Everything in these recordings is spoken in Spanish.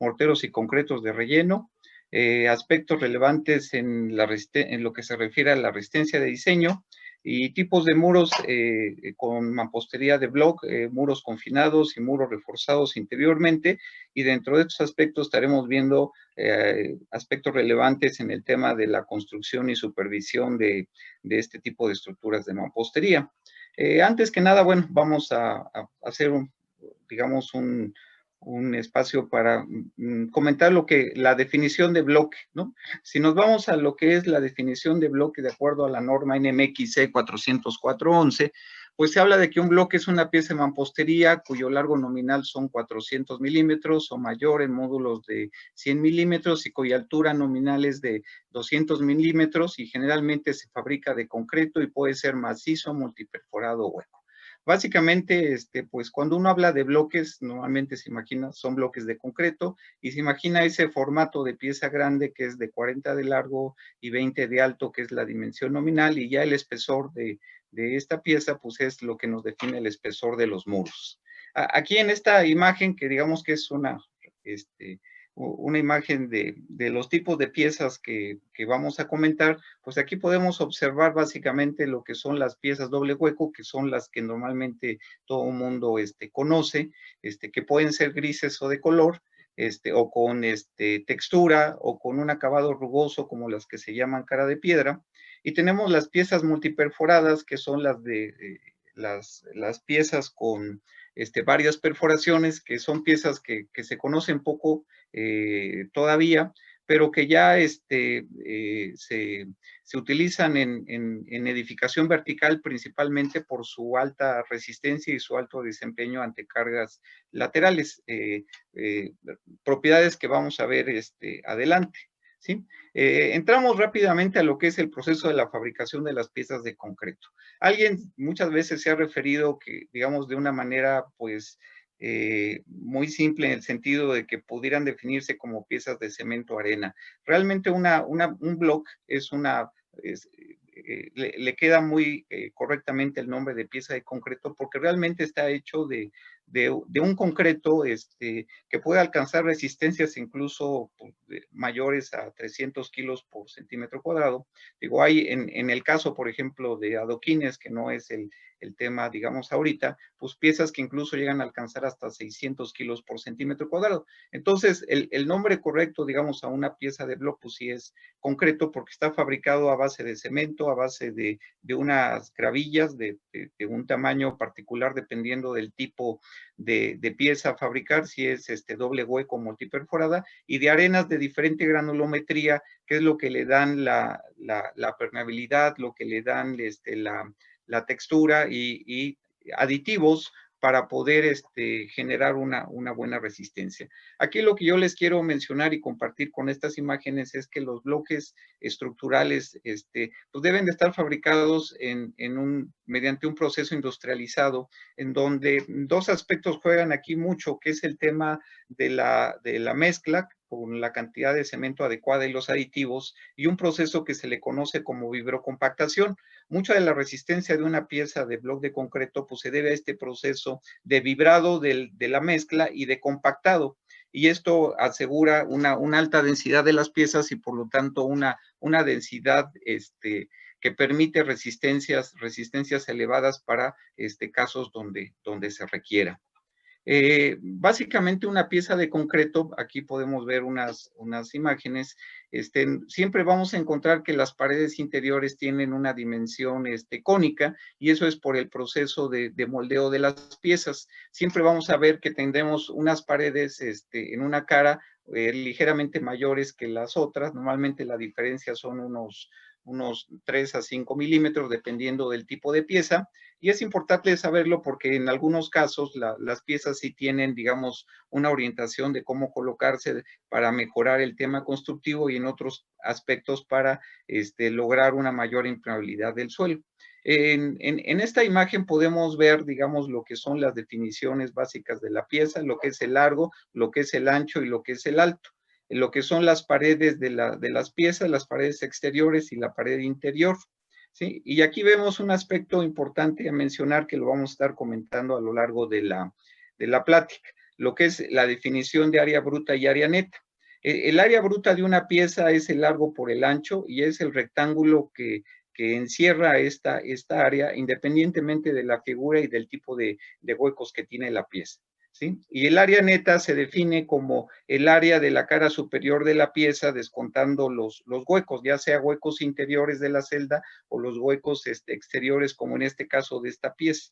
morteros y concretos de relleno, aspectos relevantes en lo que se refiere a la resistencia de diseño, y tipos de muros con mampostería de block, muros confinados y muros reforzados interiormente, y dentro de estos aspectos estaremos viendo aspectos relevantes en el tema de la construcción y supervisión de este tipo de estructuras de mampostería. Antes que nada, bueno, vamos a hacer digamos, un espacio para comentar la definición de bloque, ¿no? Si nos vamos a lo que es la definición de bloque de acuerdo a la norma NMXC 404-11, pues se habla de que un bloque es una pieza de mampostería cuyo largo nominal son 400 milímetros o mayor en módulos de 100 milímetros y cuya altura nominal es de 200 milímetros, y generalmente se fabrica de concreto y puede ser macizo, multiperforado o hueco. Básicamente, pues cuando uno habla de bloques, normalmente se imagina, son bloques de concreto, y se imagina ese formato de pieza grande que es de 40 de largo y 20 de alto, que es la dimensión nominal, y ya el espesor de esta pieza, pues es lo que nos define el espesor de los muros. Aquí en esta imagen, que digamos que es una imagen de los tipos de piezas que vamos a comentar, pues aquí podemos observar básicamente lo que son las piezas doble hueco, que son las que normalmente todo el mundo conoce, que pueden ser grises o de color, o con textura, o con un acabado rugoso, como las que se llaman cara de piedra. Y tenemos las piezas multiperforadas, que son las piezas con varias perforaciones, que son piezas que se conocen poco todavía, pero que ya se utilizan en edificación vertical, principalmente por su alta resistencia y su alto desempeño ante cargas laterales, propiedades que vamos a ver adelante, ¿sí? Entramos rápidamente a lo que es el proceso de la fabricación de las piezas de concreto. Alguien muchas veces se ha referido que, digamos, de una manera, pues, muy simple, en el sentido de que pudieran definirse como piezas de cemento arena. Realmente un block es le queda muy correctamente el nombre de pieza de concreto, porque realmente está hecho de un concreto que puede alcanzar resistencias incluso mayores a 300 kilos por centímetro cuadrado. Digo, hay en el caso, por ejemplo, de adoquines, que no es el tema, digamos, ahorita, pues piezas que incluso llegan a alcanzar hasta 600 kilos por centímetro cuadrado. Entonces, el nombre correcto, digamos, a una pieza de block, pues sí es concreto, porque está fabricado a base de cemento, a base de unas gravillas de un tamaño particular, dependiendo del tipo de pieza a fabricar, si es doble hueco, multiperforada, y de arenas de diferente granulometría, que es lo que le dan la permeabilidad, lo que le dan la textura y aditivos para poder generar una buena resistencia. Aquí lo que yo les quiero mencionar y compartir con estas imágenes es que los bloques estructurales pues deben de estar fabricados mediante un proceso industrializado, en donde dos aspectos juegan aquí mucho, que es el tema de la mezcla con la cantidad de cemento adecuada y los aditivos, y un proceso que se le conoce como vibrocompactación. Mucha de la resistencia de una pieza de bloque de concreto pues se debe a este proceso de vibrado de la mezcla y de compactado, y esto asegura una alta densidad de las piezas y por lo tanto una densidad que permite resistencias elevadas para casos donde se requiera. Básicamente una pieza de concreto, aquí podemos ver unas imágenes, siempre vamos a encontrar que las paredes interiores tienen una dimensión cónica, y eso es por el proceso de moldeo de las piezas. Siempre vamos a ver que tendremos unas paredes en una cara ligeramente mayores que las otras. Normalmente la diferencia son unos 3 a 5 milímetros, dependiendo del tipo de pieza, y es importante saberlo porque en algunos casos las piezas sí tienen, digamos, una orientación de cómo colocarse para mejorar el tema constructivo, y en otros aspectos para lograr una mayor impermeabilidad del suelo. En esta imagen podemos ver, digamos, lo que son las definiciones básicas de la pieza, lo que es el largo, lo que es el ancho y lo que es el alto, lo que son las paredes de las piezas, las paredes exteriores y la pared interior, ¿sí? Y aquí vemos un aspecto importante a mencionar, que lo vamos a estar comentando a lo largo de la plática. lo que es la definición de área bruta y área neta. El área bruta de una pieza es el largo por el ancho y es el rectángulo que encierra esta área independientemente de la figura y del tipo de huecos que tiene la pieza. ¿Sí? Y el área neta se define como el área de la cara superior de la pieza descontando los huecos, ya sea huecos interiores de la celda o los huecos exteriores, como en este caso de esta pieza.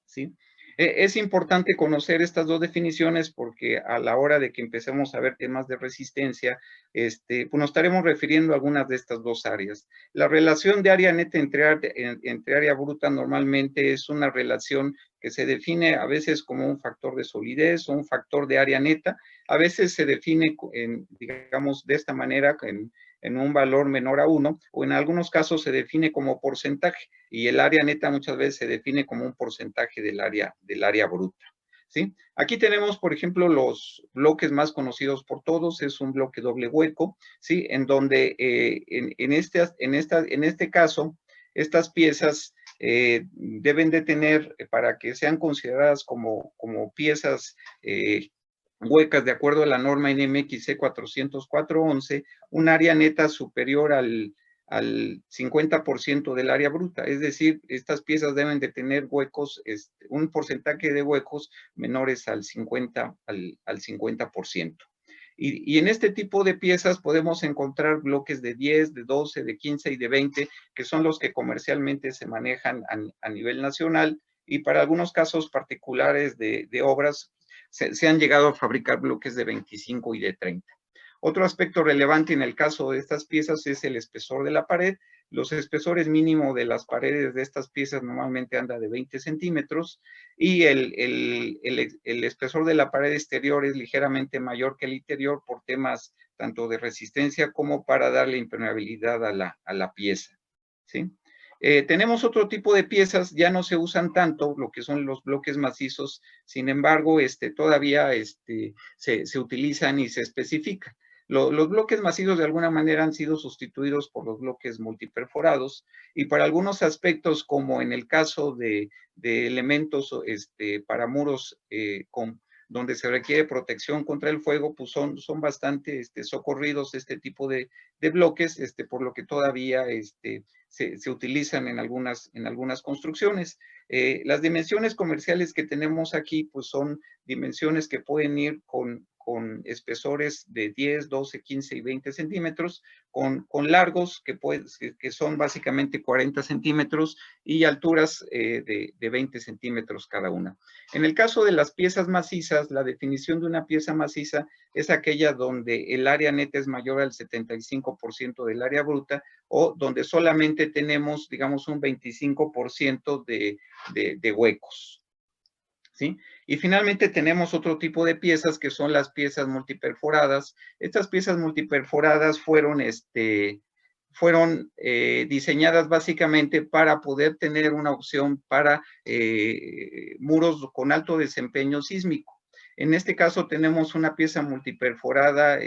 ¿Sí? Es importante conocer estas dos definiciones porque a la hora de que empecemos a ver temas de resistencia, pues nos estaremos refiriendo a algunas de estas dos áreas. La relación de área neta entre área bruta normalmente es una relación que se define a veces como un factor de solidez o un factor de área neta. A veces se define, digamos, de esta manera, en un valor menor a 1, o en algunos casos se define como porcentaje, y el área neta muchas veces se define como un porcentaje del área bruta. ¿Sí? Aquí tenemos, por ejemplo, los bloques más conocidos por todos, es un bloque doble hueco, ¿sí? En donde en este caso, estas piezas deben de tener, para que sean consideradas como piezas huecas de acuerdo a la norma NMXC 404-11, un área neta superior al 50% del área bruta. Es decir, estas piezas deben de tener huecos, un porcentaje de huecos menores al 50%. Y en este tipo de piezas podemos encontrar bloques de 10, de 12, de 15 y de 20, que son los que comercialmente se manejan a nivel nacional, y para algunos casos particulares de obras se han llegado a fabricar bloques de 25 y de 30. Otro aspecto relevante en el caso de estas piezas es el espesor de la pared. Los espesores mínimos de las paredes de estas piezas normalmente anda de 20 centímetros y el espesor de la pared exterior es ligeramente mayor que el interior por temas tanto de resistencia como para darle impermeabilidad a la pieza. ¿Sí? Tenemos otro tipo de piezas, ya no se usan tanto, lo que son los bloques macizos, sin embargo, todavía se utilizan y se especifican. Los bloques macizos de alguna manera han sido sustituidos por los bloques multiperforados y para algunos aspectos, como en el caso de elementos para muros donde se requiere protección contra el fuego, pues son bastante socorridos este tipo de bloques, por lo que todavía se utilizan en algunas construcciones. Las dimensiones comerciales que tenemos aquí, pues son dimensiones que pueden ir con espesores de 10, 12, 15 y 20 centímetros, con largos que son básicamente 40 centímetros y alturas de 20 centímetros cada una. En el caso de las piezas macizas, la definición de una pieza maciza es aquella donde el área neta es mayor al 75% del área bruta o donde solamente tenemos, digamos, un 25% de huecos. ¿Sí? Y finalmente tenemos otro tipo de piezas que son las piezas multiperforadas. Estas piezas multiperforadas fueron diseñadas básicamente para poder tener una opción para muros con alto desempeño sísmico. En este caso tenemos una pieza multiperforada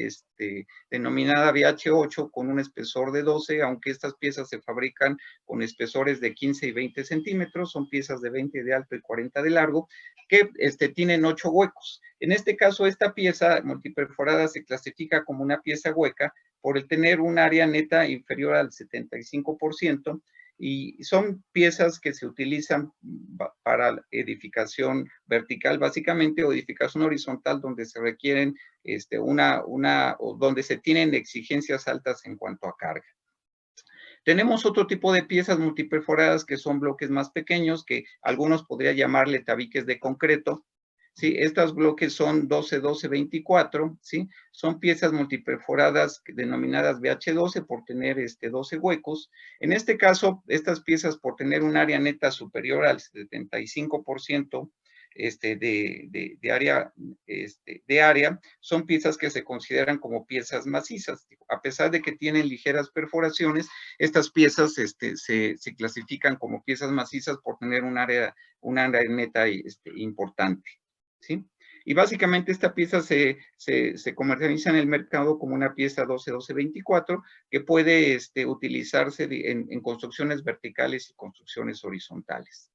denominada BH8 con un espesor de 12, aunque estas piezas se fabrican con espesores de 15 y 20 centímetros, son piezas de 20 de alto y 40 de largo, que tienen 8 huecos. En este caso, esta pieza multiperforada se clasifica como una pieza hueca por el tener un área neta inferior al 75%, y son piezas que se utilizan para edificación vertical básicamente o edificación horizontal donde se requieren o donde se tienen exigencias altas en cuanto a carga. Tenemos otro tipo de piezas multiperforadas que son bloques más pequeños, que algunos podrían llamarle tabiques de concreto. ¿Sí? Estos bloques son 12-12-24, ¿sí? Son piezas multiperforadas denominadas BH12 por tener 12 huecos. En este caso, estas piezas por tener un área neta superior al 75% de área, son piezas que se consideran como piezas macizas. A pesar de que tienen ligeras perforaciones, estas piezas se clasifican como piezas macizas por tener un área neta importante. ¿Sí? Y básicamente esta pieza se comercializa en el mercado como una pieza 12-12-24 que puede utilizarse en construcciones verticales y construcciones horizontales.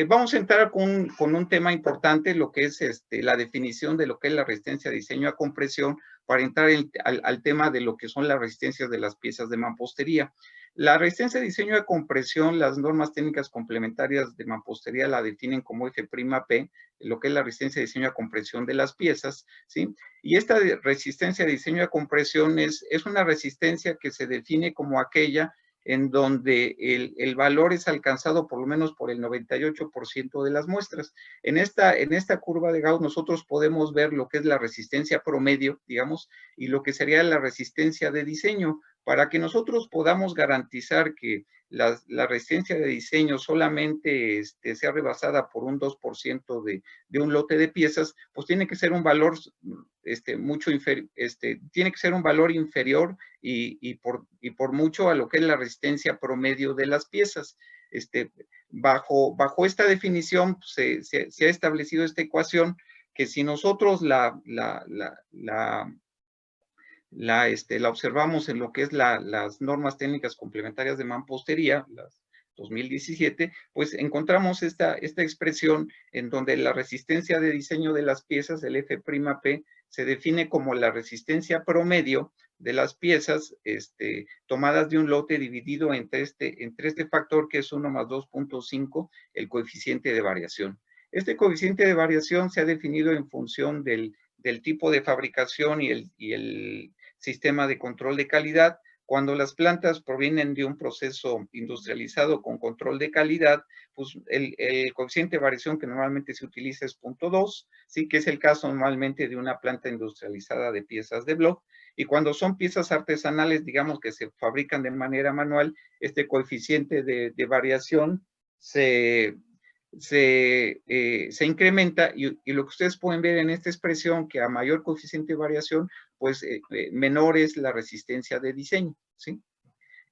Vamos a entrar con un tema importante, lo que es la definición de lo que es la resistencia de diseño a compresión, para entrar al tema de lo que son las resistencias de las piezas de mampostería. La resistencia de diseño a compresión, las normas técnicas complementarias de mampostería la definen como F'P, lo que es la resistencia de diseño a compresión de las piezas, ¿sí? Y esta resistencia de diseño a compresión es una resistencia que se define como aquella en donde el valor es alcanzado por lo menos por el 98% de las muestras. En esta curva de Gauss nosotros podemos ver lo que es la resistencia promedio, digamos, y lo que sería la resistencia de diseño. Para que nosotros podamos garantizar que la resistencia de diseño solamente sea rebasada por un 2% de un lote de piezas, pues tiene que ser un valor mucho inferior, tiene que ser un valor inferior y por mucho a lo que es la resistencia promedio de las piezas. Bajo esta definición se ha establecido esta ecuación que si nosotros la observamos en lo que es las normas técnicas complementarias de mampostería, las 2017, pues encontramos esta expresión en donde la resistencia de diseño de las piezas, el F'P, se define como la resistencia promedio de las piezas tomadas de un lote dividido entre este factor que es 1 más 2.5, el coeficiente de variación. Este coeficiente de variación se ha definido en función del tipo de fabricación y el sistema de control de calidad. Cuando las plantas provienen de un proceso industrializado con control de calidad, pues el coeficiente de variación que normalmente se utiliza es 0.2, ¿sí? Que es el caso normalmente de una planta industrializada de piezas de block. Y cuando son piezas artesanales, digamos que se fabrican de manera manual, este coeficiente de variación se incrementa y lo que ustedes pueden ver en esta expresión, que a mayor coeficiente de variación, pues menor es la resistencia de diseño, ¿sí?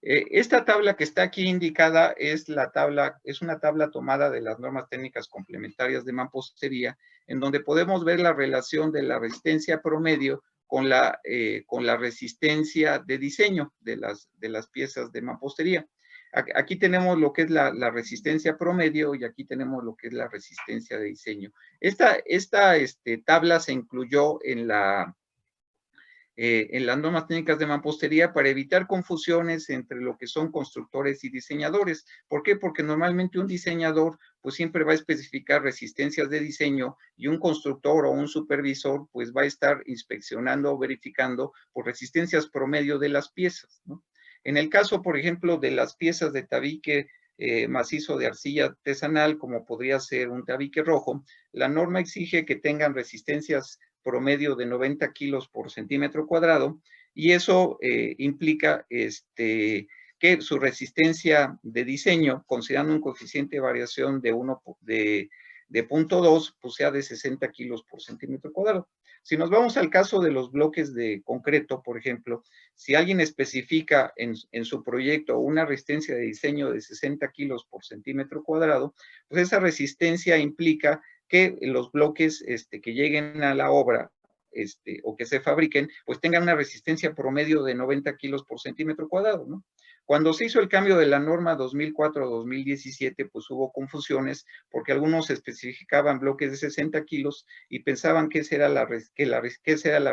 Esta tabla que está aquí indicada es una tabla tomada de las normas técnicas complementarias de mampostería, en donde podemos ver la relación de la resistencia promedio con la resistencia de diseño de las piezas de mampostería. Aquí tenemos lo que es la resistencia promedio y aquí tenemos lo que es la resistencia de diseño. Esta tabla se incluyó en las normas técnicas de mampostería para evitar confusiones entre lo que son constructores y diseñadores. ¿Por qué? Porque normalmente un diseñador pues siempre va a especificar resistencias de diseño y un constructor o un supervisor pues va a estar inspeccionando o verificando por resistencias promedio de las piezas, ¿no? En el caso, por ejemplo, de las piezas de tabique macizo de arcilla artesanal, como podría ser un tabique rojo, la norma exige que tengan resistencias promedio de 90 kilos por centímetro cuadrado, y eso implica que su resistencia de diseño, considerando un coeficiente de variación de 0.2, pues sea de 60 kilos por centímetro cuadrado. Si nos vamos al caso de los bloques de concreto, por ejemplo, si alguien especifica en su proyecto una resistencia de diseño de 60 kilos por centímetro cuadrado, pues esa resistencia implica que los bloques que lleguen a la obra o que se fabriquen, pues tengan una resistencia promedio de 90 kilos por centímetro cuadrado, ¿no? Cuando se hizo el cambio de la norma 2004-2017, pues hubo confusiones porque algunos especificaban bloques de 60 kilos y pensaban que esa era la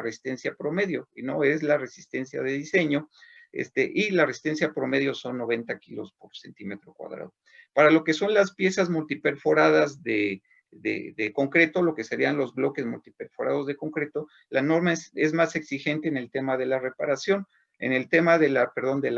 resistencia promedio, y no es la resistencia de diseño, y la resistencia promedio son 90 kilos por centímetro cuadrado. Para lo que son las piezas multiperforadas de concreto, lo que serían los bloques multiperforados de concreto, la norma es más exigente en el tema de la reparación, en el tema de la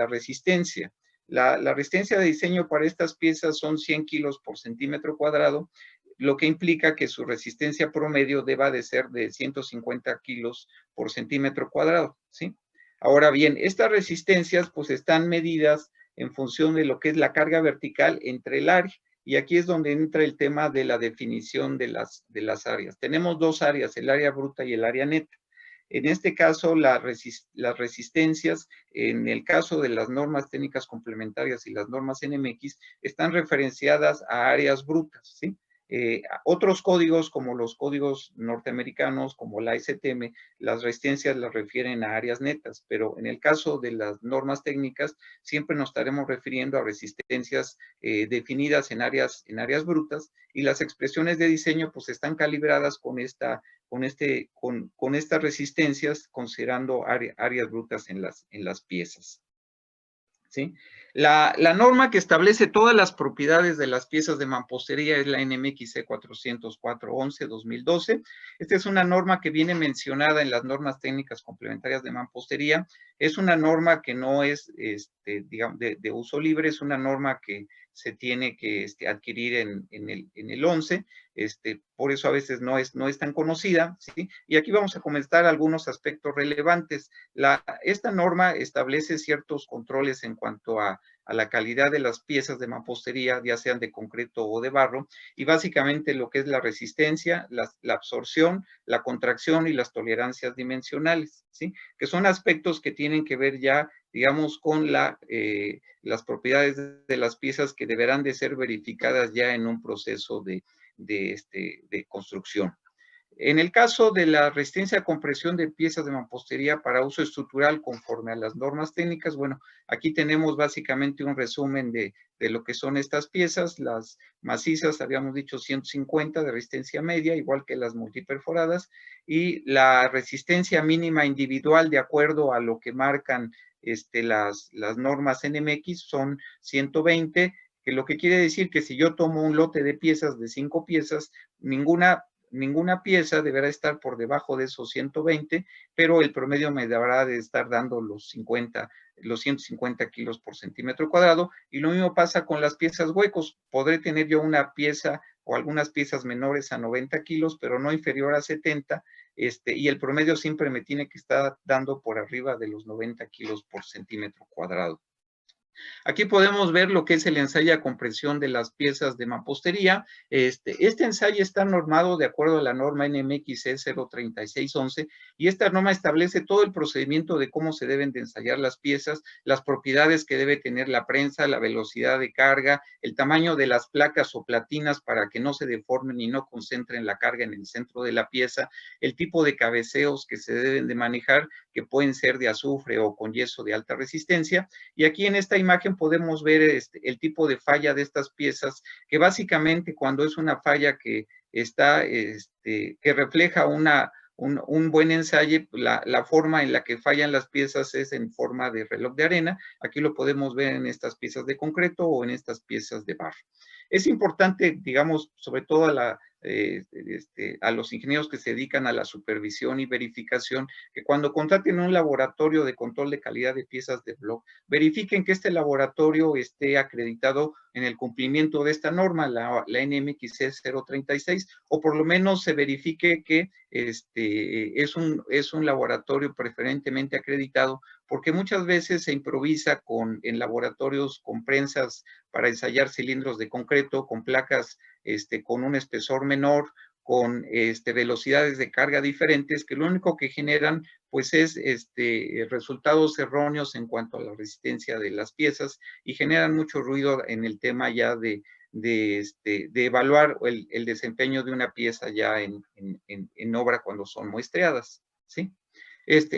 resistencia. La resistencia de diseño para estas piezas son 100 kilos por centímetro cuadrado, lo que implica que su resistencia promedio deba de ser de 150 kilos por centímetro cuadrado, ¿sí? Ahora bien, estas resistencias pues están medidas en función de lo que es la carga vertical entre el área. Y aquí es donde entra el tema de la definición de las áreas. Tenemos dos áreas, el área bruta y el área neta. En este caso, las resistencias, en el caso de las normas técnicas complementarias y las normas NMX, están referenciadas a áreas brutas, ¿sí? Otros códigos, como los códigos norteamericanos, como la ASTM, las resistencias las refieren a áreas netas, pero en el caso de las normas técnicas, siempre nos estaremos refiriendo a resistencias definidas en áreas brutas, y las expresiones de diseño pues están calibradas con estas resistencias, considerando áreas brutas en las piezas. ¿Sí? La norma que establece todas las propiedades de las piezas de mampostería es la NMXC 404-11-2012. Esta es una norma que viene mencionada en las normas técnicas complementarias de mampostería. Es una norma que no es, digamos, de uso libre, es una norma que se tiene que adquirir en el 11. Por eso a veces no es tan conocida, ¿sí? Y aquí vamos a comentar algunos aspectos relevantes. Esta norma establece ciertos controles en cuanto a la calidad de las piezas de mampostería, ya sean de concreto o de barro, y básicamente lo que es la resistencia, la absorción, la contracción y las tolerancias dimensionales, ¿sí? Que son aspectos que tienen que ver ya, digamos, con las propiedades de las piezas que deberán de ser verificadas ya en un proceso de construcción. En el caso de la resistencia a compresión de piezas de mampostería para uso estructural conforme a las normas técnicas, bueno, aquí tenemos básicamente un resumen de lo que son estas piezas. Las macizas, habíamos dicho 150 de resistencia media, igual que las multiperforadas, y la resistencia mínima individual de acuerdo a lo que marcan las normas NMX son 120, que lo que quiere decir que si yo tomo un lote de piezas de 5 piezas, ninguna pieza deberá estar por debajo de esos 120, pero el promedio me deberá de estar dando los 150 kilos por centímetro cuadrado, y lo mismo pasa con las piezas huecos. Podré tener yo una pieza o algunas piezas menores a 90 kilos, pero no inferior a 70, y el promedio siempre me tiene que estar dando por arriba de los 90 kilos por centímetro cuadrado. Aquí podemos ver lo que es el ensayo a compresión de las piezas de mampostería. Este ensayo está normado de acuerdo a la norma NMXC 03611, y esta norma establece todo el procedimiento de cómo se deben de ensayar las piezas, las propiedades que debe tener la prensa, la velocidad de carga, el tamaño de las placas o platinas para que no se deformen y no concentren la carga en el centro de la pieza, el tipo de cabeceos que se deben de manejar, que pueden ser de azufre o con yeso de alta resistencia. Y aquí en esta imagen podemos ver el tipo de falla de estas piezas, que básicamente cuando es una falla que está, que refleja un buen ensayo, la forma en la que fallan las piezas es en forma de reloj de arena. Aquí lo podemos ver en estas piezas de concreto o en estas piezas de barro. Es importante, digamos, sobre todo a los ingenieros que se dedican a la supervisión y verificación, que cuando contraten un laboratorio de control de calidad de piezas de block, verifiquen que este laboratorio esté acreditado en el cumplimiento de esta norma, la NMXC 036, o por lo menos se verifique que es un laboratorio preferentemente acreditado, porque muchas veces se improvisa en laboratorios con prensas para ensayar cilindros de concreto, con placas con un espesor menor, con velocidades de carga diferentes, que lo único que generan pues es resultados erróneos en cuanto a la resistencia de las piezas, y generan mucho ruido en el tema ya de evaluar el desempeño de una pieza ya en obra cuando son muestreadas, ¿sí?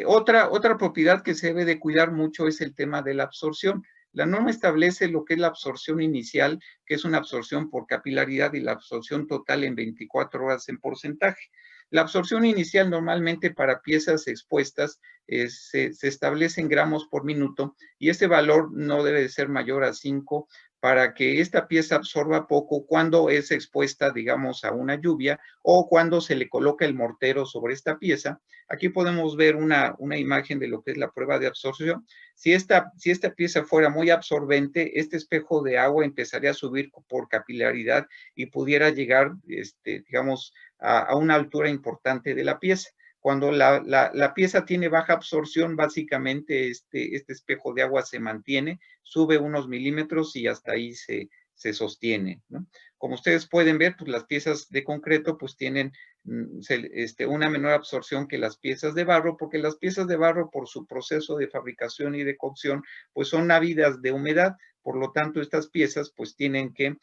Otra propiedad que se debe de cuidar mucho es el tema de la absorción. La norma establece lo que es la absorción inicial, que es una absorción por capilaridad, y la absorción total en 24 horas en porcentaje. La absorción inicial normalmente para piezas expuestas se establece en gramos por minuto, y este valor no debe de ser mayor a 5 para que esta pieza absorba poco cuando es expuesta, digamos, a una lluvia o cuando se le coloca el mortero sobre esta pieza. Aquí podemos ver una imagen de lo que es la prueba de absorción. Si esta pieza fuera muy absorbente, este espejo de agua empezaría a subir por capilaridad y pudiera llegar, digamos, a una altura importante de la pieza. Cuando la pieza tiene baja absorción, básicamente este espejo de agua se mantiene, sube unos milímetros y hasta ahí se sostiene, ¿no? Como ustedes pueden ver, pues las piezas de concreto pues tienen una menor absorción que las piezas de barro, porque las piezas de barro, por su proceso de fabricación y de cocción, pues son ávidas de humedad. Por lo tanto, estas piezas pues tienen que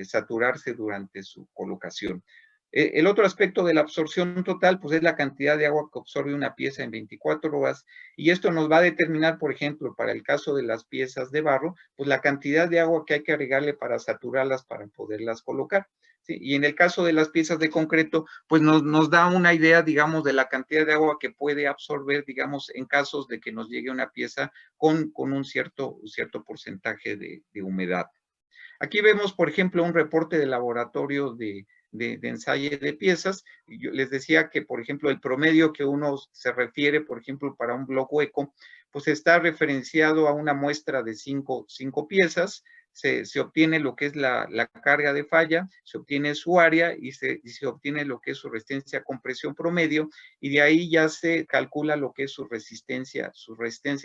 saturarse durante su colocación. El otro aspecto de la absorción total, pues es la cantidad de agua que absorbe una pieza en 24 horas, y esto nos va a determinar, por ejemplo, para el caso de las piezas de barro, pues la cantidad de agua que hay que agregarle para saturarlas, para poderlas colocar. ¿Sí? Y en el caso de las piezas de concreto, pues nos da una idea, digamos, de la cantidad de agua que puede absorber, digamos, en casos de que nos llegue una pieza con un cierto porcentaje de humedad. Aquí vemos, por ejemplo, un reporte de laboratorio de ensayo de piezas. Yo les decía que, por ejemplo, el promedio que uno se refiere, por ejemplo, para un bloque hueco, pues está referenciado a una muestra de cinco piezas. Se obtiene lo que es la carga de falla, se obtiene su área y se obtiene lo que es su resistencia a compresión promedio, y de ahí ya se calcula lo que es su resistencia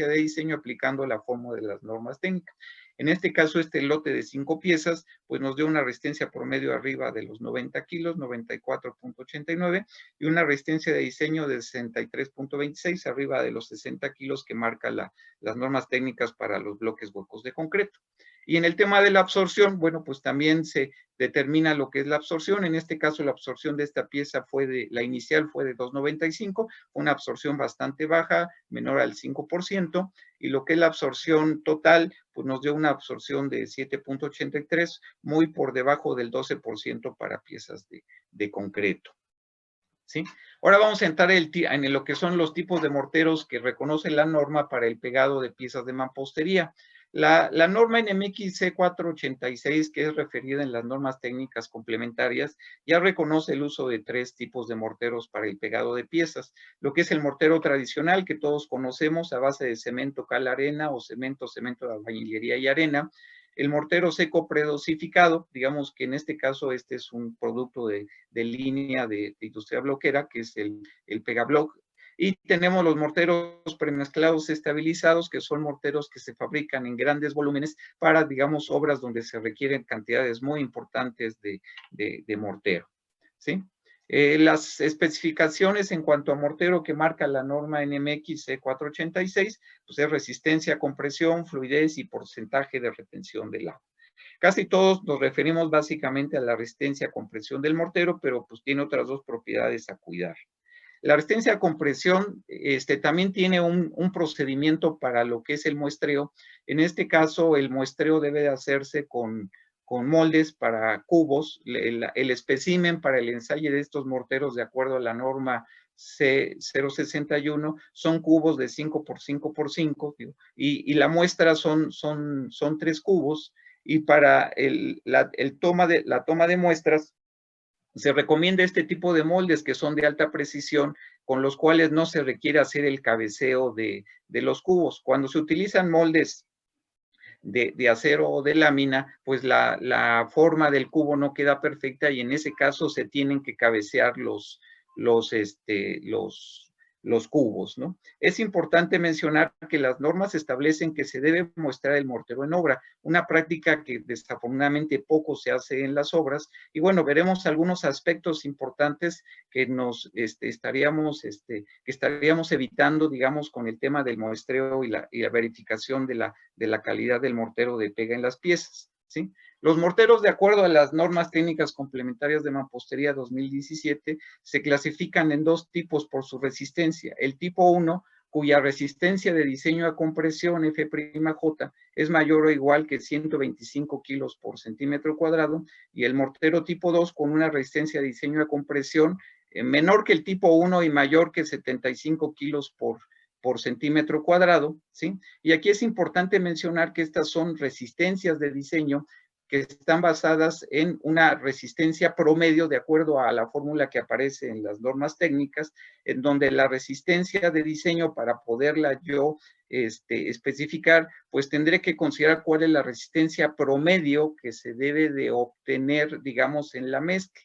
de diseño aplicando la fórmula de las normas técnicas. En este caso, este lote de 5 piezas, pues nos dio una resistencia promedio arriba de los 90 kilos, 94.89, y una resistencia de diseño de 63.26, arriba de los 60 kilos que marca las normas técnicas para los bloques huecos de concreto. Y en el tema de la absorción, bueno, pues también se determina lo que es la absorción. En este caso, la absorción de esta pieza la inicial fue de 2.95, una absorción bastante baja, menor al 5%, y lo que es la absorción total, pues nos dio una absorción de 7.83, muy por debajo del 12% para piezas de concreto. ¿Sí? Ahora vamos a entrar en lo que son los tipos de morteros que reconoce la norma para el pegado de piezas de mampostería. La norma NMX C486, que es referida en las normas técnicas complementarias, ya reconoce el uso de 3 tipos de morteros para el pegado de piezas. Lo que es el mortero tradicional, que todos conocemos, a base de cemento, cal, arena, o cemento de albañilería y arena. El mortero seco predosificado, digamos que en este caso este es un producto de línea de industria bloquera, que es el Pegablock. Y tenemos los morteros premezclados estabilizados, que son morteros que se fabrican en grandes volúmenes para, digamos, obras donde se requieren cantidades muy importantes de mortero. ¿Sí? Las especificaciones en cuanto a mortero que marca la norma NMX C486, pues es resistencia, compresión, fluidez y porcentaje de retención del agua. Casi todos nos referimos básicamente a la resistencia a compresión del mortero, pero pues tiene otras 2 propiedades a cuidar. La resistencia a compresión también tiene un procedimiento para lo que es el muestreo. En este caso, el muestreo debe de hacerse con moldes para cubos. El espécimen para el ensayo de estos morteros, de acuerdo a la norma C061, son cubos de 5 por 5 por 5, y la muestra son 3 cubos, y para la toma de muestras se recomienda este tipo de moldes que son de alta precisión, con los cuales no se requiere hacer el cabeceo de los cubos. Cuando se utilizan moldes de acero o de lámina, pues la forma del cubo no queda perfecta, y en ese caso se tienen que cabecear los cubos, ¿no? Es importante mencionar que las normas establecen que se debe muestrar el mortero en obra, una práctica que desafortunadamente poco se hace en las obras, y bueno, veremos algunos aspectos importantes que estaríamos evitando, digamos, con el tema del muestreo y la verificación de la calidad del mortero de pega en las piezas, ¿sí? Los morteros, de acuerdo a las normas técnicas complementarias de mampostería 2017, se clasifican en 2 tipos por su resistencia. El tipo 1, cuya resistencia de diseño a compresión F'J es mayor o igual que 125 kilos por centímetro cuadrado, y el mortero tipo 2, con una resistencia de diseño a compresión menor que el tipo 1 y mayor que 75 kilos por centímetro cuadrado, ¿sí? Y aquí es importante mencionar que estas son resistencias de diseño que están basadas en una resistencia promedio de acuerdo a la fórmula que aparece en las normas técnicas, en donde la resistencia de diseño, para poderla yo especificar, pues tendré que considerar cuál es la resistencia promedio que se debe de obtener, digamos, en la mezcla.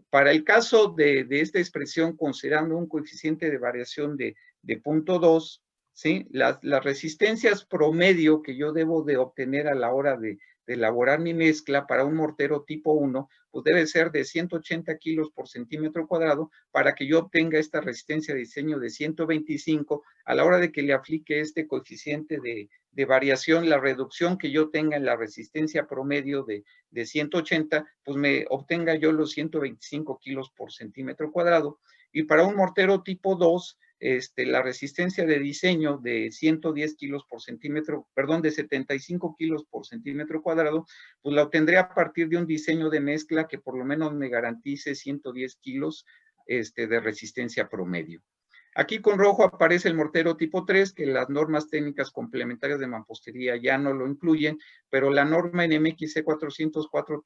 Para el caso de esta expresión, considerando un coeficiente de variación de 0.2, ¿sí? Las resistencias promedio que yo debo de obtener a la hora de elaborar mi mezcla para un mortero tipo 1, pues debe ser de 180 kilos por centímetro cuadrado para que yo obtenga esta resistencia de diseño de 125 a la hora de que le aplique este coeficiente de variación, la reducción que yo tenga en la resistencia promedio de 180, pues me obtenga yo los 125 kilos por centímetro cuadrado. Y para un mortero tipo 2, la resistencia de diseño de 110 kilos por centímetro, perdón, de 75 kilos por centímetro cuadrado, pues la obtendré a partir de un diseño de mezcla que por lo menos me garantice 110 kilos de resistencia promedio. Aquí con rojo aparece el mortero tipo 3, que las normas técnicas complementarias de mampostería ya no lo incluyen, pero la norma en MXC 404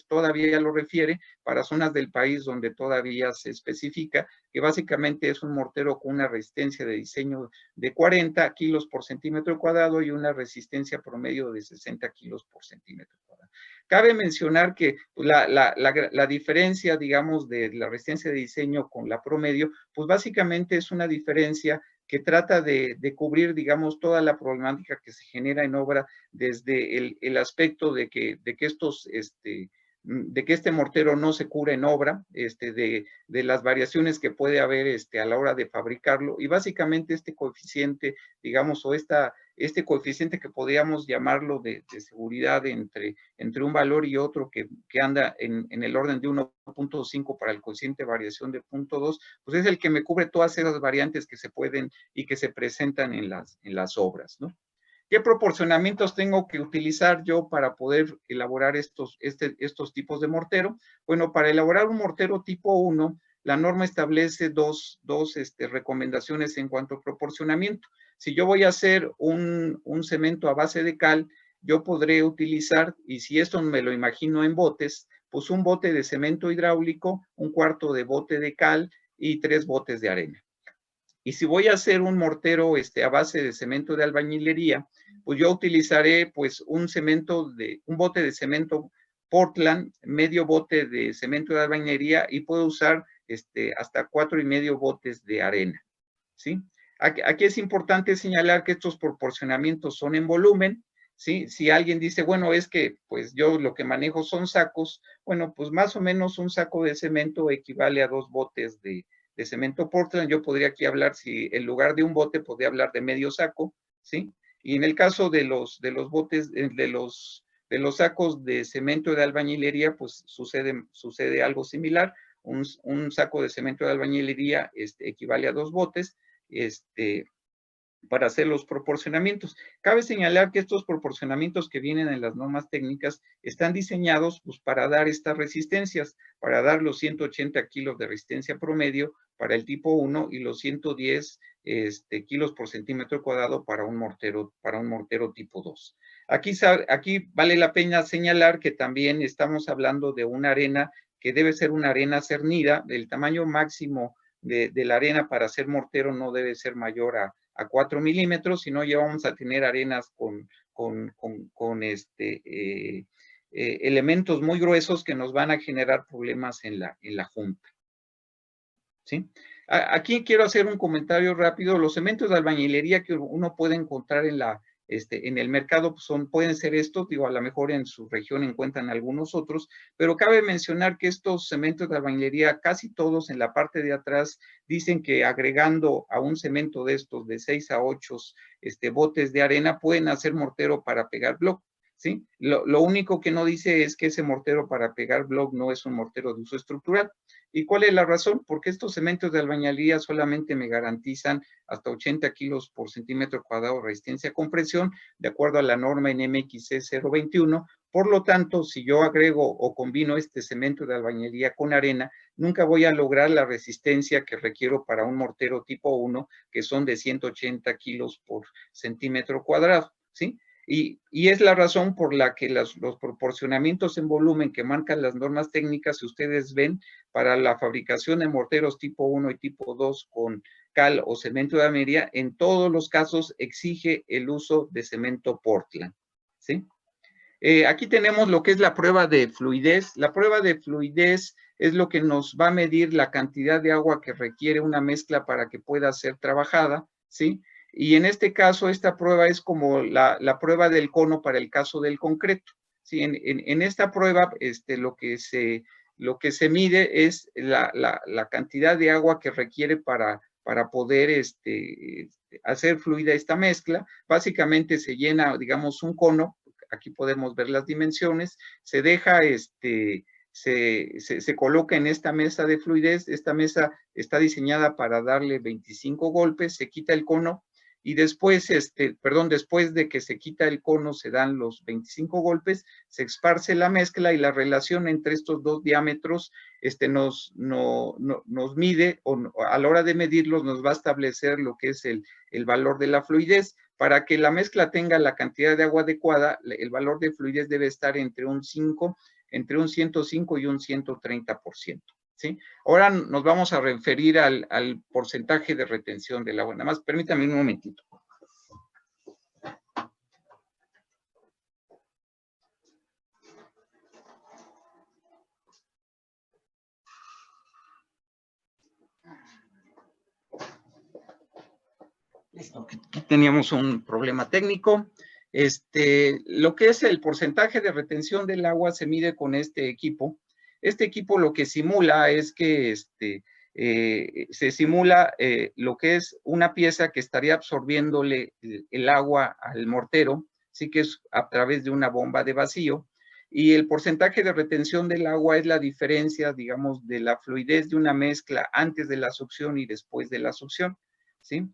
todavía lo refiere para zonas del país donde todavía se especifica que básicamente es un mortero con una resistencia de diseño de 40 kilos por centímetro cuadrado y una resistencia promedio de 60 kilos por centímetro cuadrado. Cabe mencionar que la diferencia, digamos, de la resistencia de diseño con la promedio, pues básicamente es una diferencia que trata de cubrir, digamos, toda la problemática que se genera en obra desde el aspecto de que estos, de que este mortero no se cura en obra, de las variaciones que puede haber a la hora de fabricarlo, y básicamente este coeficiente, digamos, o este coeficiente que podríamos llamarlo de seguridad entre un valor y otro que anda en el orden de 1.5 para el coeficiente de variación de 0.2, pues es el que me cubre todas esas variantes que se pueden y que se presentan en las obras, ¿no? ¿Qué proporcionamientos tengo que utilizar yo para poder elaborar estos tipos de mortero? Bueno, para elaborar un mortero tipo 1, la norma establece dos recomendaciones en cuanto a proporcionamiento. Si yo voy a hacer un cemento a base de cal, yo podré utilizar, y si esto me lo imagino en botes, pues un bote de cemento hidráulico, un cuarto de bote de cal y 3 botes de arena. Y si voy a hacer un mortero a base de cemento de albañilería, pues yo utilizaré pues un bote de cemento Portland, medio bote de cemento de albañilería y puedo usar hasta 4,5 botes de arena, ¿sí? Aquí es importante señalar que estos proporcionamientos son en volumen, ¿sí? Si alguien dice, bueno, es que pues yo lo que manejo son sacos, bueno, pues más o menos un saco de cemento equivale a 2 botes de cemento Portland. Yo podría aquí hablar, si en lugar de un bote, podría hablar de medio saco, ¿sí? Y en el caso de los botes, de los sacos de cemento de albañilería, pues sucede algo similar. Un saco de cemento de albañilería equivale a 2 botes, para hacer los proporcionamientos. Cabe señalar que estos proporcionamientos que vienen en las normas técnicas están diseñados pues, para dar estas resistencias, para dar los 180 kilos de resistencia promedio para el tipo 1 y los 110 kilos por centímetro cuadrado para un mortero tipo 2. Aquí vale la pena señalar que también estamos hablando de una arena que debe ser una arena cernida, del tamaño máximo de la arena para hacer mortero no debe ser mayor a 4 milímetros, si no ya vamos a tener arenas con elementos muy gruesos que nos van a generar problemas en la junta, ¿sí? Aquí quiero hacer un comentario rápido. Los cementos de albañilería que uno puede encontrar en el mercado pueden ser estos, digo, a lo mejor en su región encuentran algunos otros, pero cabe mencionar que estos cementos de albañilería, casi todos en la parte de atrás, dicen que agregando a un cemento de estos de 6 a 8 botes de arena, pueden hacer mortero para pegar bloc, ¿sí? Lo único que no dice es que ese mortero para pegar bloc no es un mortero de uso estructural. ¿Y cuál es la razón? Porque estos cementos de albañilería solamente me garantizan hasta 80 kilos por centímetro cuadrado de resistencia a compresión, de acuerdo a la norma en MXC 021. Por lo tanto, si yo agrego o combino este cemento de albañilería con arena, nunca voy a lograr la resistencia que requiero para un mortero tipo 1, que son de 180 kilos por centímetro cuadrado, ¿sí? Y es la razón por la que los proporcionamientos en volumen que marcan las normas técnicas, si ustedes ven, para la fabricación de morteros tipo 1 y tipo 2 con cal o cemento de albañilería, en todos los casos exige el uso de cemento Portland, ¿sí? Aquí tenemos lo que es la prueba de fluidez. La prueba de fluidez es lo que nos va a medir la cantidad de agua que requiere una mezcla para que pueda ser trabajada, ¿sí? Y en este caso, esta prueba es como la prueba del cono para el caso del concreto. ¿sí? En esta prueba, lo que se mide es la cantidad de agua que requiere para poder hacer fluida esta mezcla. Básicamente se llena, digamos, un cono, aquí podemos ver las dimensiones, se deja, se coloca en esta mesa de fluidez. Esta mesa está diseñada para darle 25 golpes, se quita el cono y después, después de que se quita el cono, se dan los 25 golpes, se esparce la mezcla y la relación entre estos dos diámetros nos mide, o a la hora de medirlos nos va a establecer lo que es el valor de la fluidez. Para que la mezcla tenga la cantidad de agua adecuada, el valor de fluidez debe estar entre un 105 y un 130%. ¿Sí? Ahora nos vamos a referir al porcentaje de retención del agua. Nada más permítame un momentito. Listo, aquí teníamos un problema técnico. Lo que es el porcentaje de retención del agua se mide con este equipo. Este equipo lo que simula es que se simula lo que es una pieza que estaría absorbiéndole el agua al mortero, sí, que es a través de una bomba de vacío, y el porcentaje de retención del agua es la diferencia, digamos, de la fluidez de una mezcla antes de la succión y después de la succión, ¿sí?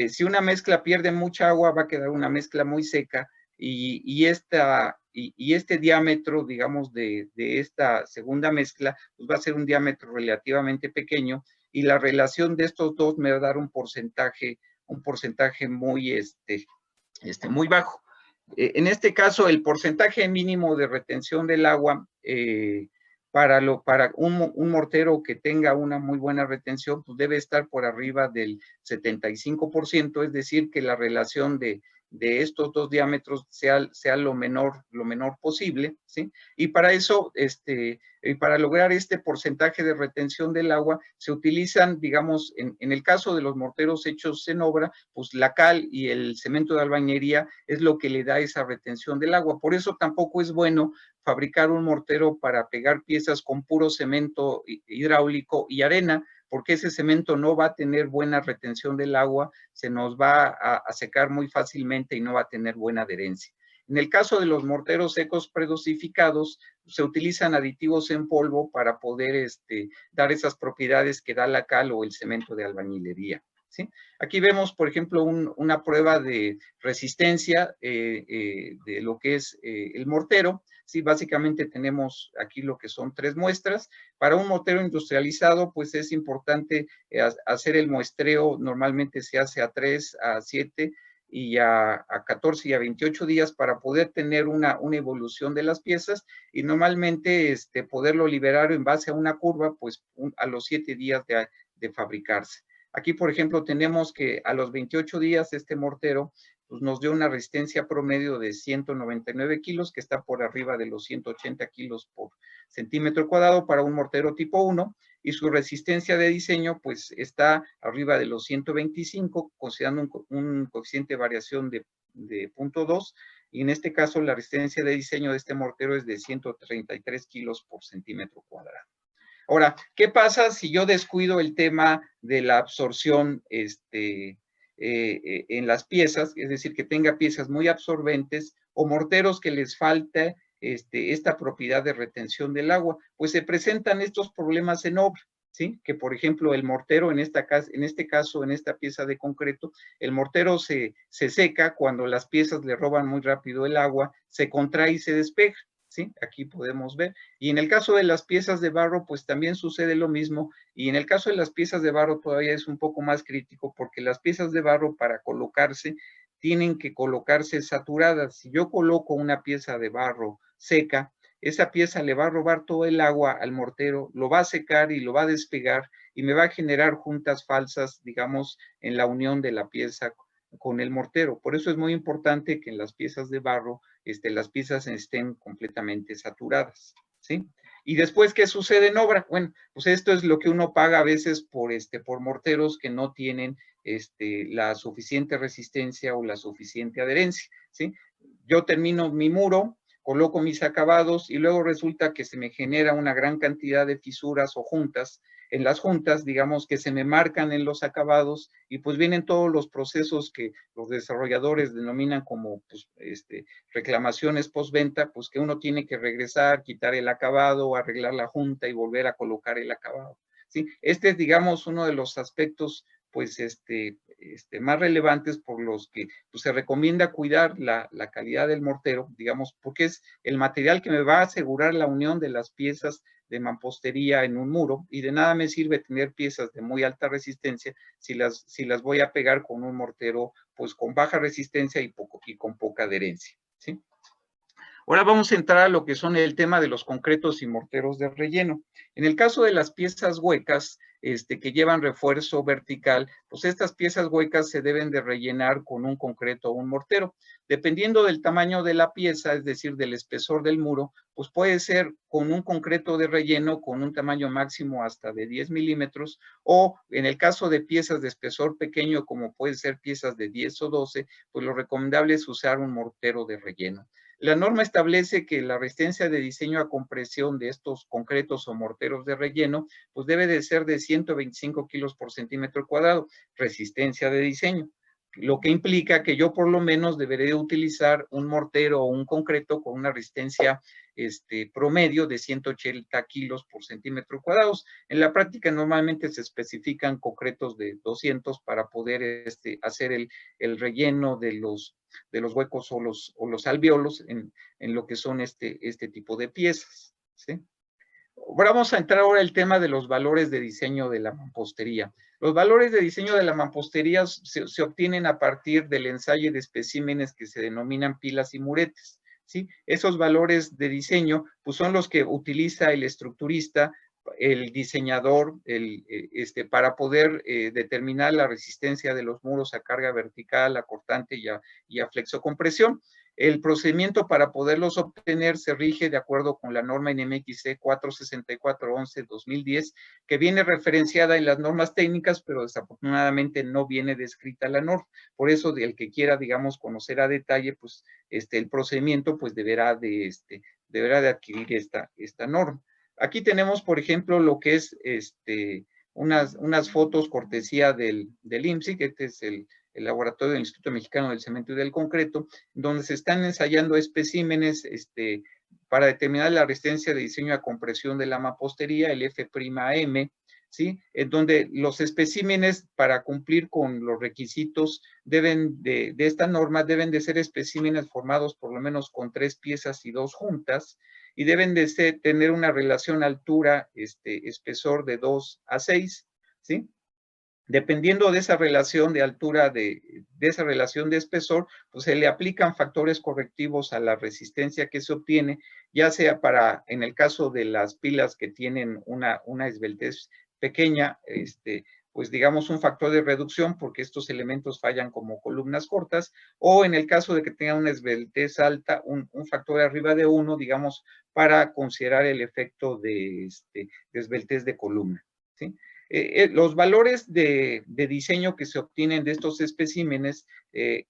Si una mezcla pierde mucha agua, va a quedar una mezcla muy seca y este diámetro, digamos, de esta segunda mezcla, pues va a ser un diámetro relativamente pequeño y la relación de estos dos me va a dar un porcentaje muy, muy bajo. En este caso, el porcentaje mínimo de retención del agua para un mortero que tenga una muy buena retención, pues debe estar por arriba del 75%, es decir, que la relación de estos dos diámetros sea lo menor posible, ¿sí? Y para eso, y para lograr este porcentaje de retención del agua, se utilizan, digamos, en el caso de los morteros hechos en obra, pues la cal y el cemento de albañería es lo que le da esa retención del agua. Por eso tampoco es bueno fabricar un mortero para pegar piezas con puro cemento hidráulico y arena, porque ese cemento no va a tener buena retención del agua, se nos va a secar muy fácilmente y no va a tener buena adherencia. En el caso de los morteros secos predosificados, se utilizan aditivos en polvo para poder dar esas propiedades que da la cal o el cemento de albañilería. ¿Sí? Aquí vemos, por ejemplo, una prueba de resistencia de lo que es el mortero. Sí, básicamente tenemos aquí lo que son 3 muestras. Para un mortero industrializado, pues es importante hacer el muestreo, normalmente se hace a 3, a 7 y a 14 y a 28 días para poder tener una evolución de las piezas y normalmente poderlo liberar en base a una curva, pues a los 7 días de fabricarse. Aquí, por ejemplo, tenemos que a los 28 días este mortero pues, nos dio una resistencia promedio de 199 kilos, que está por arriba de los 180 kilos por centímetro cuadrado para un mortero tipo 1, y su resistencia de diseño pues está arriba de los 125, considerando un coeficiente de variación de 0.2, y en este caso la resistencia de diseño de este mortero es de 133 kilos por centímetro cuadrado. Ahora, ¿qué pasa si yo descuido el tema de la absorción en las piezas? Es decir, que tenga piezas muy absorbentes o morteros que les falte esta propiedad de retención del agua. Pues se presentan estos problemas en obra, ¿sí? Que, por ejemplo, el mortero, en este caso, en esta pieza de concreto, el mortero se seca cuando las piezas le roban muy rápido el agua, se contrae y se despega. ¿Sí? Aquí podemos ver. Y en el caso de las piezas de barro, pues también sucede lo mismo. Y en el caso de las piezas de barro todavía es un poco más crítico porque las piezas de barro para colocarse tienen que colocarse saturadas. Si yo coloco una pieza de barro seca, esa pieza le va a robar todo el agua al mortero, lo va a secar y lo va a despegar y me va a generar juntas falsas, digamos, en la unión de la pieza con el mortero. Por eso es muy importante que en las piezas de barro las piezas estén completamente saturadas, ¿sí? Y después, ¿qué sucede en obra? Bueno, pues esto es lo que uno paga a veces por morteros que no tienen la suficiente resistencia o la suficiente adherencia, ¿sí? Yo termino mi muro, coloco mis acabados y luego resulta que se me genera una gran cantidad de fisuras o juntas. En las juntas, digamos que se me marcan en los acabados y pues vienen todos los procesos que los desarrolladores denominan como pues, reclamaciones postventa, pues que uno tiene que regresar, quitar el acabado, arreglar la junta y volver a colocar el acabado. ¿Sí? Este es, digamos, uno de los aspectos pues más relevantes por los que pues, se recomienda cuidar la calidad del mortero, digamos, porque es el material que me va a asegurar la unión de las piezas de mampostería en un muro, y de nada me sirve tener piezas de muy alta resistencia si las voy a pegar con un mortero pues con baja resistencia y con poca adherencia, ¿sí? Ahora vamos a entrar a lo que son el tema de los concretos y morteros de relleno. En el caso de las piezas huecas, que llevan refuerzo vertical, pues estas piezas huecas se deben de rellenar con un concreto o un mortero. Dependiendo del tamaño de la pieza, es decir, del espesor del muro, pues puede ser con un concreto de relleno con un tamaño máximo hasta de 10 milímetros, o en el caso de piezas de espesor pequeño, como pueden ser piezas de 10 o 12, pues lo recomendable es usar un mortero de relleno. La norma establece que la resistencia de diseño a compresión de estos concretos o morteros de relleno, pues debe de ser de 125 kilos por centímetro cuadrado, resistencia de diseño, lo que implica que yo por lo menos deberé utilizar un mortero o un concreto con una resistencia promedio de 180 kilos por centímetro cuadrados. En la práctica normalmente se especifican concretos de 200 para poder hacer el relleno de los huecos o los alvéolos en lo que son este tipo de piezas, ¿sí? Vamos a entrar ahora al tema de los valores de diseño de la mampostería. Los valores de diseño de la mampostería se obtienen a partir del ensayo de especímenes que se denominan pilas y muretes, ¿sí? Esos valores de diseño pues son los que utiliza el estructurista, el diseñador, para poder determinar la resistencia de los muros a carga vertical, a cortante y a flexocompresión. El procedimiento para poderlos obtener se rige de acuerdo con la norma NMXC 46411-2010, que viene referenciada en las normas técnicas, pero desafortunadamente no viene descrita la norma. Por eso, el que quiera, digamos, conocer a detalle, pues, el procedimiento, pues, deberá de adquirir esta norma. Aquí tenemos, por ejemplo, lo que es unas fotos cortesía del IMSI, que este es el laboratorio del Instituto Mexicano del Cemento y del Concreto, donde se están ensayando especímenes para determinar la resistencia de diseño a compresión de la mampostería, el F'M, ¿sí? En donde los especímenes, para cumplir con los requisitos de esta norma, deben de ser especímenes formados por lo menos con 3 piezas y 2 juntas, y deben de tener una relación altura-espesor de 2 a 6, ¿sí? Dependiendo de esa relación de altura, de esa relación de espesor, pues se le aplican factores correctivos a la resistencia que se obtiene, ya sea en el caso de las pilas que tienen una esbeltez pequeña, pues digamos un factor de reducción porque estos elementos fallan como columnas cortas, o en el caso de que tengan una esbeltez alta, un factor arriba de 1, digamos, para considerar el efecto de esbeltez de columna, ¿sí? Los valores de diseño que se obtienen de estos especímenes,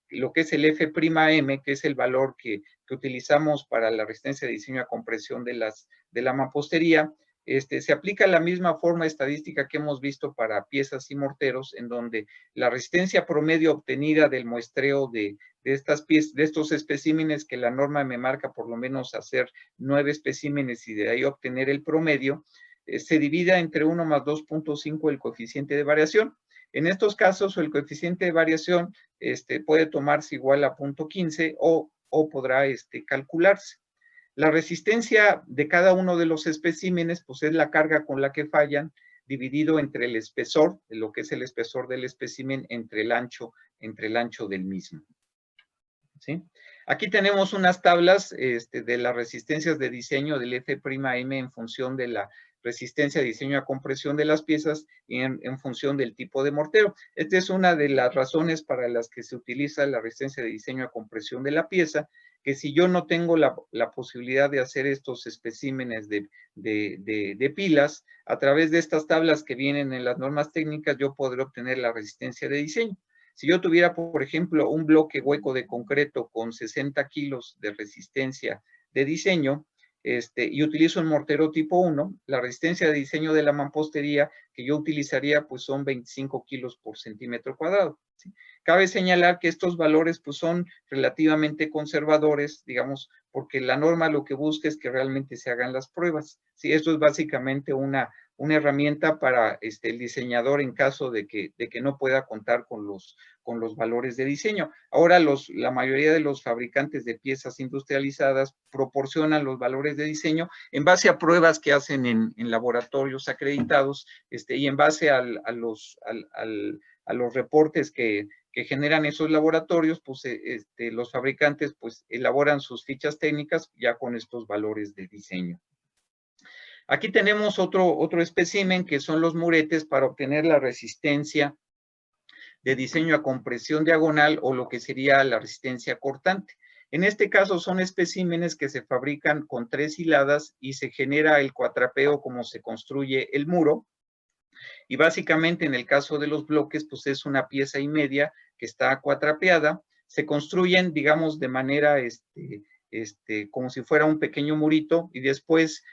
lo que es el F'M, que es el valor que utilizamos para la resistencia de diseño a compresión de la mampostería, se aplica la misma forma estadística que hemos visto para piezas y morteros, en donde la resistencia promedio obtenida del muestreo de estos especímenes, que la norma me marca por lo menos hacer 9 especímenes y de ahí obtener el promedio, se divida entre 1 más 2.5 el coeficiente de variación. En estos casos, el coeficiente de variación puede tomarse igual a 0.15 o podrá calcularse. La resistencia de cada uno de los especímenes, pues es la carga con la que fallan, dividido entre el espesor, lo que es el espesor del espécimen, entre el ancho del mismo, ¿sí? Aquí tenemos unas tablas de las resistencias de diseño del F'M en función de la resistencia de diseño a compresión de las piezas y en función del tipo de mortero. Esta es una de las razones para las que se utiliza la resistencia de diseño a compresión de la pieza, que si yo no tengo la posibilidad de hacer estos especímenes de pilas, a través de estas tablas que vienen en las normas técnicas, yo podré obtener la resistencia de diseño. Si yo tuviera, por ejemplo, un bloque hueco de concreto con 60 kilos de resistencia de diseño, y utilizo un mortero tipo 1, la resistencia de diseño de la mampostería que yo utilizaría pues son 25 kilos por centímetro cuadrado, ¿sí? Cabe señalar que estos valores pues son relativamente conservadores, digamos, porque la norma lo que busca es que realmente se hagan las pruebas, ¿sí? Esto es básicamente una herramienta para el diseñador en caso de que no pueda contar con los valores de diseño. Ahora la mayoría de los fabricantes de piezas industrializadas proporcionan los valores de diseño en base a pruebas que hacen en laboratorios acreditados y en base a los reportes que generan esos laboratorios, pues los fabricantes pues elaboran sus fichas técnicas ya con estos valores de diseño. Aquí tenemos otro espécimen que son los muretes para obtener la resistencia de diseño a compresión diagonal o lo que sería la resistencia cortante. En este caso son especímenes que se fabrican con 3 hiladas y se genera el cuatrapeo como se construye el muro. Y básicamente en el caso de los bloques, pues es una pieza y media que está cuatrapeada. Se construyen, digamos, de manera, como si fuera un pequeño murito y después,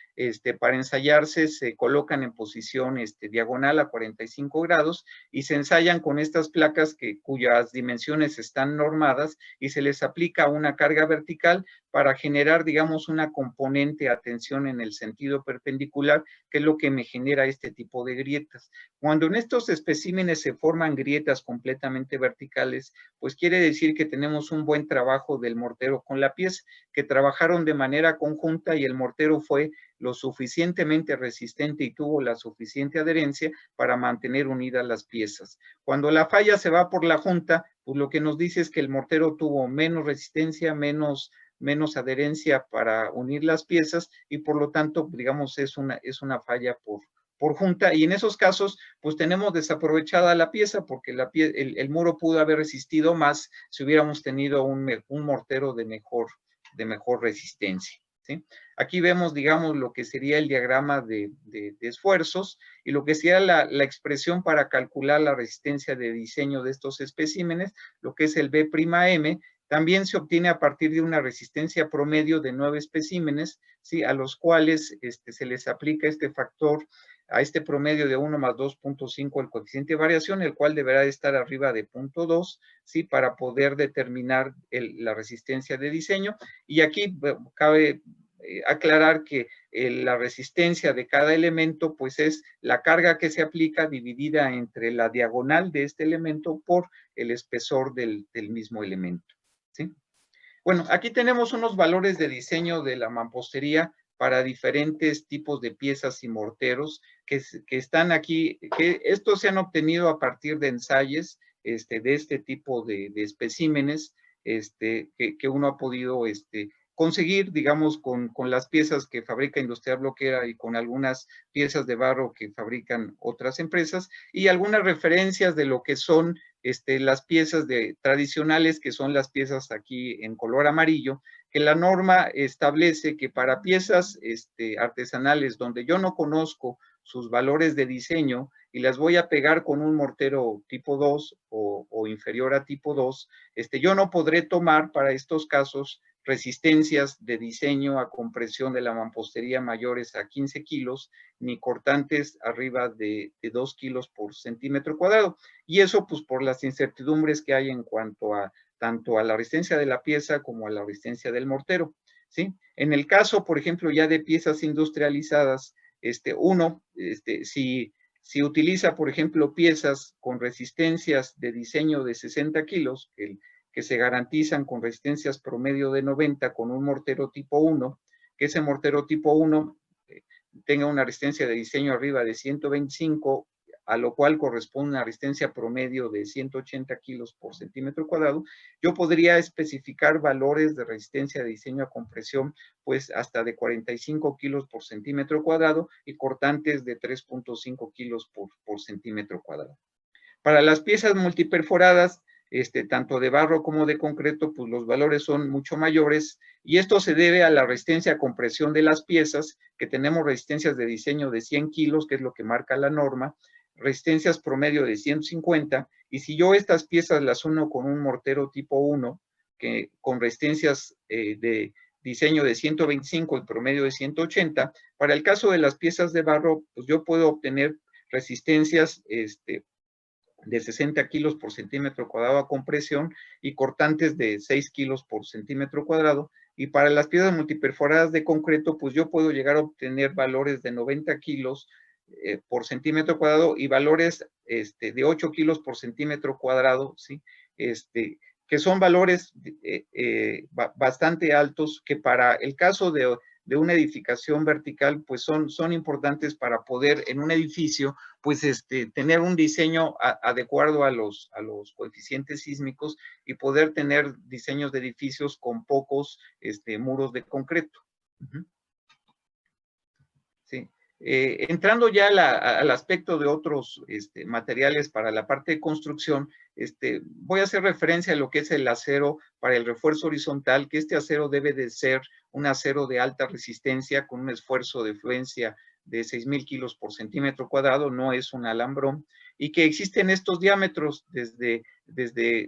para ensayarse, se colocan en posición diagonal a 45 grados y se ensayan con estas placas cuyas dimensiones están normadas y se les aplica una carga vertical para generar, digamos, una componente a tensión en el sentido perpendicular, que es lo que me genera este tipo de grietas. Cuando en estos especímenes se forman grietas completamente verticales, pues quiere decir que tenemos un buen trabajo del mortero con la pieza, que trabajaron de manera conjunta y el mortero fue lo suficientemente resistente y tuvo la suficiente adherencia para mantener unidas las piezas. Cuando la falla se va por la junta, pues lo que nos dice es que el mortero tuvo menos resistencia, menos adherencia para unir las piezas y por lo tanto, digamos, es una falla por junta, y en esos casos, pues tenemos desaprovechada la pieza porque el muro pudo haber resistido más si hubiéramos tenido un mortero de mejor resistencia, ¿sí? Aquí vemos, digamos, lo que sería el diagrama de esfuerzos y lo que sería la expresión para calcular la resistencia de diseño de estos especímenes, lo que es el B'M. También se obtiene a partir de una resistencia promedio de 9 especímenes, ¿sí? A los cuales se les aplica este factor, a este promedio de 1 más 2.5 el coeficiente de variación, el cual deberá estar arriba de 0.2, ¿sí? Para poder determinar la resistencia de diseño. Y aquí cabe aclarar que la resistencia de cada elemento pues es la carga que se aplica dividida entre la diagonal de este elemento por el espesor del mismo elemento, ¿sí? Bueno, aquí tenemos unos valores de diseño de la mampostería para diferentes tipos de piezas y morteros que están aquí, que estos se han obtenido a partir de ensayos de este tipo de especímenes que uno ha podido conseguir, digamos, con las piezas que fabrica Industrial Bloquera y con algunas piezas de barro que fabrican otras empresas y algunas referencias de lo que son las piezas tradicionales, que son las piezas aquí en color amarillo, que la norma establece que para piezas artesanales donde yo no conozco sus valores de diseño y las voy a pegar con un mortero tipo 2 o inferior a tipo 2, yo no podré tomar para estos casos resistencias de diseño a compresión de la mampostería mayores a 15 kilos, ni cortantes arriba de 2 kilos por centímetro cuadrado. Y eso pues por las incertidumbres que hay en cuanto a tanto a la resistencia de la pieza como a la resistencia del mortero, ¿sí? En el caso, por ejemplo, ya de piezas industrializadas, si utiliza, por ejemplo, piezas con resistencias de diseño de 60 kilos, que se garantizan con resistencias promedio de 90 con un mortero tipo 1, que ese mortero tipo 1 tenga una resistencia de diseño arriba de 125, a lo cual corresponde una resistencia promedio de 180 kilos por centímetro cuadrado, yo podría especificar valores de resistencia de diseño a compresión, pues hasta de 45 kilos por centímetro cuadrado y cortantes de 3.5 kilos por centímetro cuadrado. Para las piezas multiperforadas, tanto de barro como de concreto, pues los valores son mucho mayores y esto se debe a la resistencia a compresión de las piezas, que tenemos resistencias de diseño de 100 kilos, que es lo que marca la norma, resistencias promedio de 150, y si yo estas piezas las uno con un mortero tipo 1, que con resistencias de diseño de 125 y promedio de 180, para el caso de las piezas de barro, pues yo puedo obtener resistencias de 60 kilos por centímetro cuadrado a compresión y cortantes de 6 kilos por centímetro cuadrado. Y para las piedras multiperforadas de concreto, pues yo puedo llegar a obtener valores de 90 kilos por centímetro cuadrado y valores de 8 kilos por centímetro cuadrado, ¿sí? Que son valores bastante altos que para el caso de una edificación vertical, pues son importantes para poder en un edificio, pues tener un diseño adecuado a los coeficientes sísmicos y poder tener diseños de edificios con pocos muros de concreto. Sí. Entrando ya al aspecto de otros materiales para la parte de construcción, voy a hacer referencia a lo que es el acero para el refuerzo horizontal, que este acero debe de ser un acero de alta resistencia con un esfuerzo de fluencia de 6,000 kilos por centímetro cuadrado, no es un alambrón, y que existen estos diámetros desde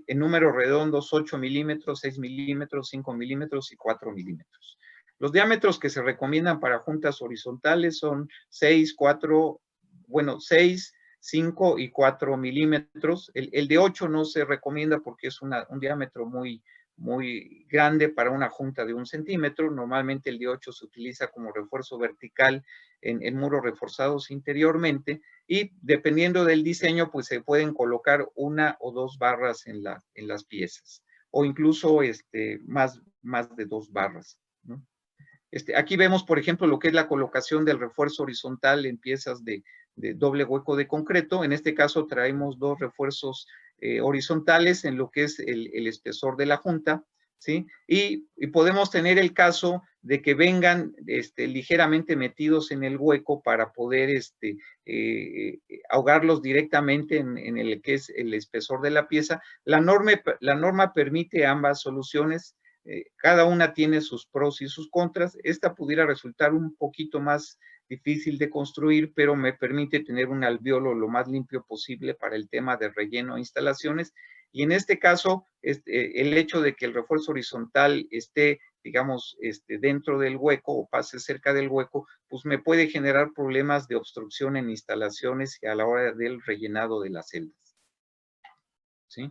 en números redondos 8 milímetros, 6 milímetros, 5 milímetros y 4 milímetros. Los diámetros que se recomiendan para juntas horizontales son 6, 5 y 4 milímetros. El de 8 no se recomienda porque es un diámetro muy grande para una junta de 1 centímetro. Normalmente el de 8 se utiliza como refuerzo vertical en muros reforzados interiormente y dependiendo del diseño, pues se pueden colocar 1 o 2 barras en las piezas o incluso más de 2 barras, ¿no? Aquí vemos, por ejemplo, lo que es la colocación del refuerzo horizontal en piezas de doble hueco de concreto. En este caso traemos 2 refuerzos horizontales en lo que es el espesor de la junta, ¿sí? Y podemos tener el caso de que vengan ligeramente metidos en el hueco para poder ahogarlos directamente en el que es el espesor de la pieza. La norma permite ambas soluciones. Cada una tiene sus pros y sus contras. Esta pudiera resultar un poquito más difícil de construir, pero me permite tener un alveolo lo más limpio posible para el tema de relleno e instalaciones. Y en este caso, el hecho de que el refuerzo horizontal esté, digamos, dentro del hueco o pase cerca del hueco, pues me puede generar problemas de obstrucción en instalaciones y a la hora del rellenado de las celdas, ¿sí?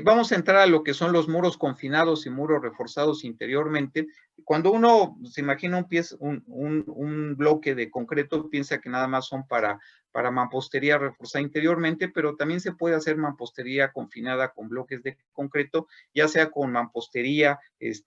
Vamos a entrar a lo que son los muros confinados y muros reforzados interiormente. Cuando uno se imagina un bloque de concreto, piensa que nada más son para mampostería reforzada interiormente, pero también se puede hacer mampostería confinada con bloques de concreto, ya sea con mampostería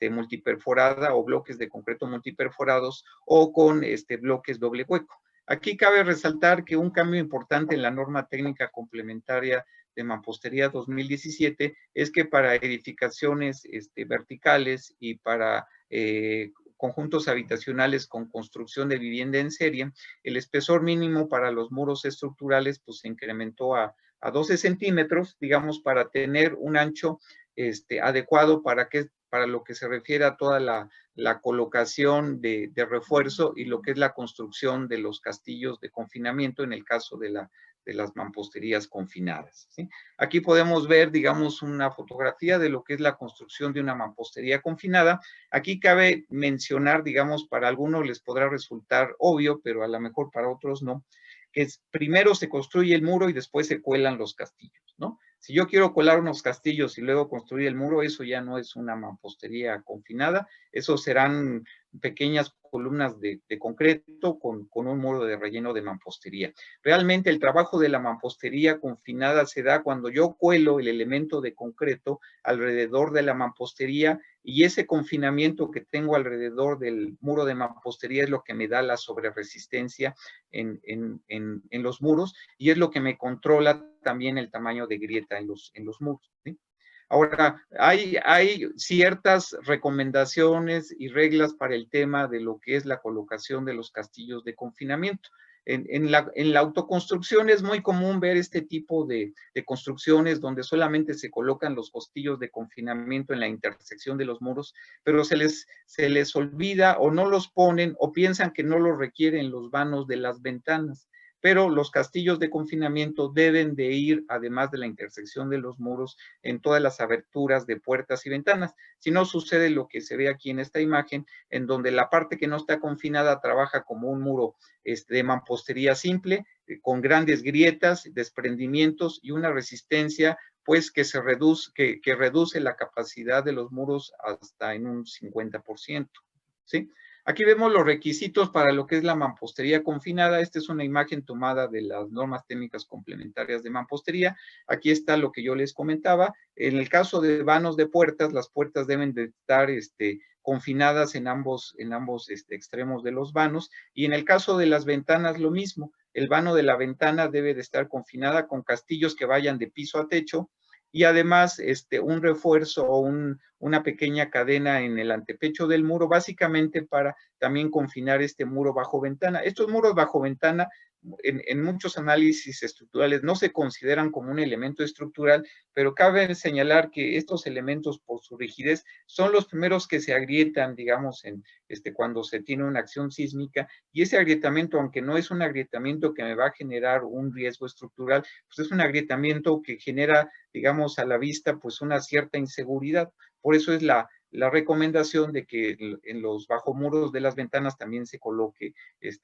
multiperforada o bloques de concreto multiperforados o con bloques doble hueco. Aquí cabe resaltar que un cambio importante en la norma técnica complementaria de mampostería 2017 es que para edificaciones verticales y para conjuntos habitacionales con construcción de vivienda en serie, el espesor mínimo para los muros estructurales pues se incrementó a 12 centímetros, digamos, para tener un ancho adecuado para lo que se refiere a toda la colocación de refuerzo y lo que es la construcción de los castillos de confinamiento en el caso de las mamposterías confinadas, ¿sí? Aquí podemos ver, digamos, una fotografía de lo que es la construcción de una mampostería confinada. Aquí cabe mencionar, digamos, para algunos les podrá resultar obvio, pero a lo mejor para otros no, que primero se construye el muro y después se cuelan los castillos, ¿no? Si yo quiero colar unos castillos y luego construir el muro, eso ya no es una mampostería confinada, eso serán pequeñas columnas de concreto con un muro de relleno de mampostería. Realmente el trabajo de la mampostería confinada se da cuando yo cuelo el elemento de concreto alrededor de la mampostería y ese confinamiento que tengo alrededor del muro de mampostería es lo que me da la sobreresistencia en los muros y es lo que me controla también el tamaño de grieta en los muros, ¿sí? Ahora, hay ciertas recomendaciones y reglas para el tema de lo que es la colocación de los castillos de confinamiento. En la autoconstrucción es muy común ver este tipo de construcciones donde solamente se colocan los castillos de confinamiento en la intersección de los muros, pero se les olvida o no los ponen o piensan que no los requieren los vanos de las ventanas. pero los castillos de confinamiento deben de ir, además de la intersección de los muros, en todas las aberturas de puertas y ventanas. Si no, sucede lo que se ve aquí en esta imagen, en donde la parte que no está confinada trabaja como un muro de mampostería simple, con grandes grietas, desprendimientos y una resistencia pues que reduce la capacidad de los muros hasta en un 50%, ¿sí? Aquí vemos los requisitos para lo que es la mampostería confinada. Esta es una imagen tomada de las normas técnicas complementarias de mampostería. Aquí está lo que yo les comentaba. En el caso de vanos de puertas, las puertas deben de estar confinadas en ambos extremos de los vanos. Y en el caso de las ventanas, lo mismo. El vano de la ventana debe de estar confinada con castillos que vayan de piso a techo, y además un refuerzo o una pequeña cadena en el antepecho del muro, básicamente para también confinar este muro bajo ventana. Estos muros bajo ventana, en muchos análisis estructurales, no se consideran como un elemento estructural, pero cabe señalar que estos elementos, por su rigidez, son los primeros que se agrietan, digamos, cuando se tiene una acción sísmica, y ese agrietamiento, aunque no es un agrietamiento que me va a generar un riesgo estructural, pues es un agrietamiento que genera, digamos, a la vista, pues una cierta inseguridad. Por eso es la recomendación de que en los bajomuros de las ventanas también se coloque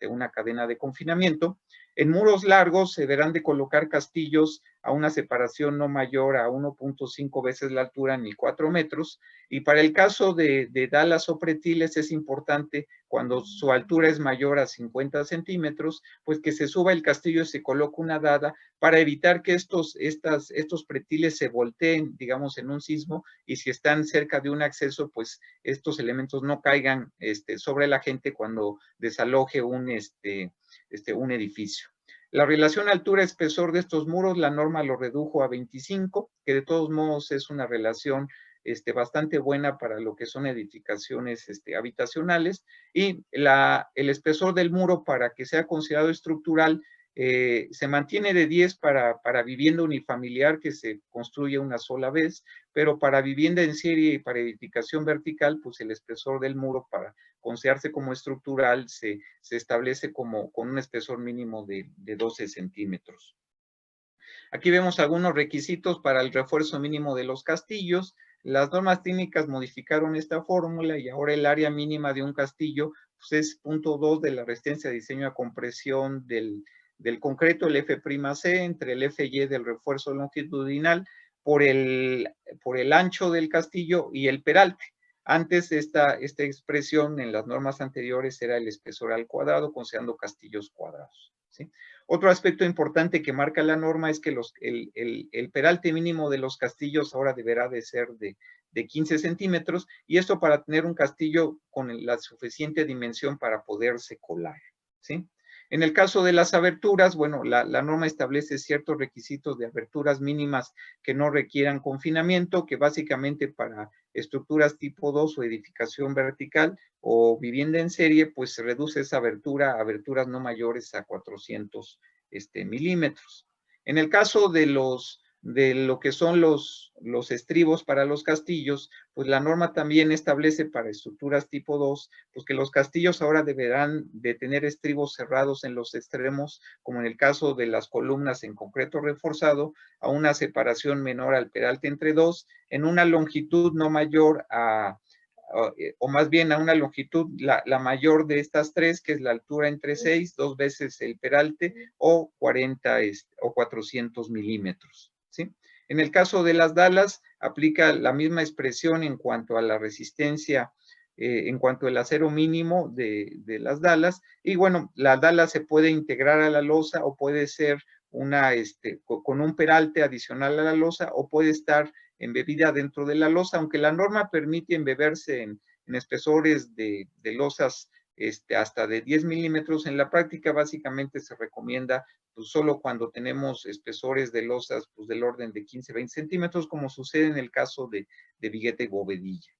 una cadena de confinamiento. En muros largos se deberán de colocar castillos a una separación no mayor a 1.5 veces la altura, ni 4 metros. Y para el caso de dalas o pretiles es importante, cuando su altura es mayor a 50 centímetros, pues que se suba el castillo y se coloque una dada para evitar que estos pretiles se volteen, digamos, en un sismo, y si están cerca de un acceso, pues estos elementos no caigan sobre la gente cuando desaloje un edificio. La relación altura-espesor de estos muros, la norma lo redujo a 25, que de todos modos es una relación bastante buena para lo que son edificaciones habitacionales, y el espesor del muro, para que sea considerado estructural, se mantiene de 10 para vivienda unifamiliar que se construye una sola vez, pero para vivienda en serie y para edificación vertical, pues el espesor del muro, para considerarse como estructural, se establece con un espesor mínimo de 12 centímetros. Aquí vemos algunos requisitos para el refuerzo mínimo de los castillos. Las normas técnicas modificaron esta fórmula y ahora el área mínima de un castillo pues es 0.2 de la resistencia de diseño a compresión del concreto, el F'C, entre el Fy del refuerzo longitudinal, por el ancho del castillo y el peralte. Antes esta expresión en las normas anteriores era el espesor al cuadrado, considerando castillos cuadrados, ¿sí? Otro aspecto importante que marca la norma es que el peralte mínimo de los castillos ahora deberá de ser de 15 centímetros, y esto para tener un castillo con la suficiente dimensión para poderse colar, ¿sí? En el caso de las aberturas, bueno, la norma establece ciertos requisitos de aberturas mínimas que no requieran confinamiento, que básicamente para estructuras tipo 2 o edificación vertical o vivienda en serie, pues se reduce esa abertura a aberturas no mayores a 400 milímetros. En el caso de lo que son los estribos para los castillos, pues la norma también establece para estructuras tipo 2, pues que los castillos ahora deberán de tener estribos cerrados en los extremos, como en el caso de las columnas en concreto reforzado, a una separación menor al peralte entre dos, en una longitud no mayor o más bien a una longitud la mayor de estas tres, que es la altura entre 6, 2 veces el peralte, o 40 o 400 milímetros, ¿sí? En el caso de las dalas, aplica la misma expresión en cuanto a la resistencia, en cuanto al acero mínimo de las dalas, y bueno, la dala se puede integrar a la losa o puede ser con un peralte adicional a la losa, o puede estar embebida dentro de la losa, aunque la norma permite embeberse en espesores de losas hasta de 10 milímetros. En la práctica básicamente se recomienda pues solo cuando tenemos espesores de losas pues del orden de 15, 20 centímetros, como sucede en el caso de vigueta y bovedilla.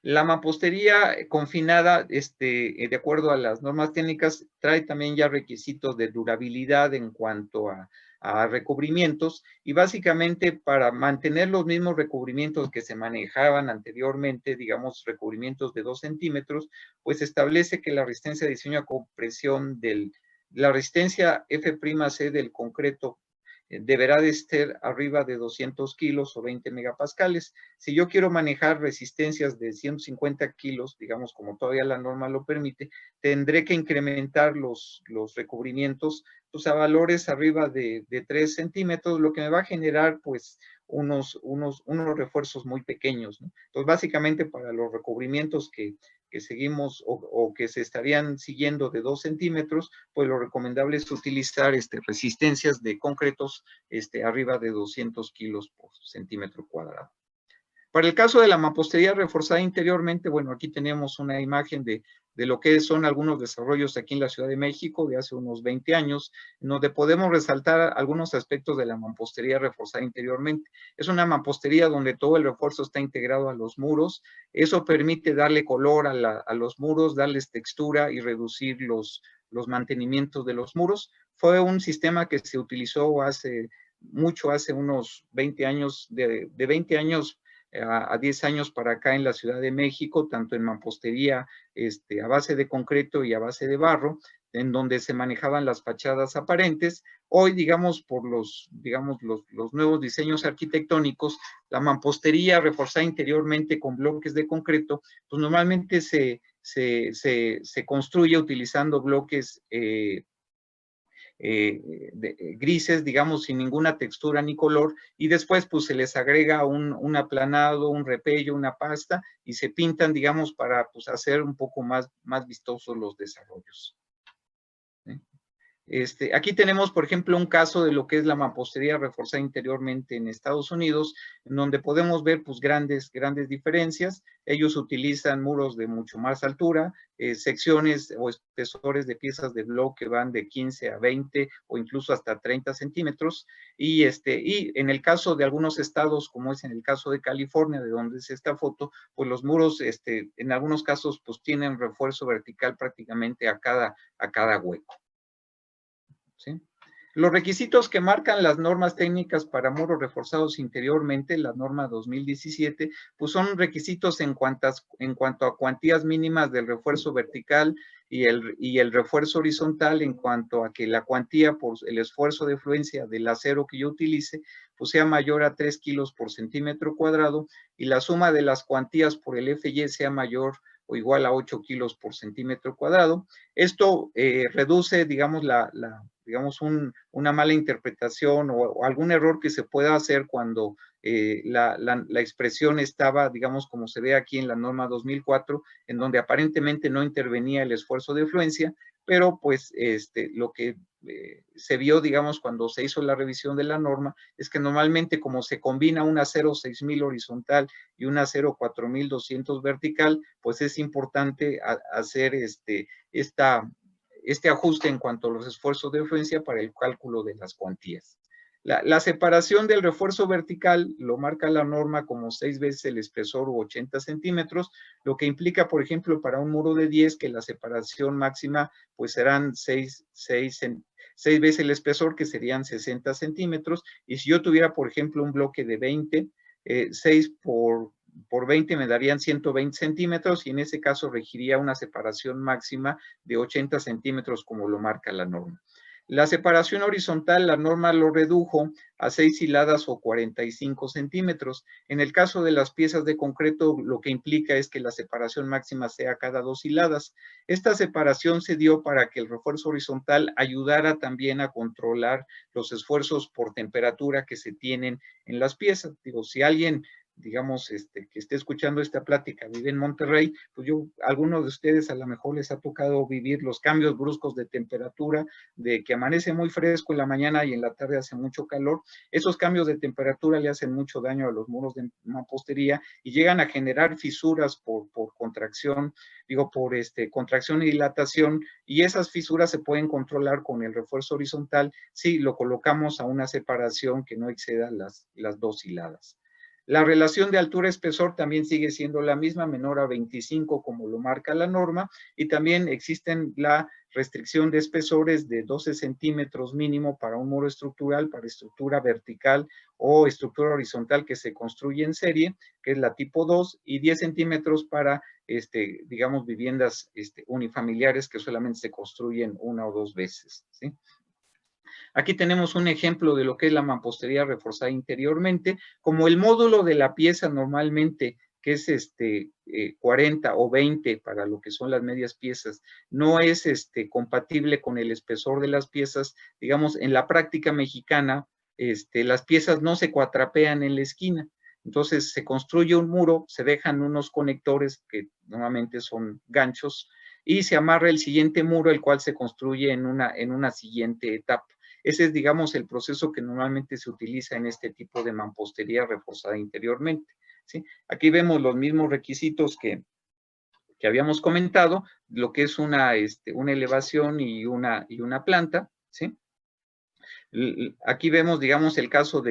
La mampostería confinada, de acuerdo a las normas técnicas, trae también ya requisitos de durabilidad en cuanto a recubrimientos, y básicamente para mantener los mismos recubrimientos que se manejaban anteriormente, digamos recubrimientos de 2 centímetros, pues establece que la resistencia de diseño a compresión del la resistencia F'C del concreto deberá de estar arriba de 200 kilos o 20 megapascales. Si yo quiero manejar resistencias de 150 kilos, digamos como todavía la norma lo permite, tendré que incrementar los recubrimientos pues, a valores arriba de 3 centímetros, lo que me va a generar pues unos refuerzos muy pequeños, ¿no? Entonces, básicamente para los recubrimientos que seguimos o que se estarían siguiendo de 2 centímetros, pues lo recomendable es utilizar resistencias de concretos arriba de 200 kilos por centímetro cuadrado. Para el caso de la mampostería reforzada interiormente, bueno, aquí tenemos una imagen de lo que son algunos desarrollos aquí en la Ciudad de México de hace unos 20 años, donde podemos resaltar algunos aspectos de la mampostería reforzada interiormente. Es una mampostería donde todo el refuerzo está integrado a los muros. Eso permite darle color a los muros, darles textura y reducir los mantenimientos de los muros. Fue un sistema que se utilizó hace unos 20 años, de 20 años a 10 años para acá en la Ciudad de México, tanto en mampostería a base de concreto y a base de barro, en donde se manejaban las fachadas aparentes. Hoy, digamos, por los nuevos diseños arquitectónicos, la mampostería reforzada interiormente con bloques de concreto, pues normalmente se construye utilizando bloques grises, digamos, sin ninguna textura ni color, y después pues se les agrega un aplanado, un repello, una pasta, y se pintan, digamos, para pues hacer un poco más vistosos los desarrollos. Aquí tenemos, por ejemplo, un caso de lo que es la mampostería reforzada interiormente en Estados Unidos, en donde podemos ver pues grandes diferencias. Ellos utilizan muros de mucho más altura, secciones o espesores de piezas de bloque que van de 15 a 20 o incluso hasta 30 centímetros. Y en el caso de algunos estados, como es en el caso de California, de donde es esta foto, pues los muros en algunos casos pues tienen refuerzo vertical prácticamente a cada hueco. ¿Sí? Los requisitos que marcan las normas técnicas para muros reforzados interiormente, la norma 2017, pues son requisitos en cuanto a cuantías mínimas del refuerzo vertical y el refuerzo horizontal, en cuanto a que la cuantía por el esfuerzo de fluencia del acero que yo utilice, pues sea mayor a 3 kilos por centímetro cuadrado, y la suma de las cuantías por el FY sea mayor o igual a 8 kilos por centímetro cuadrado. Esto reduce, digamos, una mala interpretación o algún error que se pueda hacer cuando la expresión estaba, digamos, como se ve aquí en la norma 2004, en donde aparentemente no intervenía el esfuerzo de fluencia, pero pues lo que se vio, digamos, cuando se hizo la revisión de la norma, es que normalmente como se combina un acero 6000 horizontal y un acero 4200 vertical, pues es importante hacer este ajuste en cuanto a los esfuerzos de fluencia para el cálculo de las cuantías. La separación del refuerzo vertical lo marca la norma como 6 veces el espesor u 80 centímetros, lo que implica, por ejemplo, para un muro de 10 que la separación máxima pues serán 6 veces el espesor, que serían 60 centímetros, y si yo tuviera, por ejemplo, un bloque de 20, 6 por 20 me darían 120 centímetros, y en ese caso regiría una separación máxima de 80 centímetros como lo marca la norma. La separación horizontal, la norma lo redujo a 6 hiladas o 45 centímetros. En el caso de las piezas de concreto, lo que implica es que la separación máxima sea cada 2 hiladas. Esta separación se dio para que el refuerzo horizontal ayudara también a controlar los esfuerzos por temperatura que se tienen en las piezas. Digo, si alguien, digamos, que esté escuchando esta plática, vive en Monterrey, pues algunos de ustedes a lo mejor les ha tocado vivir los cambios bruscos de temperatura, de que amanece muy fresco en la mañana y en la tarde hace mucho calor. Esos cambios de temperatura le hacen mucho daño a los muros de mampostería y llegan a generar fisuras por contracción, por contracción y dilatación, y esas fisuras se pueden controlar con el refuerzo horizontal si lo colocamos a una separación que no exceda las 2 hiladas. La relación de altura-espesor también sigue siendo la misma, menor a 25 como lo marca la norma, y también existen la restricción de espesores de 12 centímetros mínimo para un muro estructural, para estructura vertical o estructura horizontal que se construye en serie, que es la tipo 2, y 10 centímetros para, digamos, viviendas unifamiliares que solamente se construyen una o dos veces, ¿sí? Aquí tenemos un ejemplo de lo que es la mampostería reforzada interiormente, como el módulo de la pieza normalmente, que es 40 o 20 para lo que son las medias piezas, no es compatible con el espesor de las piezas. Digamos, en la práctica mexicana, las piezas no se cuatrapean en la esquina. Entonces se construye un muro, se dejan unos conectores que normalmente son ganchos, y se amarra el siguiente muro, el cual se construye en una siguiente etapa. Ese es, digamos, el proceso que normalmente se utiliza en este tipo de mampostería reforzada interiormente, ¿sí? Aquí vemos los mismos requisitos que habíamos comentado, lo que es una elevación y una planta, ¿sí? Aquí vemos, digamos, el caso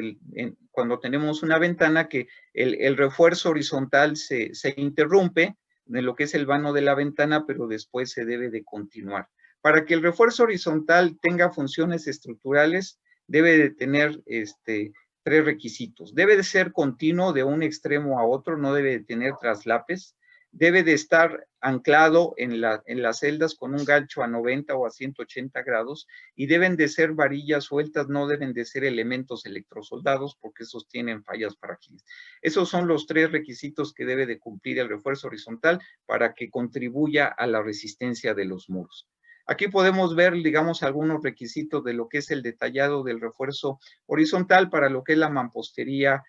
cuando tenemos una ventana que el refuerzo horizontal se interrumpe de lo que es el vano de la ventana, pero después se debe de continuar. Para que el refuerzo horizontal tenga funciones estructurales, debe de tener tres requisitos. Debe de ser continuo de un extremo a otro, no debe de tener traslapes. Debe de estar anclado en las celdas con un gancho a 90 o a 180 grados, y deben de ser varillas sueltas, no deben de ser elementos electrosoldados, porque esos tienen fallas frágiles. Esos son los tres requisitos que debe de cumplir el refuerzo horizontal para que contribuya a la resistencia de los muros. Aquí podemos ver, digamos, algunos requisitos de lo que es el detallado del refuerzo horizontal para lo que es la mampostería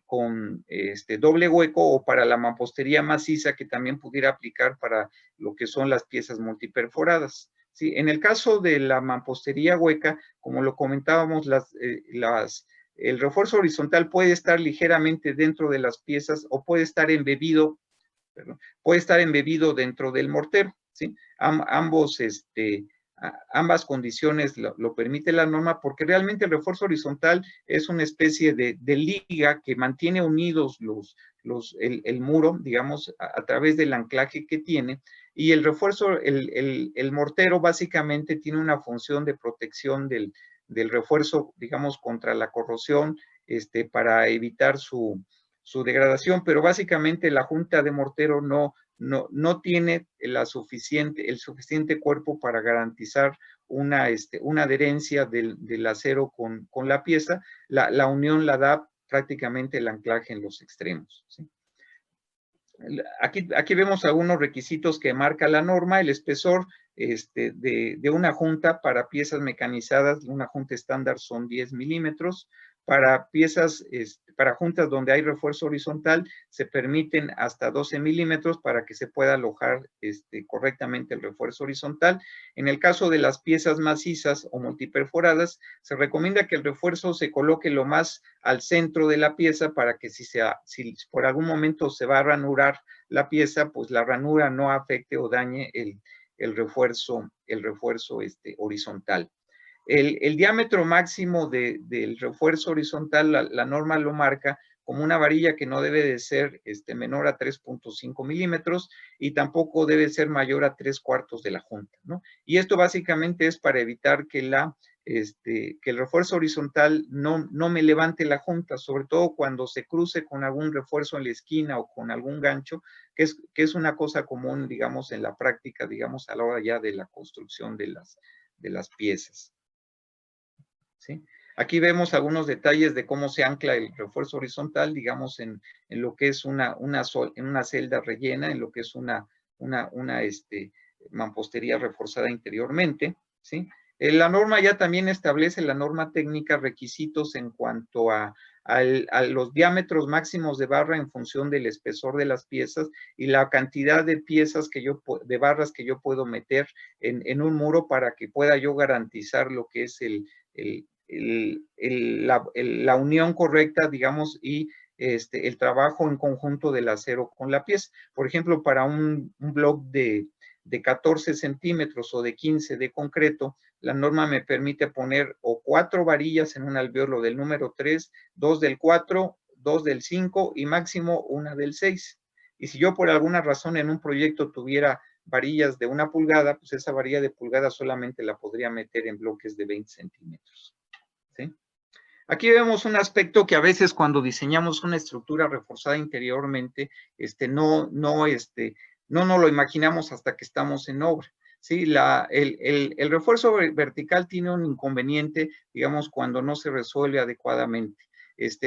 con doble hueco, o para la mampostería maciza, que también pudiera aplicar para lo que son las piezas multiperforadas. Sí, en el caso de la mampostería hueca, como lo comentábamos, el refuerzo horizontal puede estar ligeramente dentro de las piezas o puede estar embebido, dentro del mortero, ¿sí? Ambas condiciones lo permite la norma, porque realmente el refuerzo horizontal es una especie de liga que mantiene unidos el muro, digamos, a través del anclaje que tiene, y el refuerzo, el mortero básicamente tiene una función de protección del refuerzo, digamos, contra la corrosión, para evitar su degradación, pero básicamente la junta de mortero no tiene el suficiente cuerpo para garantizar una adherencia del acero con la pieza. La unión la da prácticamente el anclaje en los extremos, ¿sí? Aquí vemos algunos requisitos que marca la norma. El espesor de una junta para piezas mecanizadas, una junta estándar son 10 milímetros. Para piezas, para juntas donde hay refuerzo horizontal, se permiten hasta 12 milímetros para que se pueda alojar correctamente el refuerzo horizontal. En el caso de las piezas macizas o multiperforadas, se recomienda que el refuerzo se coloque lo más al centro de la pieza, para que si por algún momento se va a ranurar la pieza, pues la ranura no afecte o dañe el refuerzo horizontal. El diámetro máximo del refuerzo horizontal, la norma lo marca como una varilla que no debe de ser menor a 3.5 milímetros, y tampoco debe ser mayor a 3/4 de la junta, ¿no? Y esto básicamente es para evitar que el refuerzo horizontal no me levante la junta, sobre todo cuando se cruce con algún refuerzo en la esquina o con algún gancho, que es una cosa común, digamos, en la práctica, digamos, a la hora ya de la construcción de las piezas, ¿sí? Aquí vemos algunos detalles de cómo se ancla el refuerzo horizontal, digamos, en lo que es en una celda rellena, en lo que es una mampostería reforzada interiormente, ¿sí? La norma ya también establece, la norma técnica, requisitos en cuanto a los diámetros máximos de barra en función del espesor de las piezas y la cantidad de de barras que yo puedo meter en un muro, para que pueda yo garantizar lo que es la unión correcta, digamos, y el trabajo en conjunto del acero con la pieza. Por ejemplo, para un block de 14 centímetros o de 15 de concreto, la norma me permite poner o 4 varillas en un alvéolo del número 3, 2 del 4, 2 del 5 y máximo 1 del 6. Y si yo por alguna razón en un proyecto tuviera varillas de 1 pulgada, pues esa varilla de pulgada solamente la podría meter en bloques de 20 centímetros. ¿Sí? Aquí vemos un aspecto que a veces cuando diseñamos una estructura reforzada interiormente, no nos lo imaginamos hasta que estamos en obra. Sí, el refuerzo vertical tiene un inconveniente, digamos, cuando no se resuelve adecuadamente.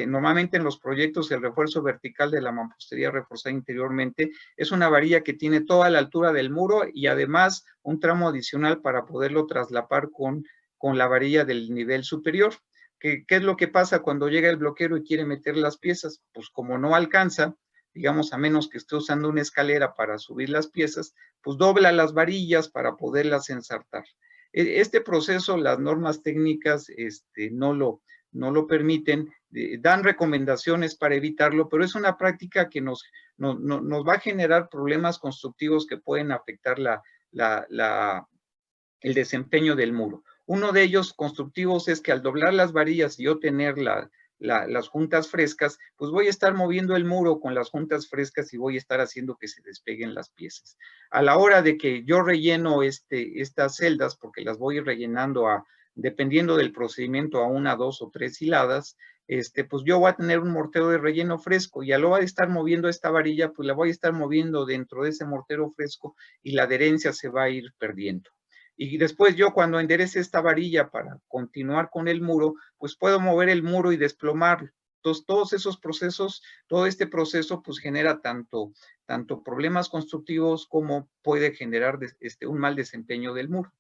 Normalmente en los proyectos el refuerzo vertical de la mampostería reforzada interiormente es una varilla que tiene toda la altura del muro y además un tramo adicional para poderlo traslapar con la varilla del nivel superior. ¿Qué es lo que pasa cuando llega el bloquero y quiere meter las piezas? Pues como no alcanza, digamos, a menos que esté usando una escalera para subir las piezas, pues dobla las varillas para poderlas ensartar. Este proceso, las normas técnicas no lo permiten, dan recomendaciones para evitarlo, pero es una práctica que nos va a generar problemas constructivos que pueden afectar el desempeño del muro. Uno de ellos constructivos es que al doblar las varillas y yo tener las juntas frescas, pues voy a estar moviendo el muro con las juntas frescas y voy a estar haciendo que se despeguen las piezas. A la hora de que yo relleno estas celdas, porque las voy rellenando dependiendo del procedimiento, a 1, 2 o 3 hiladas, pues yo voy a tener un mortero de relleno fresco y a la hora de estar moviendo esta varilla, pues la voy a estar moviendo dentro de ese mortero fresco y la adherencia se va a ir perdiendo. Y después yo cuando enderece esta varilla para continuar con el muro, pues puedo mover el muro y desplomarlo. Entonces, todos esos procesos, todo este proceso, pues genera tanto problemas constructivos como puede generar un mal desempeño del muro.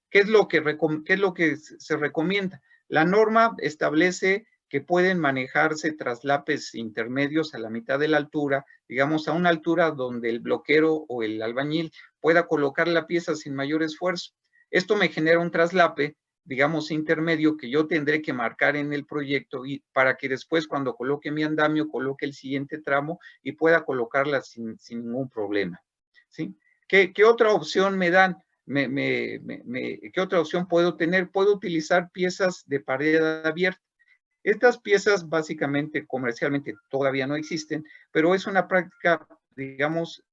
¿Qué es lo que se recomienda? La norma establece que pueden manejarse traslapes intermedios a la mitad de la altura, digamos a una altura donde el bloquero o el albañil pueda colocar la pieza sin mayor esfuerzo. Esto me genera un traslape, digamos, intermedio que yo tendré que marcar en el proyecto y para que después cuando coloque mi andamio, coloque el siguiente tramo y pueda colocarla sin ningún problema. ¿Sí? ¿Qué otra opción me dan? ¿Qué otra opción puedo tener? Puedo utilizar piezas de pared abierta. Estas piezas básicamente comercialmente todavía no existen, pero es una práctica, digamos,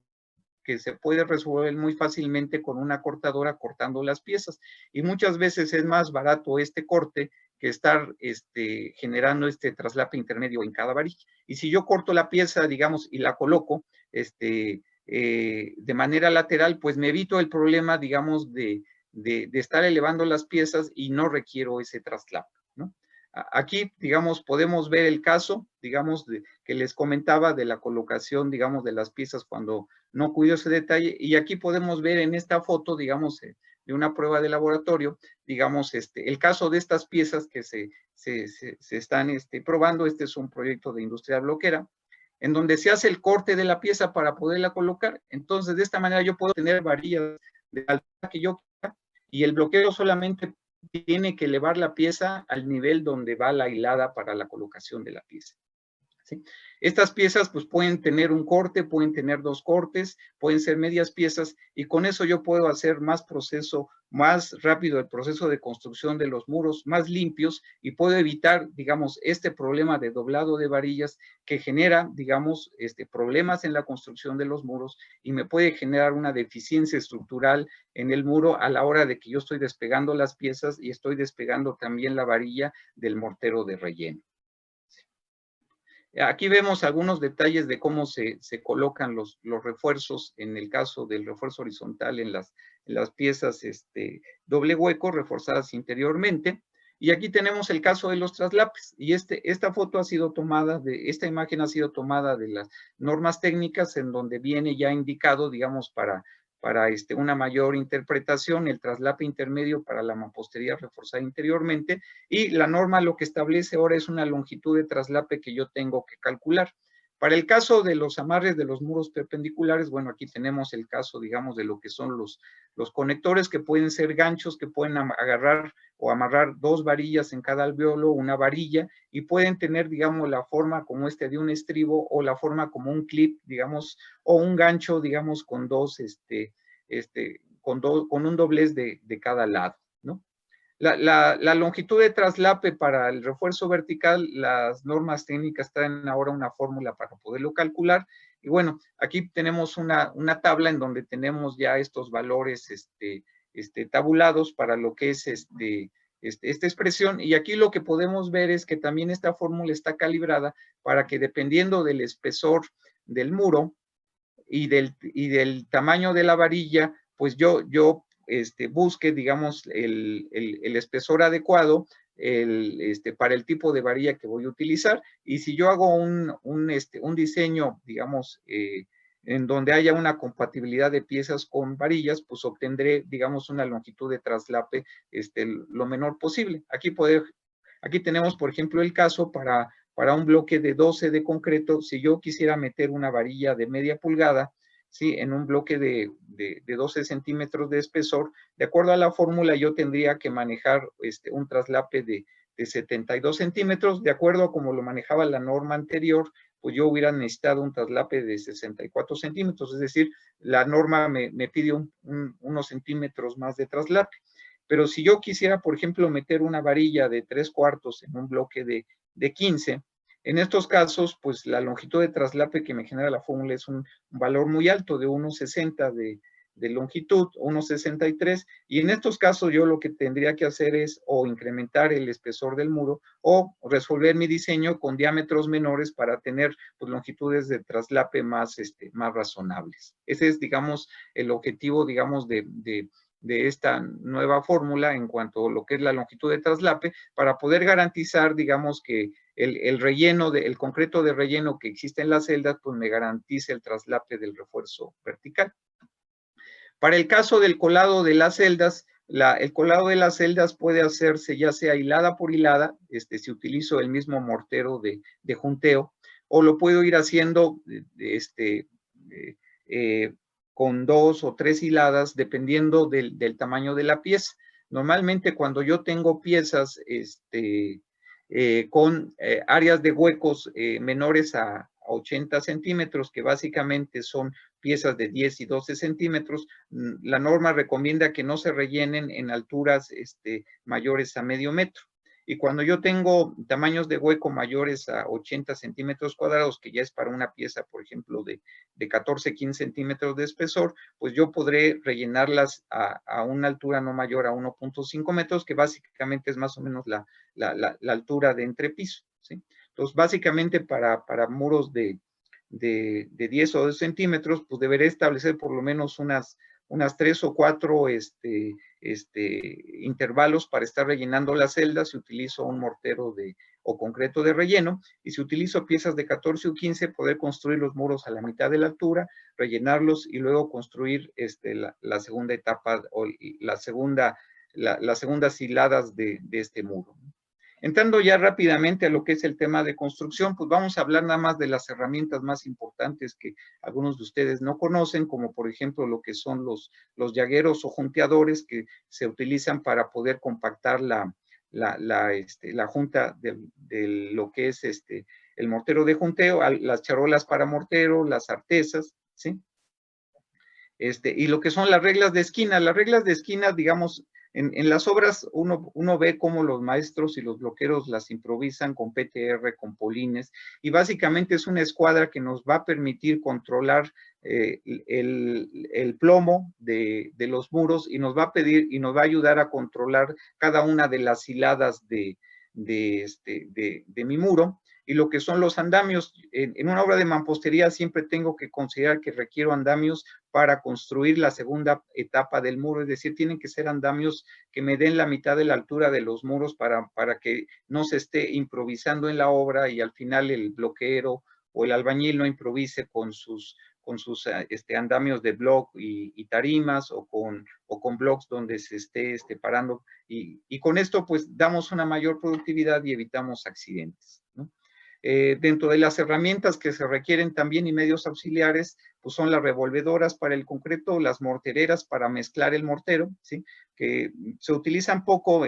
que se puede resolver muy fácilmente con una cortadora cortando las piezas. Y muchas veces es más barato este corte que estar generando este traslape intermedio en cada varilla. Y si yo corto la pieza, digamos, y la coloco de manera lateral, pues me evito el problema, digamos, de estar elevando las piezas y no requiero ese traslape, ¿no? Aquí, digamos, podemos ver el caso, digamos, que les comentaba de la colocación, digamos, de las piezas cuando no cuido ese detalle. Y aquí podemos ver en esta foto, digamos, de una prueba de laboratorio, digamos, el caso de estas piezas que se están probando. Este es un proyecto de industria bloquera, en donde se hace el corte de la pieza para poderla colocar. Entonces, de esta manera yo puedo tener varillas de la altura que yo quiera y el bloqueo solamente tiene que elevar la pieza al nivel donde va la hilada para la colocación de la pieza. ¿Sí? Estas piezas pues pueden tener un corte, pueden tener 2 cortes, pueden ser medias piezas y con eso yo puedo hacer más rápido el proceso de construcción de los muros, más limpios y puedo evitar, digamos, este problema de doblado de varillas que genera, digamos, problemas en la construcción de los muros y me puede generar una deficiencia estructural en el muro a la hora de que yo estoy despegando las piezas y estoy despegando también la varilla del mortero de relleno. Aquí vemos algunos detalles de cómo se colocan los refuerzos en el caso del refuerzo horizontal en las piezas doble hueco reforzadas interiormente. Y aquí tenemos el caso de los traslapes. Y esta foto ha sido tomada, esta imagen ha sido tomada de las normas técnicas en donde viene ya indicado, digamos, para una mayor interpretación, el traslape intermedio para la mampostería reforzada interiormente, y la norma lo que establece ahora es una longitud de traslape que yo tengo que calcular. Para el caso de los amarres de los muros perpendiculares, bueno, aquí tenemos el caso, digamos, de lo que son los conectores, que pueden ser ganchos, que pueden agarrar o amarrar 2 varillas en cada alveolo, una varilla, y pueden tener, digamos, la forma como de un estribo o la forma como un clip, digamos, o un gancho, digamos, con un doblez de cada lado, ¿no? La longitud de traslape para el refuerzo vertical, las normas técnicas traen ahora una fórmula para poderlo calcular. Y bueno, aquí tenemos una tabla en donde tenemos ya estos valores tabulados para lo que es esta expresión. Y aquí lo que podemos ver es que también esta fórmula está calibrada para que, dependiendo del espesor del muro y del tamaño de la varilla, pues yo busque, digamos, el espesor adecuado para el tipo de varilla que voy a utilizar. Y si yo hago un diseño, digamos, en donde haya una compatibilidad de piezas con varillas, pues obtendré, digamos, una longitud de traslape lo menor posible. Aquí tenemos, por ejemplo, el caso para un bloque de 12 de concreto. Si yo quisiera meter una varilla de media pulgada, ¿sí?, en un bloque de 12 centímetros de espesor, de acuerdo a la fórmula, yo tendría que manejar un traslape de 72 centímetros. De acuerdo a como lo manejaba la norma anterior, pues yo hubiera necesitado un traslape de 64 centímetros, es decir, la norma me pide unos centímetros más de traslape. Pero si yo quisiera, por ejemplo, meter una varilla de 3/4 en un bloque de 15, en estos casos, pues la longitud de traslape que me genera la fórmula es un valor muy alto, de 1,60 de longitud, 1,63, y en estos casos yo lo que tendría que hacer es o incrementar el espesor del muro o resolver mi diseño con diámetros menores para tener, pues, longitudes de traslape más razonables. Ese es, digamos, el objetivo, digamos, de esta nueva fórmula en cuanto a lo que es la longitud de traslape, para poder garantizar, digamos, que el relleno, el concreto de relleno que existe en las celdas, pues me garantice el traslape del refuerzo vertical. Para el caso del colado de las celdas, el colado de las celdas puede hacerse ya sea hilada por hilada, si utilizo el mismo mortero de junteo, o lo puedo ir haciendo con 2 o 3 hiladas, dependiendo del tamaño de la pieza. Normalmente, cuando yo tengo piezas con áreas de huecos menores a 80 centímetros, que básicamente son piezas de 10 y 12 centímetros, la norma recomienda que no se rellenen en alturas mayores a medio metro. Y cuando yo tengo tamaños de hueco mayores a 80 centímetros cuadrados, que ya es para una pieza, por ejemplo, de 14, 15 centímetros de espesor, pues yo podré rellenarlas a una altura no mayor a 1,5 metros, que básicamente es más o menos la altura de entrepiso, ¿sí? Entonces, básicamente para muros de 10 o 12 centímetros, pues deberé establecer por lo menos unas 3 o 4 intervalos para estar rellenando las celdas si utilizo un mortero o concreto de relleno, y si utilizo piezas de 14 o 15, poder construir los muros a la mitad de la altura, rellenarlos y luego construir la segunda etapa o las segundas hiladas de este muro. Entrando ya rápidamente a lo que es el tema de construcción, pues vamos a hablar nada más de las herramientas más importantes que algunos de ustedes no conocen, como por ejemplo lo que son los llagueros o junteadores que se utilizan para poder compactar la junta de lo que es el mortero de junteo, las charolas para mortero, las artesas, ¿sí? Y lo que son las reglas de esquina. Las reglas de esquina, digamos, en las obras uno ve cómo los maestros y los bloqueros las improvisan con PTR, con polines, y básicamente es una escuadra que nos va a permitir controlar el plomo de los muros, y nos va a ayudar a controlar cada una de las hiladas de mi muro. Y lo que son los andamios, en una obra de mampostería siempre tengo que considerar que requiero andamios para construir la segunda etapa del muro, es decir, tienen que ser andamios que me den la mitad de la altura de los muros para que no se esté improvisando en la obra y al final el bloquero o el albañil no improvise con sus andamios de block y tarimas, o con blocks donde se esté parando, y con esto pues damos una mayor productividad y evitamos accidentes, ¿no? Dentro de las herramientas que se requieren también y medios auxiliares, pues son las revolvedoras para el concreto, las mortereras para mezclar el mortero, ¿sí?, que se utilizan poco,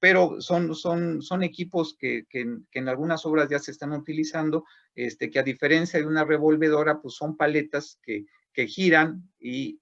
pero son equipos que en algunas obras ya se están utilizando, que a diferencia de una revolvedora, pues son paletas que giran y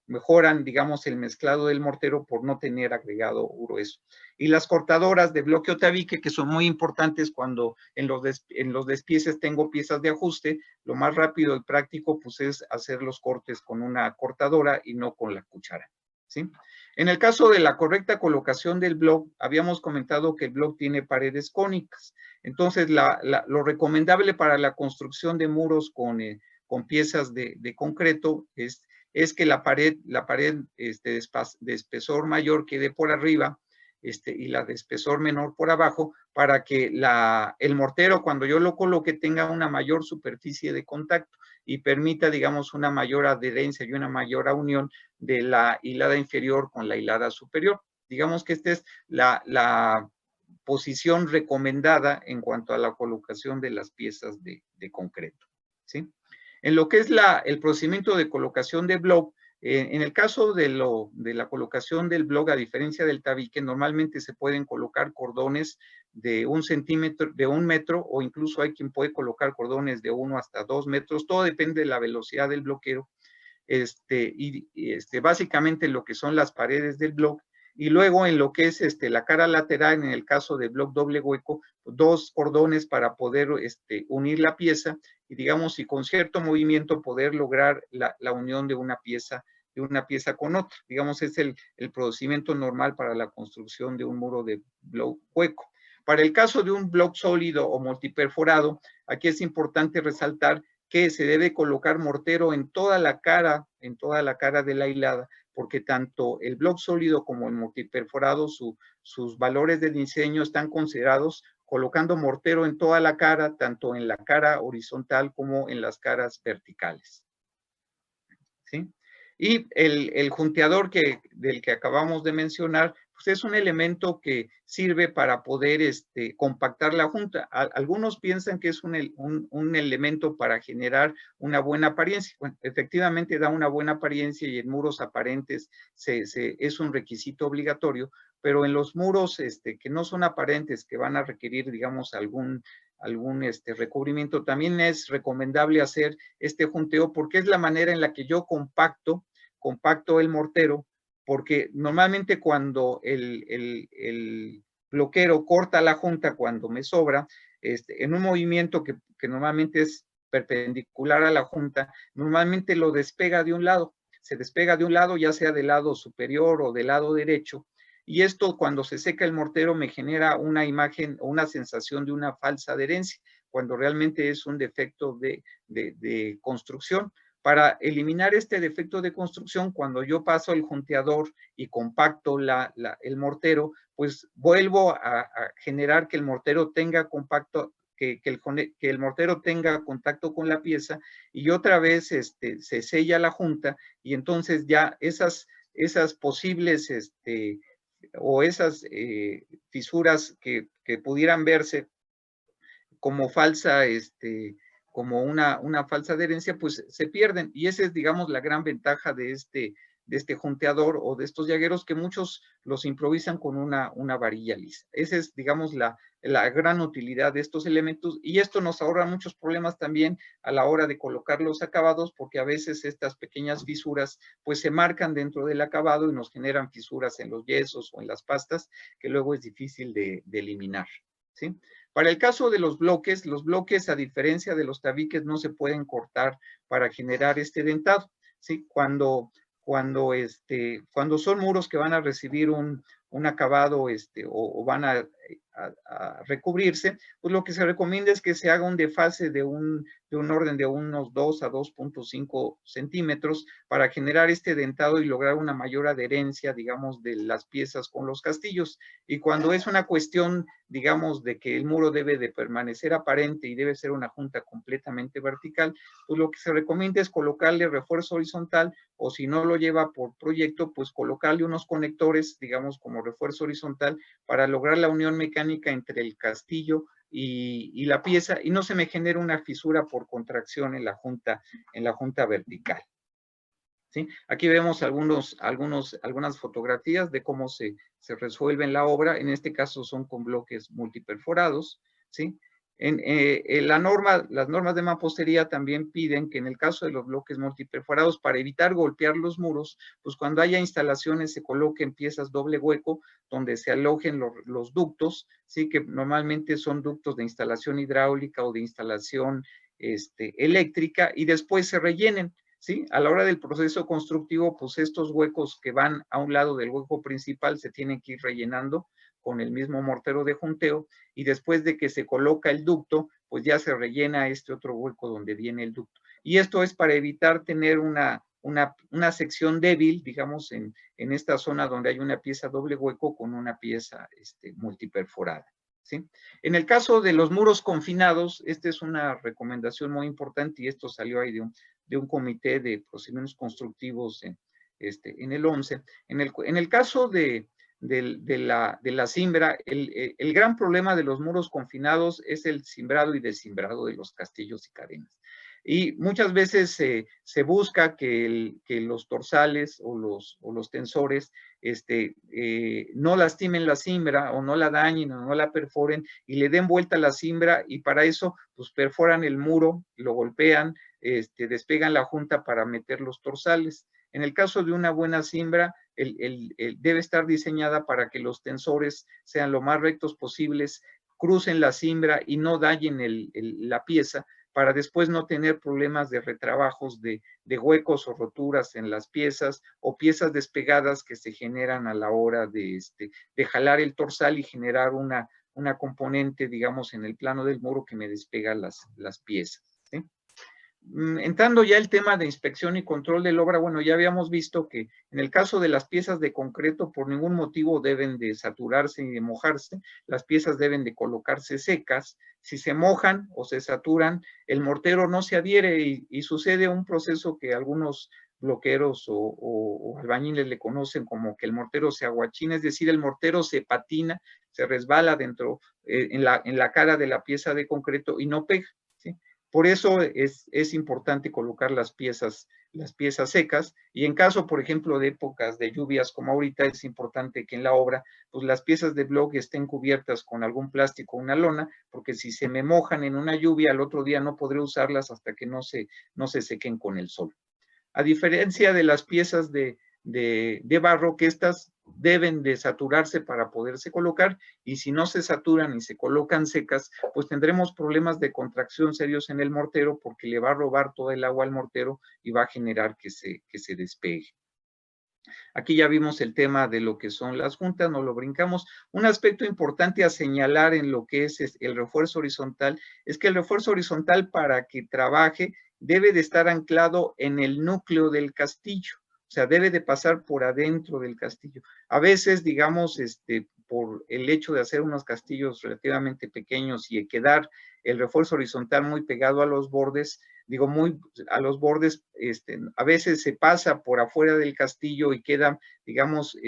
mejoran, digamos, el mezclado del mortero por no tener agregado grueso. Y las cortadoras de bloque o tabique, que son muy importantes cuando en los despieces tengo piezas de ajuste, lo más rápido y práctico pues es hacer los cortes con una cortadora y no con la cuchara, ¿sí? En el caso de la correcta colocación del block, habíamos comentado que el block tiene paredes cónicas. Entonces, lo recomendable para la construcción de muros con piezas de concreto es que la pared de espesor mayor quede por arriba y la de espesor menor por abajo, para que el mortero, cuando yo lo coloque, tenga una mayor superficie de contacto y permita, digamos, una mayor adherencia y una mayor unión de la hilada inferior con la hilada superior. Digamos que esta es la posición recomendada en cuanto a la colocación de las piezas de concreto, ¿sí? En lo que es el procedimiento de colocación de block, en el caso de la colocación del block, a diferencia del tabique, normalmente se pueden colocar cordones de 1 centímetro, de 1 metro, o incluso hay quien puede colocar cordones de 1 hasta 2 metros, todo depende de la velocidad del bloquero, básicamente lo que son las paredes del block, y luego en lo que es la cara lateral, en el caso de block doble hueco, 2 cordones para poder unir la pieza, y digamos, y con cierto movimiento poder lograr la unión de una pieza con otra. Digamos, es el procedimiento normal para la construcción de un muro de block hueco. Para el caso de un block sólido o multiperforado, aquí es importante resaltar que se debe colocar mortero en toda la cara de la hilada, porque tanto el block sólido como el multiperforado, sus valores de diseño están considerados colocando mortero en toda la cara, tanto en la cara horizontal como en las caras verticales, ¿sí? Y el junteador del que acabamos de mencionar, pues es un elemento que sirve para poder compactar la junta. Algunos piensan que es un elemento para generar una buena apariencia. Bueno, efectivamente da una buena apariencia y en muros aparentes es un requisito obligatorio, pero en los muros que no son aparentes, que van a requerir, digamos, algún recubrimiento, también es recomendable hacer este junteo, porque es la manera en la que yo compacto el mortero, porque normalmente cuando el bloquero corta la junta, cuando me sobra, en un movimiento que normalmente es perpendicular a la junta, normalmente lo despega de un lado, se despega de un lado, ya sea del lado superior o del lado derecho, y esto cuando se seca el mortero me genera una imagen o una sensación de una falsa adherencia, cuando realmente es un defecto de construcción. Para eliminar este defecto de construcción, cuando yo paso el junteador y compacto el mortero, pues vuelvo a generar que el mortero tenga compacto, que el mortero tenga contacto con la pieza, y otra vez se sella la junta, y entonces ya esas posibles o esas fisuras que pudieran verse como falsa, como una falsa adherencia, pues se pierden. Y esa es, digamos, la gran ventaja de este junteador o de estos llagueros, que muchos los improvisan con una varilla lisa. Esa es, digamos, la gran utilidad de estos elementos, y esto nos ahorra muchos problemas también a la hora de colocar los acabados, porque a veces estas pequeñas fisuras pues se marcan dentro del acabado y nos generan fisuras en los yesos o en las pastas, que luego es difícil de eliminar, ¿sí? Para el caso de los bloques, a diferencia de los tabiques, no se pueden cortar para generar este dentado, ¿sí? Cuando son muros que van a recibir un acabado o van a recubrirse, pues lo que se recomienda es que se haga un desfase de un orden de unos 2 a 2.5 centímetros para generar este dentado y lograr una mayor adherencia, digamos, de las piezas con los castillos. Y cuando es una cuestión, digamos, de que el muro debe de permanecer aparente y debe ser una junta completamente vertical, pues lo que se recomienda es colocarle refuerzo horizontal, o si no lo lleva por proyecto, pues colocarle unos conectores, digamos, como refuerzo horizontal, para lograr la unión mecánica entre el castillo y la pieza, y no se me genera una fisura por contracción en la junta vertical, ¿sí? Aquí vemos algunas fotografías de cómo se resuelve en la obra. En este caso son con bloques multiperforados, ¿sí? Las normas de mampostería también piden que en el caso de los bloques multiperforados, para evitar golpear los muros, pues cuando haya instalaciones se coloquen piezas doble hueco donde se alojen los ductos, ¿sí? Que normalmente son ductos de instalación hidráulica o de instalación eléctrica, y después se rellenen, ¿sí? A la hora del proceso constructivo, pues estos huecos que van a un lado del hueco principal se tienen que ir rellenando con el mismo mortero de junteo, y después de que se coloca el ducto, pues ya se rellena este otro hueco donde viene el ducto. Y esto es para evitar tener una sección débil, digamos, en esta zona donde hay una pieza doble hueco con una pieza multiperforada, ¿sí? En el caso de los muros confinados, esta es una recomendación muy importante, y esto salió ahí de un comité de procedimientos constructivos en el 11. En el caso de la cimbra, el gran problema de los muros confinados es el cimbrado y descimbrado de los castillos y cadenas. Y muchas veces se busca que los torsales o los tensores no lastimen la cimbra, o no la dañen, o no la perforen, y le den vuelta a la cimbra, y para eso pues perforan el muro, lo golpean, despegan la junta para meter los torsales. En el caso de una buena cimbra, debe estar diseñada para que los tensores sean lo más rectos posibles, crucen la cimbra y no dañen la pieza, para después no tener problemas de retrabajos de huecos o roturas en las piezas, o piezas despegadas que se generan a la hora de jalar el torsal y generar una componente, digamos, en el plano del muro que me despega las piezas, ¿sí? Entrando ya el tema de inspección y control de la obra, bueno, ya habíamos visto que en el caso de las piezas de concreto, por ningún motivo deben de saturarse ni de mojarse, las piezas deben de colocarse secas. Si se mojan o se saturan, el mortero no se adhiere, y sucede un proceso que algunos bloqueros o albañiles le conocen como que el mortero se aguachina, es decir, el mortero se patina, se resbala dentro, en la cara de la pieza de concreto, y no pega, ¿sí? Por eso es importante colocar las piezas secas, y en caso, por ejemplo, de épocas de lluvias como ahorita, es importante que en la obra, pues las piezas de bloque estén cubiertas con algún plástico o una lona, porque si se me mojan en una lluvia, al otro día no podré usarlas hasta que no se sequen con el sol. A diferencia de las piezas de barro, que estas deben de saturarse para poderse colocar, y si no se saturan y se colocan secas, pues tendremos problemas de contracción serios en el mortero, porque le va a robar todo el agua al mortero y va a generar que se despegue. Aquí ya vimos el tema de lo que son las juntas, no lo brincamos. Un aspecto importante a señalar en lo que es el refuerzo horizontal es que el refuerzo horizontal, para que trabaje, debe de estar anclado en el núcleo del castillo, o sea, debe de pasar por adentro del castillo. A veces, digamos, por el hecho de hacer unos castillos relativamente pequeños y quedar el refuerzo horizontal muy pegado a los bordes, muy a los bordes, a veces se pasa por afuera del castillo y queda, digamos,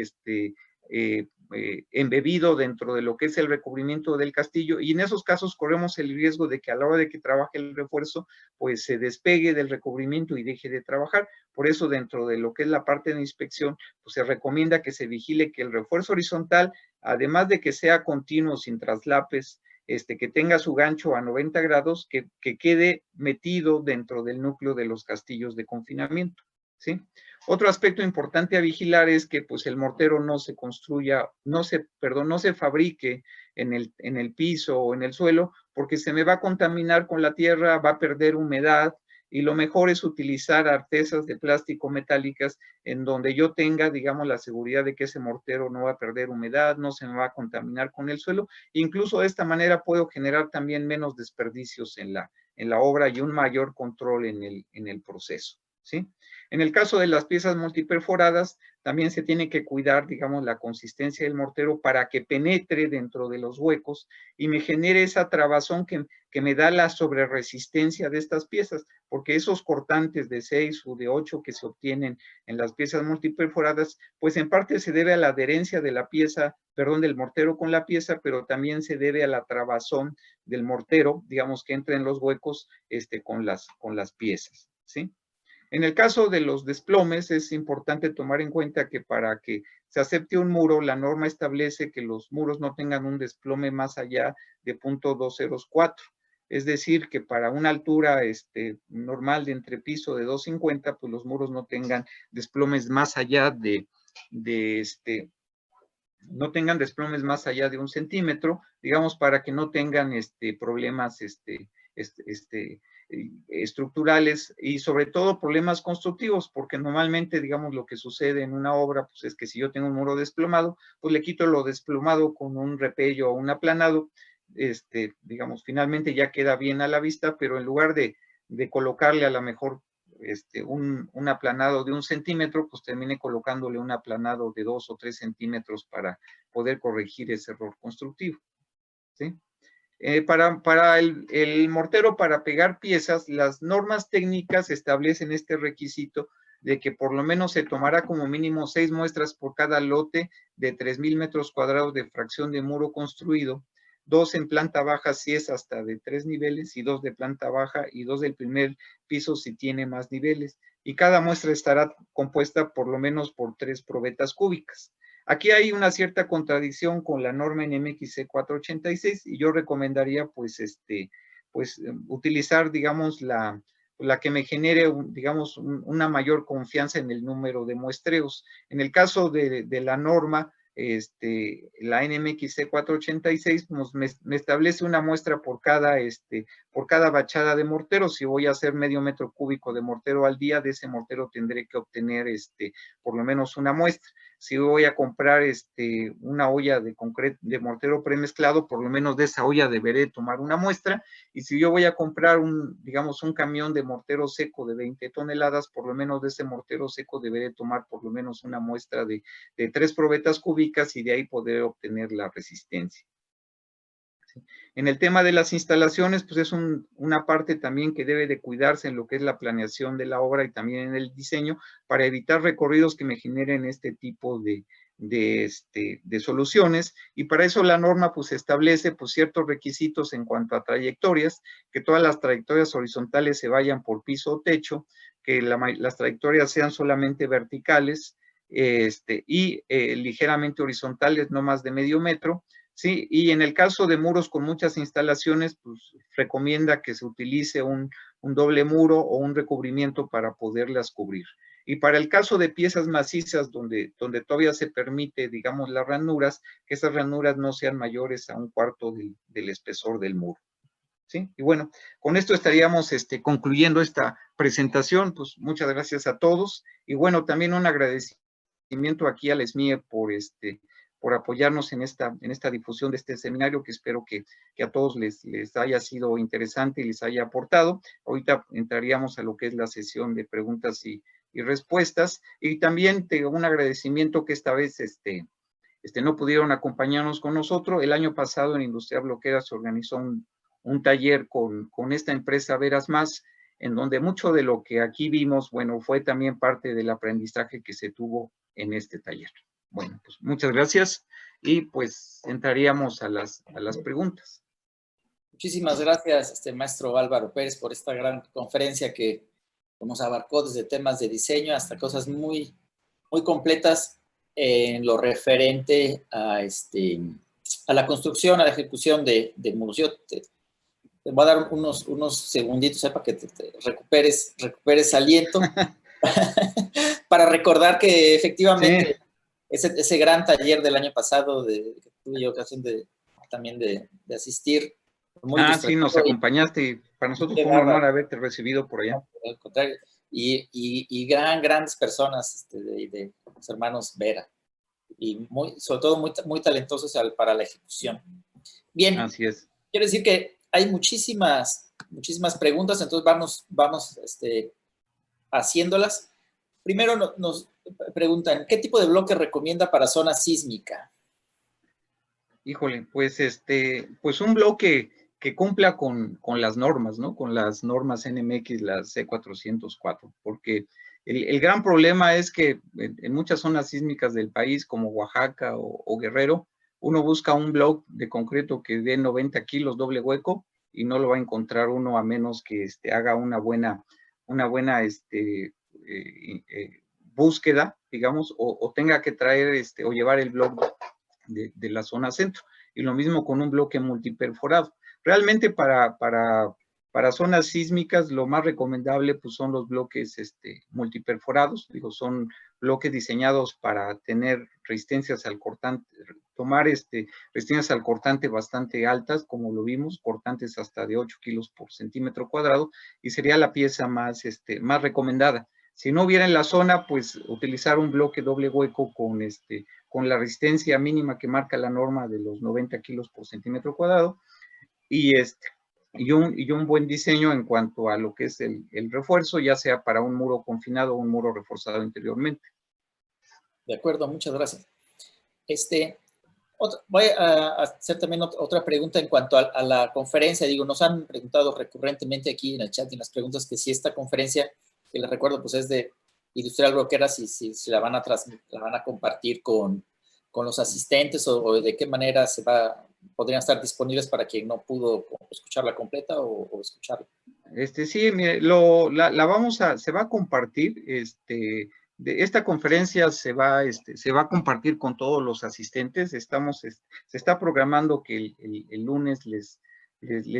embebido dentro de lo que es el recubrimiento del castillo, y en esos casos corremos el riesgo de que a la hora de que trabaje el refuerzo, pues se despegue del recubrimiento y deje de trabajar. Por eso, dentro de lo que es la parte de inspección, pues se recomienda que se vigile que el refuerzo horizontal, además de que sea continuo, sin traslapes, que tenga su gancho a 90 grados, que quede metido dentro del núcleo de los castillos de confinamiento, ¿sí? Otro aspecto importante a vigilar es que pues el mortero no se construya, no se fabrique en el piso o en el suelo, porque se me va a contaminar con la tierra, va a perder humedad, y lo mejor es utilizar artesas de plástico metálicas en donde yo tenga, digamos, la seguridad de que ese mortero no va a perder humedad, no se me va a contaminar con el suelo. Incluso de esta manera puedo generar también menos desperdicios en la obra y un mayor control en el proceso, ¿sí? En el caso de las piezas multiperforadas, también se tiene que cuidar, digamos, la consistencia del mortero para que penetre dentro de los huecos y me genere esa trabazón que me da la sobreresistencia de estas piezas, porque esos cortantes de 6 o de 8 que se obtienen en las piezas multiperforadas, pues en parte se debe a la adherencia de la pieza, perdón, del mortero con la pieza, pero también se debe a la trabazón del mortero, digamos, que entra en los huecos con las piezas, ¿sí? En el caso de los desplomes, es importante tomar en cuenta que para que se acepte un muro, la norma establece que los muros no tengan un desplome más allá de 0.204. Es decir, que para una altura normal de entrepiso de 2.50, pues los muros no tengan desplomes más allá no tengan desplomes más allá de 1 centímetro, digamos, para que no tengan problemas estructurales y sobre todo problemas constructivos, porque normalmente, digamos, lo que sucede en una obra, pues es que si yo tengo un muro desplomado, pues le quito lo desplomado con un repello o un aplanado, digamos, finalmente ya queda bien a la vista, pero en lugar de colocarle a lo mejor un aplanado de 1 centímetro, pues termine colocándole un aplanado de 2 o 3 centímetros para poder corregir ese error constructivo, ¿sí? Para el mortero, para pegar piezas, las normas técnicas establecen este requisito de que por lo menos se tomará como mínimo 6 muestras por cada lote de 3,000 metros cuadrados de fracción de muro construido, 2 en planta baja si es hasta de 3 niveles y 2 de planta baja y 2 del primer piso si tiene más niveles. Y cada muestra estará compuesta por lo menos por 3 probetas cúbicas. Aquí hay una cierta contradicción con la norma NMXC 486 y yo recomendaría pues, utilizar, digamos, la que me genere, digamos, una mayor confianza en el número de muestreos. En el caso de la norma, la NMXC 486 pues, me establece una muestra por cada bachada de mortero. Si voy a hacer medio metro cúbico de mortero al día, de ese mortero tendré que obtener por lo menos una muestra. Si voy a comprar una olla de mortero premezclado, por lo menos de esa olla deberé tomar una muestra. Y si yo voy a comprar digamos, un camión de mortero seco de 20 toneladas, por lo menos de ese mortero seco deberé tomar por lo menos una muestra de 3 probetas cúbicas y de ahí poder obtener la resistencia. En el tema de las instalaciones, pues es una parte también que debe de cuidarse en lo que es la planeación de la obra y también en el diseño para evitar recorridos que me generen este tipo de soluciones, y para eso la norma pues establece pues ciertos requisitos en cuanto a trayectorias, que todas las trayectorias horizontales se vayan por piso o techo, que las trayectorias sean solamente verticales y ligeramente horizontales, no más de medio metro. Sí, y en el caso de muros con muchas instalaciones, pues recomienda que se utilice un doble muro o un recubrimiento para poderlas cubrir. Y para el caso de piezas macizas donde todavía se permite, digamos, las ranuras, que esas ranuras no sean mayores a 1/4 del espesor del muro. ¿Sí? Y bueno, con esto estaríamos concluyendo esta presentación. Pues muchas gracias a todos. Y bueno, también un agradecimiento aquí al SMIE por apoyarnos en esta difusión de este seminario, que espero que a todos les haya sido interesante y les haya aportado. Ahorita entraríamos a lo que es la sesión de preguntas y respuestas. Y también tengo un agradecimiento que esta vez no pudieron acompañarnos con nosotros. El año pasado en Industria Bloquera se organizó un taller con esta empresa Veras Más, en donde mucho de lo que aquí vimos, bueno, fue también parte del aprendizaje que se tuvo en este taller. Bueno, pues muchas gracias y pues entraríamos a las preguntas. Muchísimas gracias, maestro Álvaro Pérez, por esta gran conferencia que nos abarcó desde temas de diseño hasta cosas muy, muy completas en lo referente a, a la construcción, a la ejecución de muros. Yo te voy a dar unos segunditos para que te recuperes aliento para recordar que efectivamente sí, ese gran taller del año pasado que tuve ocasión también de asistir. Muy sí, nos acompañaste y para nosotros fue un honor haberte recibido por allá. Al contrario, y grandes personas de los hermanos Vera, y sobre todo muy talentosos para la ejecución. Bien, así es. Quiero decir que hay muchísimas preguntas, entonces vamos haciéndolas. Primero nos preguntan, ¿qué tipo de bloque recomienda para zona sísmica? Híjole, pues pues un bloque que cumpla con las normas, ¿no? Con las normas NMX, las C404, porque el gran problema es que en muchas zonas sísmicas del país, como Oaxaca o Guerrero, uno busca un bloque de concreto que dé 90 kilos doble hueco y no lo va a encontrar uno a menos que haga una buena búsqueda, digamos, o tenga que traer o llevar el bloque de la zona centro. Y lo mismo con un bloque multiperforado. Realmente para zonas sísmicas, lo más recomendable pues, son los bloques multiperforados, digo, son bloques diseñados para tener resistencias al cortante, tomar resistencias al cortante bastante altas, como lo vimos, cortantes hasta de 8 kilos por centímetro cuadrado, y sería la pieza más recomendada. Si no hubiera en la zona, pues utilizar un bloque doble hueco con la resistencia mínima que marca la norma de los 90 kilos por centímetro cuadrado, y un buen diseño en cuanto a lo que es el refuerzo, ya sea para un muro confinado o un muro reforzado interiormente. De acuerdo, muchas gracias. Voy a hacer también otra pregunta en cuanto a la conferencia. Digo, nos han preguntado recurrentemente aquí en el chat y en las preguntas que si esta conferencia, que les recuerdo, pues es de Industrial Broquera, si la van a compartir con los asistentes o de qué manera podrían estar disponibles para quien no pudo escucharla completa o escucharla. Sí, mire, se va a compartir, esta conferencia se va a compartir con todos los asistentes. Se está programando que el lunes les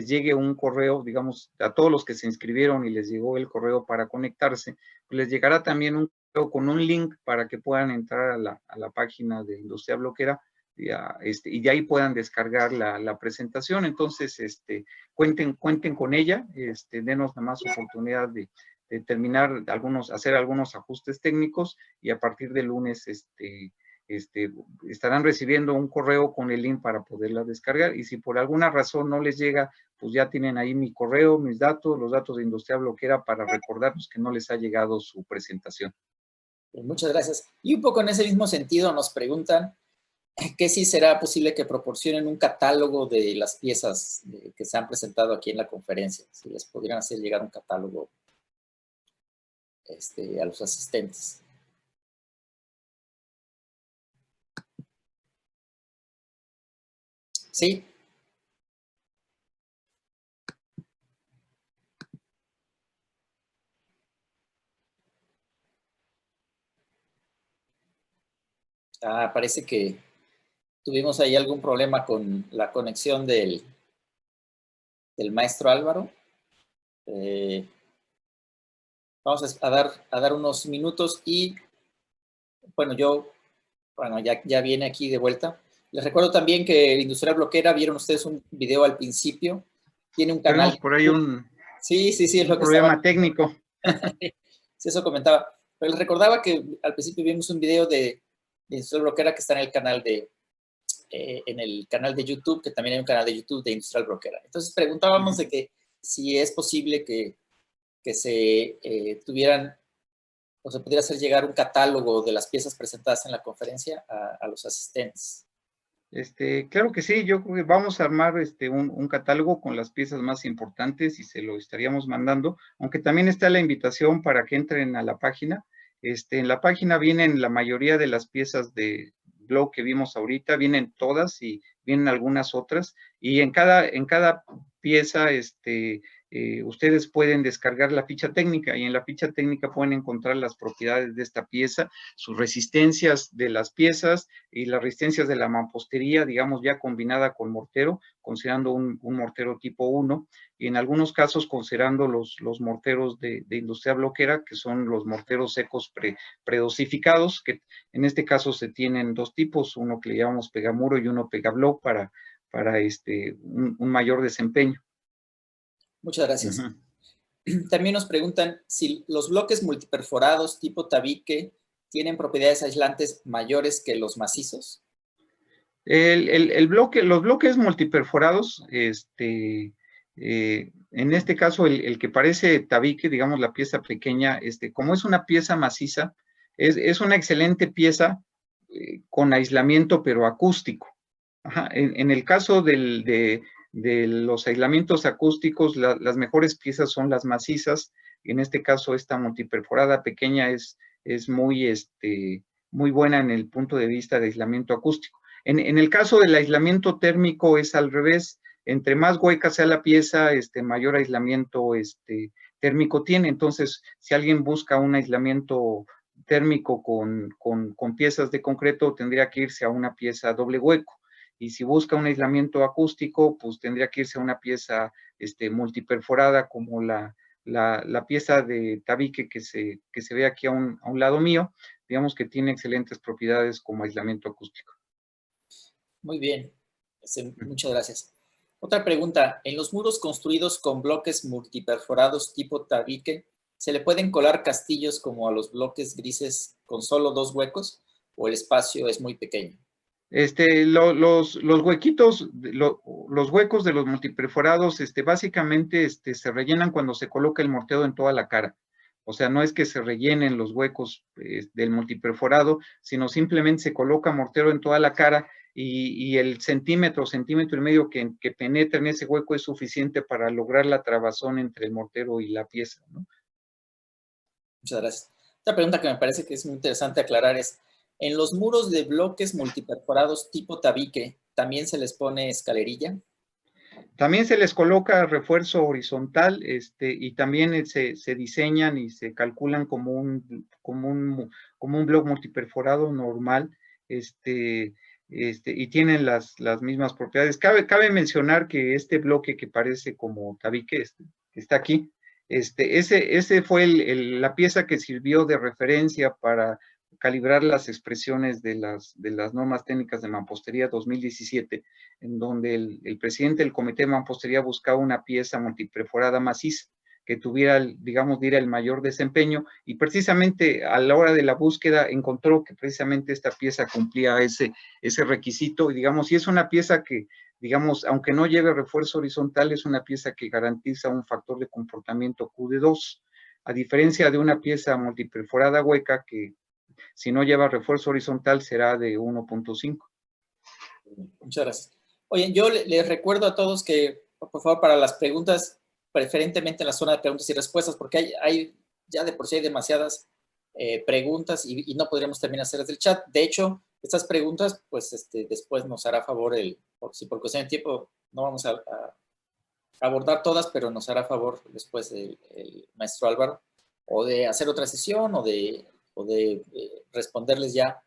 llegue un correo, digamos, a todos los que se inscribieron y les llegó el correo para conectarse, pues les llegará también un correo con un link para que puedan entrar a la página de Industria Bloquera y de ahí puedan descargar la presentación. Entonces, cuenten con ella, denos nada más oportunidad de terminar hacer algunos ajustes técnicos, y a partir del lunes estarán recibiendo un correo con el link para poderla descargar, y si por alguna razón no les llega, pues ya tienen ahí mi correo, mis datos, los datos de Industria Bloquera para recordarnos que no les ha llegado su presentación. Muchas gracias. Y un poco en ese mismo sentido nos preguntan que sí será posible que proporcionen un catálogo de las piezas que se han presentado aquí en la conferencia, si les pudieran hacer llegar un catálogo a los asistentes. Sí. Parece que tuvimos ahí algún problema con la conexión del maestro Álvaro. Vamos a dar unos minutos y, bueno, ya viene aquí de vuelta. Les recuerdo también que el Industrial Bloquera, vieron ustedes un video al principio, tiene un canal. Tenemos por ahí un problema técnico. Sí, eso comentaba. Pero les recordaba que al principio vimos un video de Industrial Bloquera que está en el canal de YouTube, que también hay un canal de YouTube de Industrial Bloquera. Entonces preguntábamos de que si es posible que se tuvieran o se pudiera hacer llegar un catálogo de las piezas presentadas en la conferencia a los asistentes. Claro que sí, yo creo que vamos a armar un catálogo con las piezas más importantes y se lo estaríamos mandando, aunque también está la invitación para que entren a la página. En la página vienen la mayoría de las piezas de blog que vimos ahorita, vienen todas y vienen algunas otras, y en cada pieza ustedes pueden descargar la ficha técnica, y en la ficha técnica pueden encontrar las propiedades de esta pieza, sus resistencias de las piezas y las resistencias de la mampostería, digamos, ya combinada con mortero, considerando un mortero tipo 1, y en algunos casos considerando los morteros de Industria Bloquera, que son los morteros secos predosificados, que en este caso se tienen dos tipos, uno que le llamamos pegamuro y uno pegablock para un mayor desempeño. Muchas gracias. También nos preguntan si los bloques multiperforados tipo tabique tienen propiedades aislantes mayores que los macizos. Los bloques multiperforados, en este caso el que parece tabique, digamos la pieza pequeña, como es una pieza maciza, es una excelente pieza con aislamiento pero acústico. Ajá. En el caso de los aislamientos acústicos, las mejores piezas son las macizas. En este caso, esta multiperforada pequeña es muy buena en el punto de vista de aislamiento acústico. En el caso del aislamiento térmico es al revés. Entre más hueca sea la pieza, mayor aislamiento térmico tiene. Entonces, si alguien busca un aislamiento térmico con piezas de concreto, tendría que irse a una pieza doble hueco. y si busca un aislamiento acústico, pues tendría que irse a una pieza multiperforada como la pieza de tabique que se ve aquí a un lado mío, digamos que tiene excelentes propiedades como aislamiento acústico. Muy bien, muchas gracias. Otra pregunta, ¿en los muros construidos con bloques multiperforados tipo tabique, se le pueden colar castillos como a los bloques grises con solo 2 huecos o el espacio es muy pequeño? Los huequitos, los huecos de los multiperforados, básicamente se rellenan cuando se coloca el mortero en toda la cara. O sea, no es que se rellenen los huecos del multiperforado, sino simplemente se coloca mortero en toda la cara y el centímetro y medio que penetra en ese hueco es suficiente para lograr la trabazón entre el mortero y la pieza, ¿no? Muchas gracias. Otra pregunta que me parece que es muy interesante aclarar es, ¿en los muros de bloques multiperforados tipo tabique también se les pone escalerilla? También se les coloca refuerzo horizontal, y también se diseñan y se calculan como un bloque multiperforado normal, y tienen las mismas propiedades. Cabe mencionar que este bloque que parece como tabique, que está aquí, ese fue la pieza que sirvió de referencia para calibrar las expresiones de las normas técnicas de mampostería 2017, en donde el presidente del comité de mampostería buscaba una pieza multiperforada maciza que tuviera, digamos, diera el mayor desempeño, y precisamente a la hora de la búsqueda encontró que precisamente esta pieza cumplía ese requisito, y digamos, y es una pieza que, digamos, aunque no lleve refuerzo horizontal, es una pieza que garantiza un factor de comportamiento Q de 2, a diferencia de una pieza multiperforada hueca que si no lleva refuerzo horizontal será de 1.5. Muchas gracias. Oye, yo les recuerdo a todos que, por favor, para las preguntas, preferentemente en la zona de preguntas y respuestas, porque hay ya de por sí hay demasiadas preguntas y no podríamos terminar de hacerlas del chat. De hecho, estas preguntas, pues después nos hará favor si por cuestión de tiempo no vamos a abordar todas, pero nos hará favor después el maestro Álvaro, o de hacer otra sesión, o de responderles ya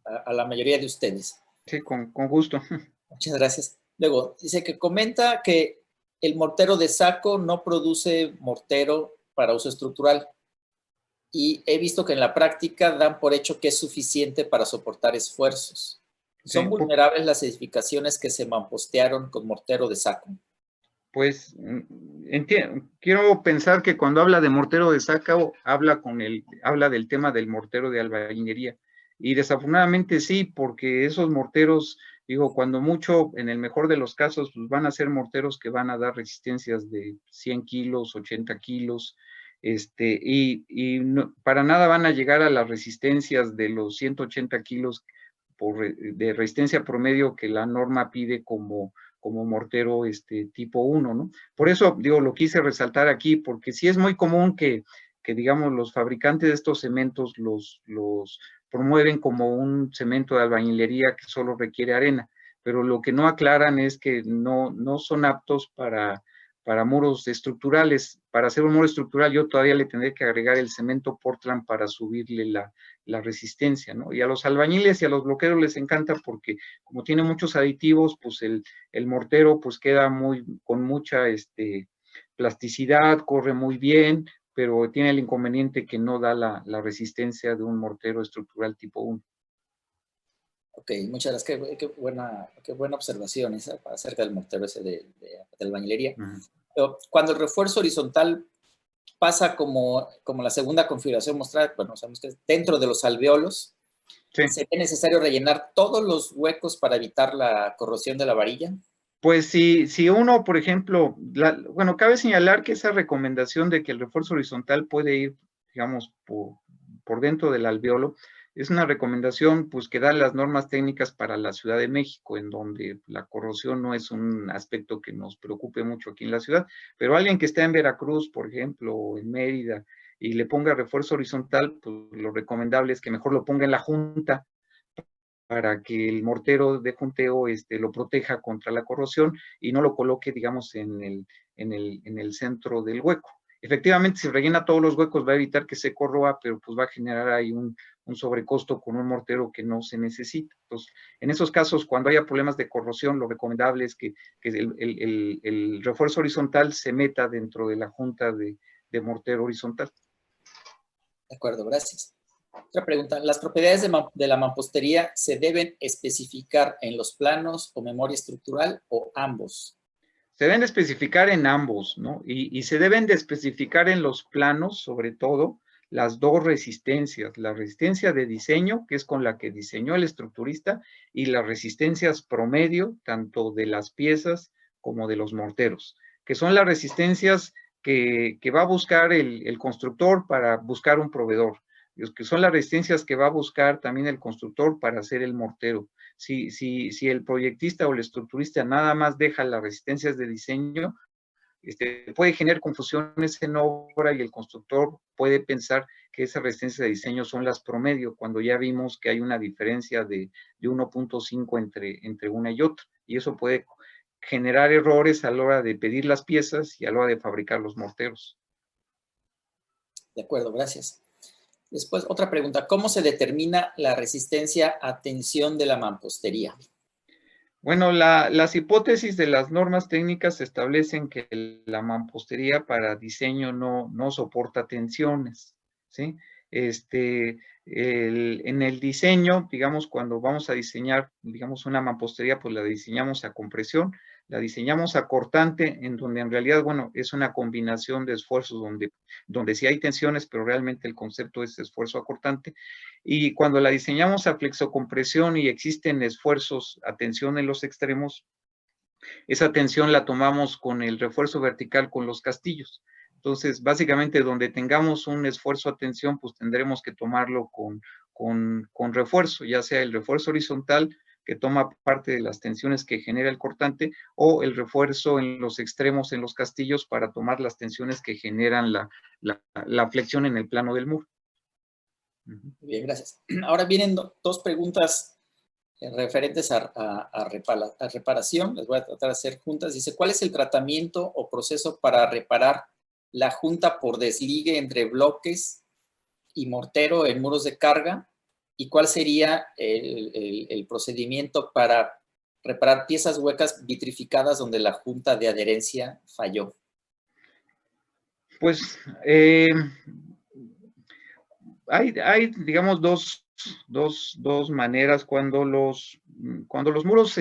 a la mayoría de ustedes. Sí, con gusto. Muchas gracias. Luego, dice que comenta que el mortero de saco no produce mortero para uso estructural. Y he visto que en la práctica dan por hecho que es suficiente para soportar esfuerzos. ¿Son Sí, vulnerables las edificaciones que se mampostearon con mortero de saco? pues quiero pensar que cuando habla de mortero de saco, habla del tema del mortero de albañilería. Y desafortunadamente sí, porque esos morteros, digo, cuando mucho, en el mejor de los casos, pues van a ser morteros que van a dar resistencias de 100 kilos, 80 kilos, y para nada van a llegar a las resistencias de los 180 kilos de resistencia promedio que la norma pide como mortero tipo 1, ¿no? Por eso, digo, lo quise resaltar aquí, porque sí es muy común que digamos, los fabricantes de estos cementos los promueven como un cemento de albañilería que solo requiere arena, pero lo que no aclaran es que no son aptos para muros estructurales. Para hacer un muro estructural yo todavía le tendré que agregar el cemento Portland para subirle la resistencia, ¿no? Y a los albañiles y a los bloqueros les encanta porque como tiene muchos aditivos, pues el mortero pues queda con mucha plasticidad, corre muy bien, pero tiene el inconveniente que no da la resistencia de un mortero estructural tipo 1. Ok, muchas gracias. Qué buena observación esa acerca del mortero ese de albañilería. Pero cuando el refuerzo horizontal pasa como la segunda configuración mostrada, bueno, sabemos que es dentro de los alveolos, Sí. ¿sería necesario rellenar todos los huecos para evitar la corrosión de la varilla? Pues si uno, por ejemplo, bueno, cabe señalar que esa recomendación de que el refuerzo horizontal puede ir, digamos, por dentro del alveolo, es una recomendación pues que dan las normas técnicas para la Ciudad de México, en donde la corrosión no es un aspecto que nos preocupe mucho aquí en la ciudad, pero alguien que está en Veracruz, por ejemplo, o en Mérida, y le ponga refuerzo horizontal, pues lo recomendable es que mejor lo ponga en la junta, para que el mortero de junteo lo proteja contra la corrosión y no lo coloque, digamos, en el centro del hueco. Efectivamente, si rellena todos los huecos va a evitar que se corroa, pero pues va a generar ahí un sobrecosto con un mortero que no se necesita. Entonces, en esos casos, cuando haya problemas de corrosión, lo recomendable es que el refuerzo horizontal se meta dentro de la junta de mortero horizontal. De acuerdo, gracias. Otra pregunta, ¿las propiedades de la mampostería se deben especificar en los planos o memoria estructural o ambos? Se deben de especificar en ambos, ¿no? Y se deben de especificar en los planos, sobre todo, las dos resistencias, la resistencia de diseño, que es con la que diseñó el estructurista, y las resistencias promedio, tanto de las piezas como de los morteros, que son las resistencias que va a buscar el constructor para buscar un proveedor, que son las resistencias que va a buscar también el constructor para hacer el mortero. Si el proyectista o el estructurista nada más deja las resistencias de diseño, puede generar confusiones en obra y el constructor puede pensar que esas resistencias de diseño son las promedio, cuando ya vimos que hay una diferencia de 1.5 entre una y otra, y eso puede generar errores a la hora de pedir las piezas y a la hora de fabricar los morteros. De acuerdo, gracias. Después, otra pregunta, ¿cómo se determina la resistencia a tensión de la mampostería? Bueno, las hipótesis de las normas técnicas establecen que la mampostería para diseño no soporta tensiones, ¿sí? En el diseño, digamos, cuando vamos a diseñar, digamos, una mampostería, pues la diseñamos a compresión, la diseñamos a cortante, en donde en realidad, bueno, es una combinación de esfuerzos donde sí hay tensiones, pero realmente el concepto es esfuerzo acortante. Y cuando la diseñamos a flexocompresión y existen esfuerzos a tensión en los extremos, esa tensión la tomamos con el refuerzo vertical con los castillos. Entonces, básicamente, donde tengamos un esfuerzo a tensión, pues tendremos que tomarlo con refuerzo, ya sea el refuerzo horizontal, que toma parte de las tensiones que genera el cortante, o el refuerzo en los extremos, en los castillos, para tomar las tensiones que generan la flexión en el plano del muro. Bien, gracias. Ahora vienen dos preguntas referentes a reparación. Las voy a tratar de hacer juntas. Dice, ¿cuál es el tratamiento o proceso para reparar la junta por desligue entre bloques y mortero en muros de carga? ¿Y cuál sería el procedimiento para reparar piezas huecas vitrificadas donde la junta de adherencia falló? Pues hay, digamos, dos maneras cuando los muros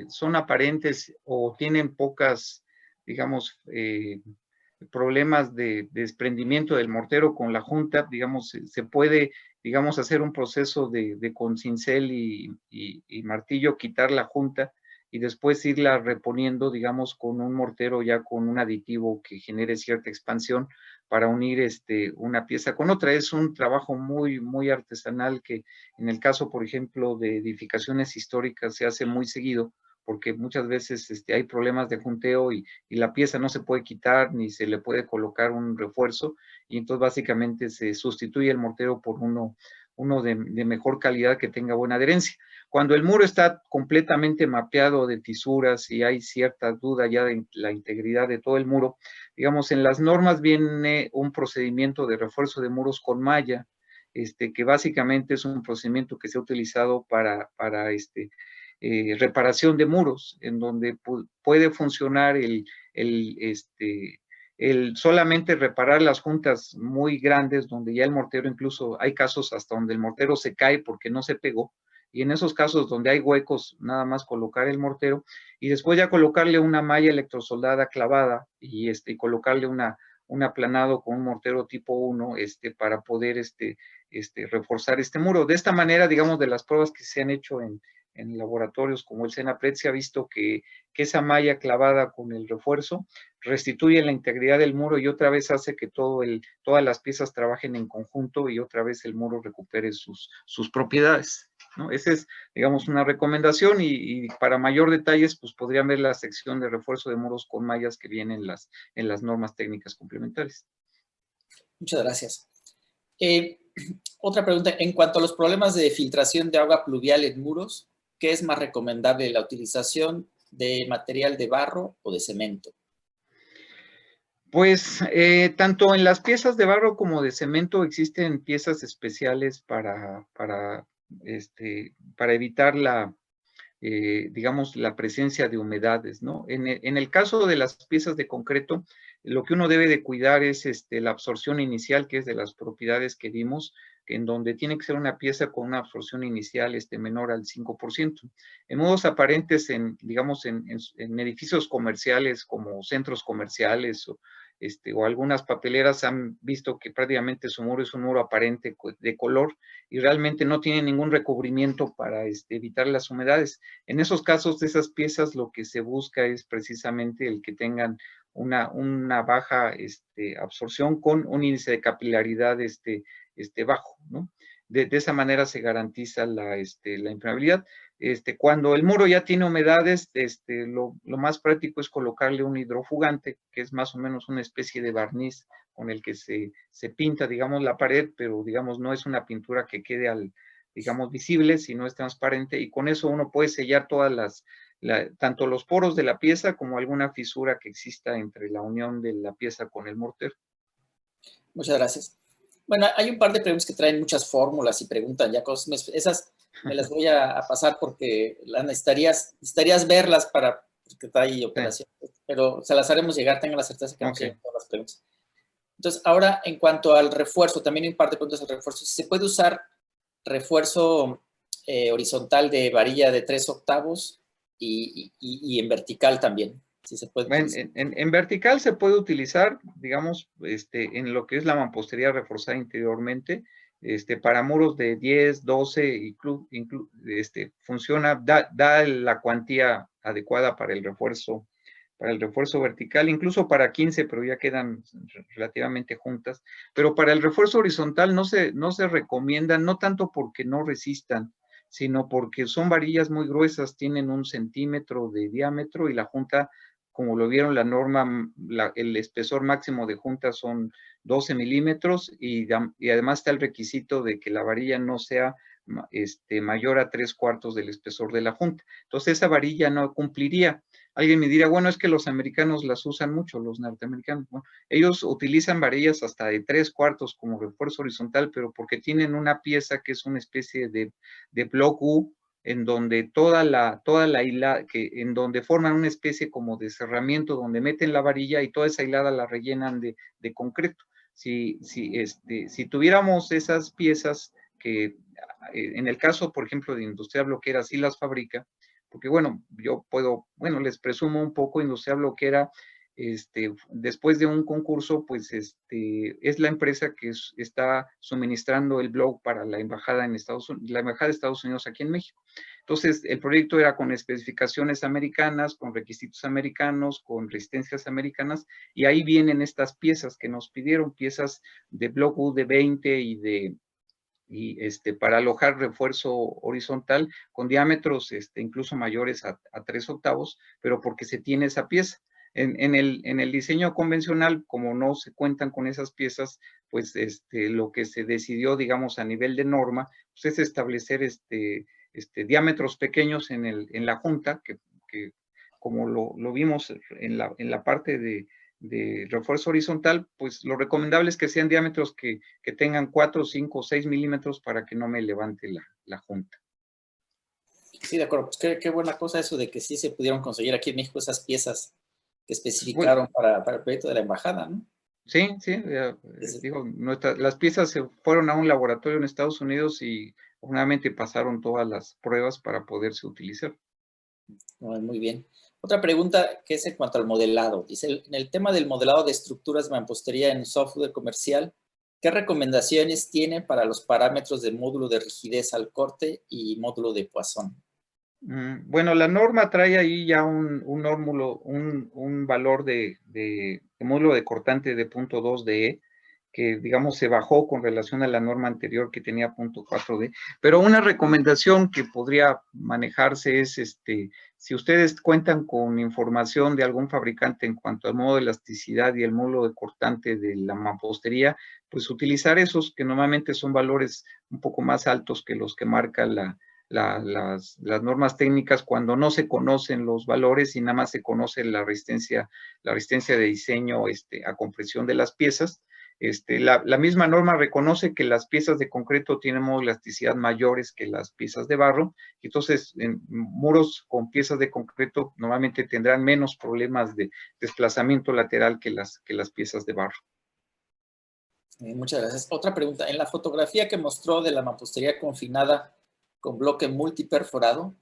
son aparentes o tienen pocas, digamos, problemas de desprendimiento del mortero con la junta, digamos, se puede, digamos, hacer un proceso de con cincel y martillo, quitar la junta y después irla reponiendo, digamos, con un mortero ya con un aditivo que genere cierta expansión para unir una pieza con otra. Es un trabajo muy artesanal que en el caso, por ejemplo, de edificaciones históricas se hace muy seguido, porque muchas veces hay problemas de junteo y la pieza no se puede quitar ni se le puede colocar un refuerzo, y entonces básicamente se sustituye el mortero por uno de mejor calidad que tenga buena adherencia. Cuando el muro está completamente mapeado de fisuras y hay cierta duda ya de la integridad de todo el muro, digamos, en las normas viene un procedimiento de refuerzo de muros con malla, que básicamente es un procedimiento que se ha utilizado para reparación de muros, en donde puede funcionar el solamente reparar las juntas muy grandes, donde ya el mortero, incluso hay casos hasta donde el mortero se cae porque no se pegó, y en esos casos donde hay huecos, nada más colocar el mortero, y después ya colocarle una malla electrosoldada clavada, y colocarle un aplanado con un mortero tipo 1, para poder reforzar este muro. De esta manera, digamos, de las pruebas que se han hecho en laboratorios como el Senapred, se ha visto que esa malla clavada con el refuerzo restituye la integridad del muro y otra vez hace que todas las piezas trabajen en conjunto y otra vez el muro recupere sus propiedades, ¿no? Esa es, digamos, una recomendación, y para mayor detalles, pues podrían ver la sección de refuerzo de muros con mallas que viene en las normas técnicas complementarias. Muchas gracias. Otra pregunta, en cuanto a los problemas de filtración de agua pluvial en muros, ¿qué es más recomendable, la utilización de material de barro o de cemento? Pues tanto en las piezas de barro como de cemento existen piezas especiales para evitar digamos, la presencia de humedades, ¿no? En el caso de las piezas de concreto, lo que uno debe de cuidar es la absorción inicial, que es de las propiedades que vimos, en donde tiene que ser una pieza con una absorción inicial menor al 5%. En modos aparentes, digamos, en edificios comerciales como centros comerciales o algunas papeleras han visto que prácticamente su muro es un muro aparente de color y realmente no tiene ningún recubrimiento para evitar las humedades. En esos casos de esas piezas lo que se busca es precisamente el que tengan una baja absorción con un índice de capilaridad bajo, ¿no? De esa manera se garantiza la impermeabilidad. Cuando el muro ya tiene humedades, lo más práctico es colocarle un hidrofugante, que es más o menos una especie de barniz con el que se pinta, digamos, la pared, pero, digamos, no es una pintura que quede digamos, visible, sino es transparente, y con eso uno puede sellar tanto los poros de la pieza como alguna fisura que exista entre la unión de la pieza con el mortero. Muchas gracias. Bueno, hay un par de preguntas que traen muchas fórmulas y preguntan ya cosas. Esas me las voy a pasar porque las necesitarías verlas porque está ahí operación. Sí. Pero se las haremos llegar, tengan la certeza que vamos a llegar todas las preguntas. Entonces, ahora, en cuanto al refuerzo, también hay un par de preguntas al refuerzo. ¿Se puede usar refuerzo horizontal de varilla de 3/8 y en vertical también? Sí, se puede utilizar. En vertical se puede utilizar, digamos, en lo que es la mampostería reforzada interiormente, para muros de 10, 12, funciona, da la cuantía adecuada para el refuerzo vertical, incluso para 15, pero ya quedan relativamente juntas. Pero para el refuerzo horizontal no se recomienda, no tanto porque no resistan, sino porque son varillas muy gruesas, tienen 1 centímetro de diámetro y la junta, como lo vieron la norma, el espesor máximo de junta son 12 milímetros y además está el requisito de que la varilla no sea mayor a 3/4 del espesor de la junta. Entonces esa varilla no cumpliría. Alguien me dirá, bueno, es que los americanos las usan mucho, los norteamericanos. Bueno, ellos utilizan varillas hasta de 3/4 como refuerzo horizontal, pero porque tienen una pieza que es una especie de block U, en donde toda la hilada, en donde forman una especie como de cerramiento, donde meten la varilla y toda esa hilada la rellenan de concreto. Si tuviéramos esas piezas que, en el caso, por ejemplo, de Industria Bloquera, sí las fabrica, porque bueno, les presumo un poco, Industria Bloquera, después de un concurso, pues es la empresa que está suministrando el blog para la embajada de Estados Unidos aquí en México. Entonces, el proyecto era con especificaciones americanas, con requisitos americanos, con resistencias americanas, y ahí vienen estas piezas que nos pidieron, piezas de block U de 20 para alojar refuerzo horizontal con diámetros incluso mayores a 3/8, pero porque se tiene esa pieza. En el diseño convencional, como no se cuentan con esas piezas, pues lo que se decidió, digamos, a nivel de norma, pues es establecer diámetros pequeños en la junta, que como lo vimos en la parte de refuerzo horizontal, pues lo recomendable es que sean diámetros que tengan 4, 5, 6 milímetros para que no me levante la junta. Sí, de acuerdo. Pues qué buena cosa eso de que sí se pudieron conseguir aquí en México esas piezas que especificaron para el proyecto de la embajada, ¿no? Sí, digo, las piezas se fueron a un laboratorio en Estados Unidos y nuevamente pasaron todas las pruebas para poderse utilizar. Muy bien. Otra pregunta que es en cuanto al modelado. Dice, en el tema del modelado de estructuras de mampostería en software comercial, ¿qué recomendaciones tiene para los parámetros de módulo de rigidez al corte y módulo de Poisson? Bueno, la norma trae ahí ya un valor de módulo de cortante de 0.2D, que digamos se bajó con relación a la norma anterior que tenía 0.4D, pero una recomendación que podría manejarse es, si ustedes cuentan con información de algún fabricante en cuanto al modo de elasticidad y el módulo de cortante de la mampostería, pues utilizar esos que normalmente son valores un poco más altos que los que marca las normas técnicas cuando no se conocen los valores y nada más se conoce la resistencia de diseño a compresión de las piezas. La misma norma reconoce que las piezas de concreto tienen modos de elasticidad mayores que las piezas de barro, entonces en muros con piezas de concreto normalmente tendrán menos problemas de desplazamiento lateral que las piezas de barro. Muchas gracias. Otra pregunta. En la fotografía que mostró de la mampostería confinada con bloque multiperforado,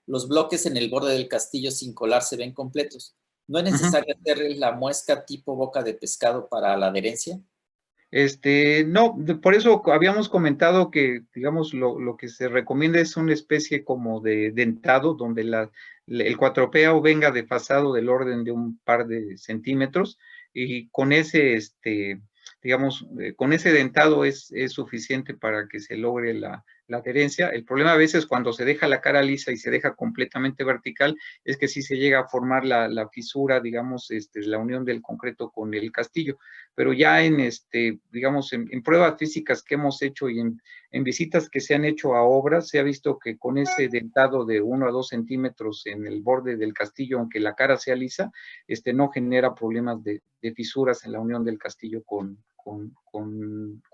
los bloques en el borde del castillo sin colar se ven completos. ¿No es necesario hacerle la muesca tipo boca de pescado para la adherencia? No, por eso habíamos comentado que, digamos, lo que se recomienda es una especie como de dentado, donde el 4PAO venga desfasado del orden de un par de centímetros, y con ese, digamos, con ese dentado es suficiente para que se logre la adherencia. El problema a veces cuando se deja la cara lisa y se deja completamente vertical, es que sí se llega a formar la fisura, digamos, la unión del concreto con el castillo. Pero ya digamos, en pruebas físicas que hemos hecho y en visitas que se han hecho a obras, se ha visto que con ese dentado de 1 a 2 centímetros en el borde del castillo, aunque la cara sea lisa, no genera problemas de fisuras en la unión del castillo con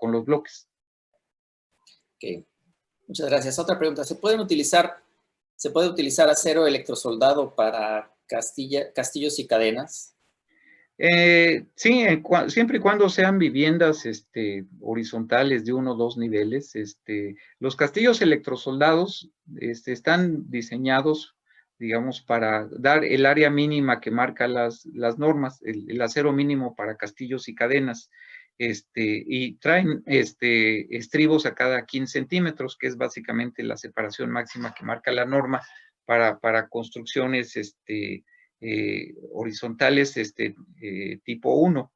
los bloques. Ok, muchas gracias. Otra pregunta, ¿se puede utilizar acero electrosoldado para castillos y cadenas? Sí, siempre y cuando sean viviendas horizontales de 1 o 2 niveles. Los castillos electrosoldados están diseñados, digamos, para dar el área mínima que marca las normas, el acero mínimo para castillos y cadenas. Y traen estribos a cada 15 centímetros, que es básicamente la separación máxima que marca la norma para construcciones horizontales tipo 1.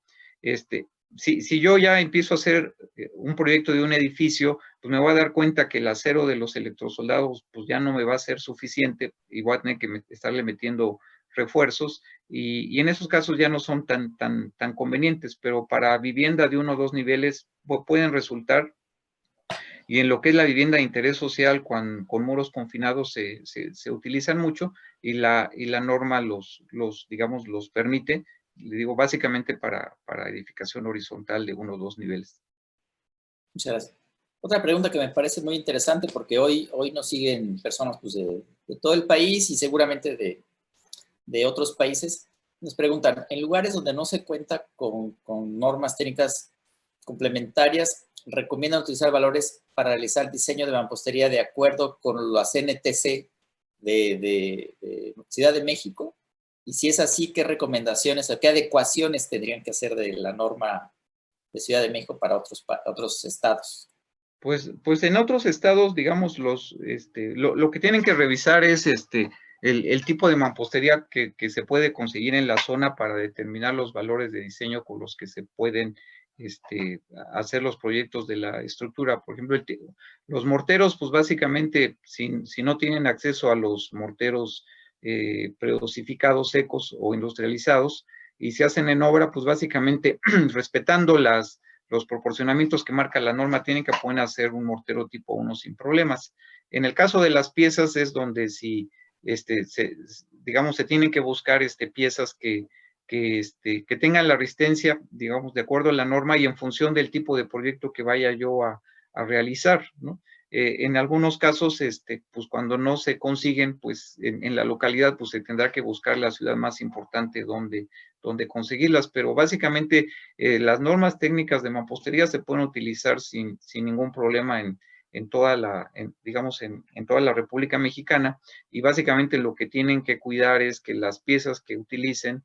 Si yo ya empiezo a hacer un proyecto de un edificio, pues me voy a dar cuenta que el acero de los electrosoldados pues ya no me va a ser suficiente y voy a tener que estarle metiendo refuerzos, y en esos casos ya no son tan convenientes, pero para vivienda de 1 o 2 niveles pueden resultar. Y en lo que es la vivienda de interés social, con muros confinados se utilizan mucho, y la norma digamos, los permite, le digo, básicamente para edificación horizontal de 1 o 2 niveles. Muchas gracias. Otra pregunta que me parece muy interesante, porque hoy nos siguen personas pues, de todo el país y seguramente de otros países. Nos preguntan, en lugares donde no se cuenta con normas técnicas complementarias, ¿recomiendan utilizar valores para realizar diseño de mampostería de acuerdo con las NTC de Ciudad de México? Y si es así, ¿qué recomendaciones o qué adecuaciones tendrían que hacer de la norma de Ciudad de México para otros estados? Pues en otros estados, digamos, lo que tienen que revisar es el tipo de mampostería que se puede conseguir en la zona para determinar los valores de diseño con los que se pueden hacer los proyectos de la estructura. Por ejemplo, los morteros, pues básicamente, si no tienen acceso a los morteros predosificados secos o industrializados y se hacen en obra, pues básicamente respetando los proporcionamientos que marca la norma técnica, pueden hacer un mortero tipo 1 sin problemas. En el caso de las piezas es donde si, digamos, se tienen que buscar piezas que tengan la resistencia, digamos, de acuerdo a la norma y en función del tipo de proyecto que vaya yo a realizar, ¿no? En algunos casos, pues cuando no se consiguen, pues en la localidad, pues se tendrá que buscar la ciudad más importante donde conseguirlas, pero básicamente las normas técnicas de mampostería se pueden utilizar sin ningún problema en toda digamos, en toda la República Mexicana, y básicamente lo que tienen que cuidar es que las piezas que utilicen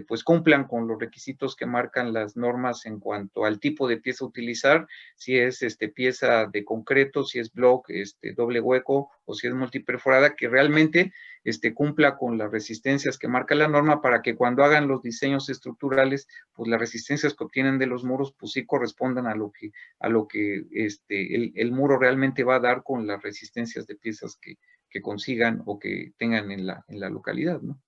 pues cumplan con los requisitos que marcan las normas en cuanto al tipo de pieza a utilizar, si es pieza de concreto, si es block, doble hueco, o si es multiperforada, que realmente cumpla con las resistencias que marca la norma, para que cuando hagan los diseños estructurales, pues las resistencias que obtienen de los muros, pues sí correspondan a lo que el muro realmente va a dar con las resistencias de piezas que consigan o que tengan en la localidad, ¿no?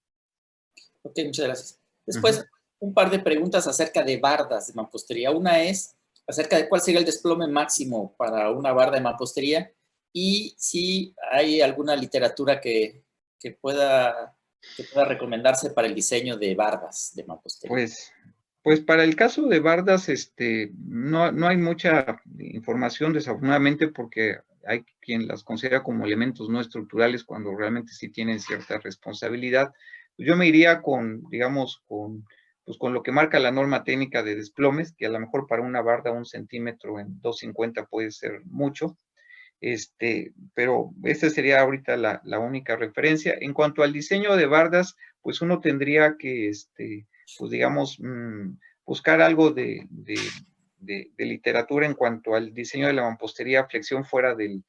Ok, muchas gracias. Después, un par de preguntas acerca de bardas de mampostería. Una es acerca de cuál sería el desplome máximo para una barda de mampostería, y si hay alguna literatura que pueda recomendarse para el diseño de bardas de mampostería. Pues para el caso de bardas, no hay mucha información, desafortunadamente, porque hay quien las considera como elementos no estructurales cuando realmente sí tienen cierta responsabilidad. Yo me iría con, digamos, pues con lo que marca la norma técnica de desplomes, que a lo mejor para una barda 1 centímetro en 2,50 puede ser mucho. Pero esta sería ahorita la única referencia. En cuanto al diseño de bardas, pues uno tendría que, pues digamos, buscar algo de literatura en cuanto al diseño de la mampostería, flexión fuera del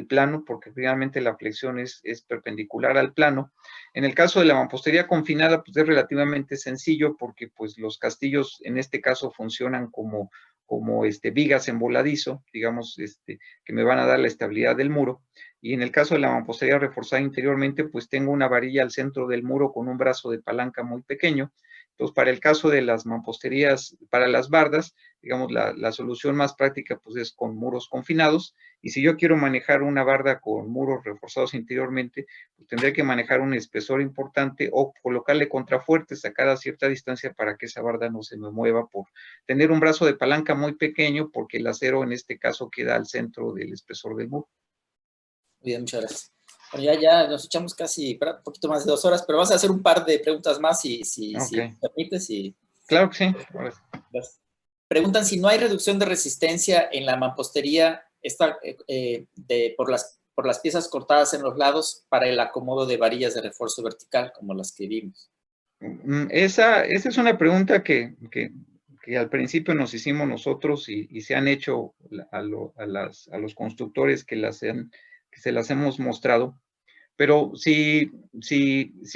plano, porque finalmente la flexión es perpendicular al plano. En el caso de la mampostería confinada, pues es relativamente sencillo, porque pues los castillos en este caso funcionan como vigas en voladizo, digamos, que me van a dar la estabilidad del muro. Y en el caso de la mampostería reforzada interiormente, pues tengo una varilla al centro del muro con un brazo de palanca muy pequeño. Entonces, para el caso de las mamposterías, para las bardas, digamos, la solución más práctica pues es con muros confinados. Y si yo quiero manejar una barda con muros reforzados interiormente, pues tendré que manejar un espesor importante o colocarle contrafuertes a cada cierta distancia para que esa barda no se me mueva por tener un brazo de palanca muy pequeño, porque el acero en este caso queda al centro del espesor del muro. Muy bien, muchas gracias. Bueno, ya nos echamos casi un poquito más de 2 horas, pero vamos a hacer un par de preguntas más, si me permites. Claro que sí. Gracias. Preguntan si no hay reducción de resistencia en la mampostería por las piezas cortadas en los lados para el acomodo de varillas de refuerzo vertical, como las que vimos. Esa es una pregunta que al principio nos hicimos nosotros y se han hecho a los constructores que se las hemos mostrado. Pero si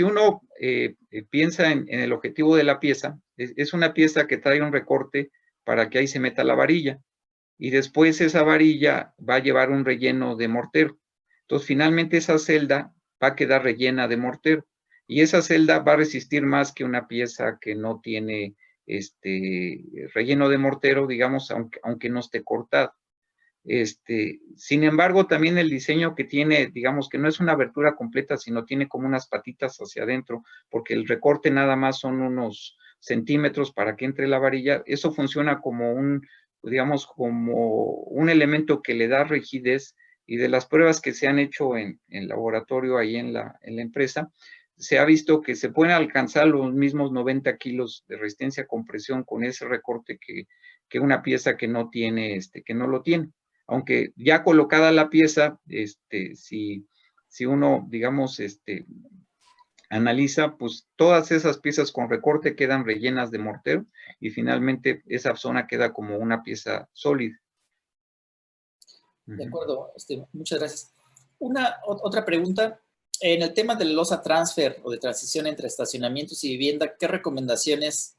uno piensa en el objetivo de la pieza, es una pieza que trae un recorte para que ahí se meta la varilla. Y después esa varilla va a llevar un relleno de mortero. Entonces, finalmente esa celda va a quedar rellena de mortero. Y esa celda va a resistir más que una pieza que no tiene relleno de mortero, digamos, aunque no esté cortada. Sin embargo, también el diseño que tiene, digamos que no es una abertura completa, sino tiene como unas patitas hacia adentro, porque el recorte nada más son unos centímetros para que entre la varilla. Eso funciona como digamos, como un elemento que le da rigidez, y de las pruebas que se han hecho en laboratorio ahí en la empresa, se ha visto que se pueden alcanzar los mismos 90 kilos de resistencia a compresión con ese recorte que una pieza que no tiene, que no lo tiene. Aunque ya colocada la pieza, si uno, digamos, analiza, pues todas esas piezas con recorte quedan rellenas de mortero y finalmente esa zona queda como una pieza sólida. De acuerdo, muchas gracias. Otra pregunta. En el tema del losa transfer o de transición entre estacionamientos y vivienda, ¿qué recomendaciones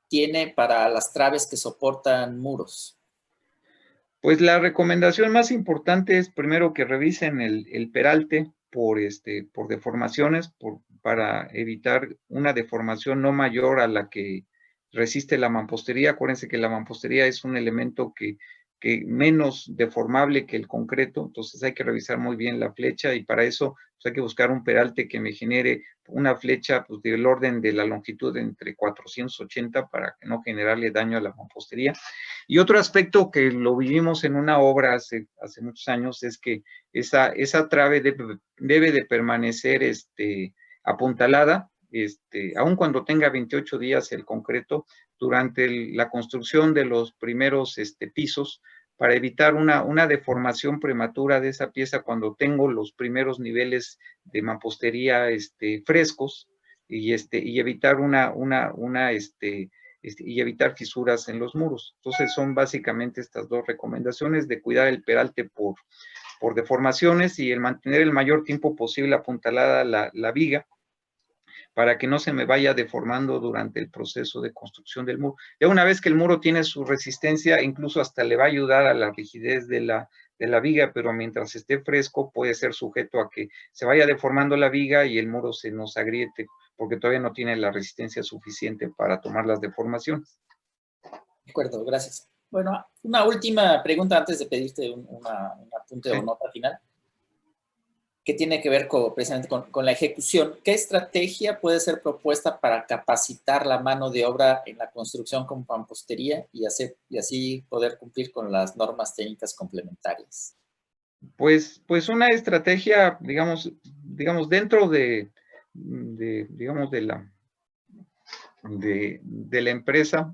tiene para las traves que soportan muros? Pues la recomendación más importante es primero que revisen el peralte por deformaciones, para evitar una deformación no mayor a la que resiste la mampostería. Acuérdense que la mampostería es un elemento que menos deformable que el concreto, entonces hay que revisar muy bien la flecha, y para eso pues hay que buscar un peralte que me genere una flecha pues del orden de la longitud de entre 480 para no generarle daño a la mampostería. Y otro aspecto que lo vivimos en una obra hace muchos años es que esa trave debe de permanecer apuntalada, aun cuando tenga 28 días el concreto, durante la construcción de los primeros pisos, para evitar una deformación prematura de esa pieza cuando tengo los primeros niveles de mampostería frescos, y evitar y evitar fisuras en los muros. Entonces son básicamente estas dos recomendaciones: de cuidar el peralte por deformaciones, y el mantener el mayor tiempo posible apuntalada la viga, para que no se me vaya deformando durante el proceso de construcción del muro. Ya una vez que el muro tiene su resistencia, incluso hasta le va a ayudar a la rigidez de la viga, pero mientras esté fresco puede ser sujeto a que se vaya deformando la viga y el muro se nos agriete, porque todavía no tiene la resistencia suficiente para tomar las deformaciones. De acuerdo, gracias. Bueno, una última pregunta antes de pedirte un apunte o nota final. que tiene que ver precisamente con la ejecución. ¿Qué estrategia puede ser propuesta para capacitar la mano de obra en la construcción con mampostería y así poder cumplir con las normas técnicas complementarias? Pues una estrategia, digamos, dentro digamos, de la empresa.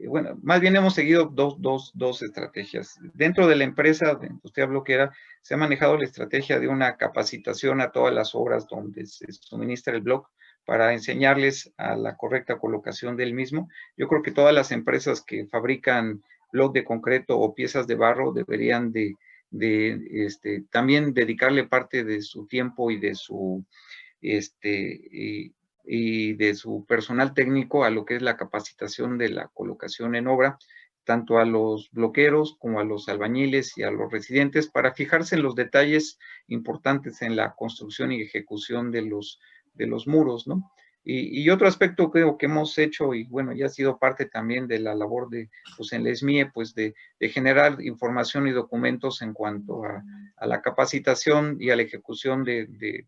Bueno, más bien hemos seguido dos estrategias. Dentro de la empresa de industria bloquera se ha manejado la estrategia de una capacitación a todas las obras donde se suministra el bloque para enseñarles a la correcta colocación del mismo. Yo creo que todas las empresas que fabrican bloque de concreto o piezas de barro deberían también dedicarle parte de su tiempo y de su y de su personal técnico a lo que es la capacitación de la colocación en obra, tanto a los bloqueros como a los albañiles y a los residentes, para fijarse en los detalles importantes en la construcción y ejecución de los muros, ¿no? Y otro aspecto creo que hemos hecho, y bueno, ya ha sido parte también de la labor pues en la SMIE, pues de generar información y documentos en cuanto a la capacitación y a la ejecución de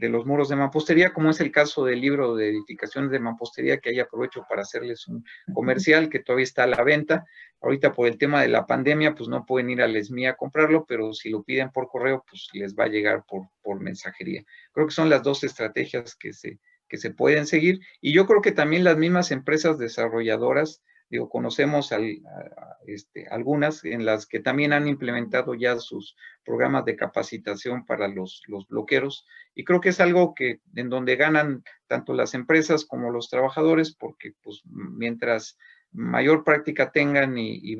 los muros de mampostería, como es el caso del libro de edificaciones de mampostería, que ahí aprovecho para hacerles un comercial que todavía está a la venta. Ahorita por el tema de la pandemia, pues no pueden ir a la ESMI a comprarlo, pero si lo piden por correo, pues les va a llegar por mensajería. Creo que son las dos estrategias que se pueden seguir. Y yo creo que también las mismas empresas desarrolladoras, digo, conocemos algunas en las que también han implementado ya sus programas de capacitación para los bloqueros, y creo que es algo que en donde ganan tanto las empresas como los trabajadores, porque pues mientras mayor práctica tengan y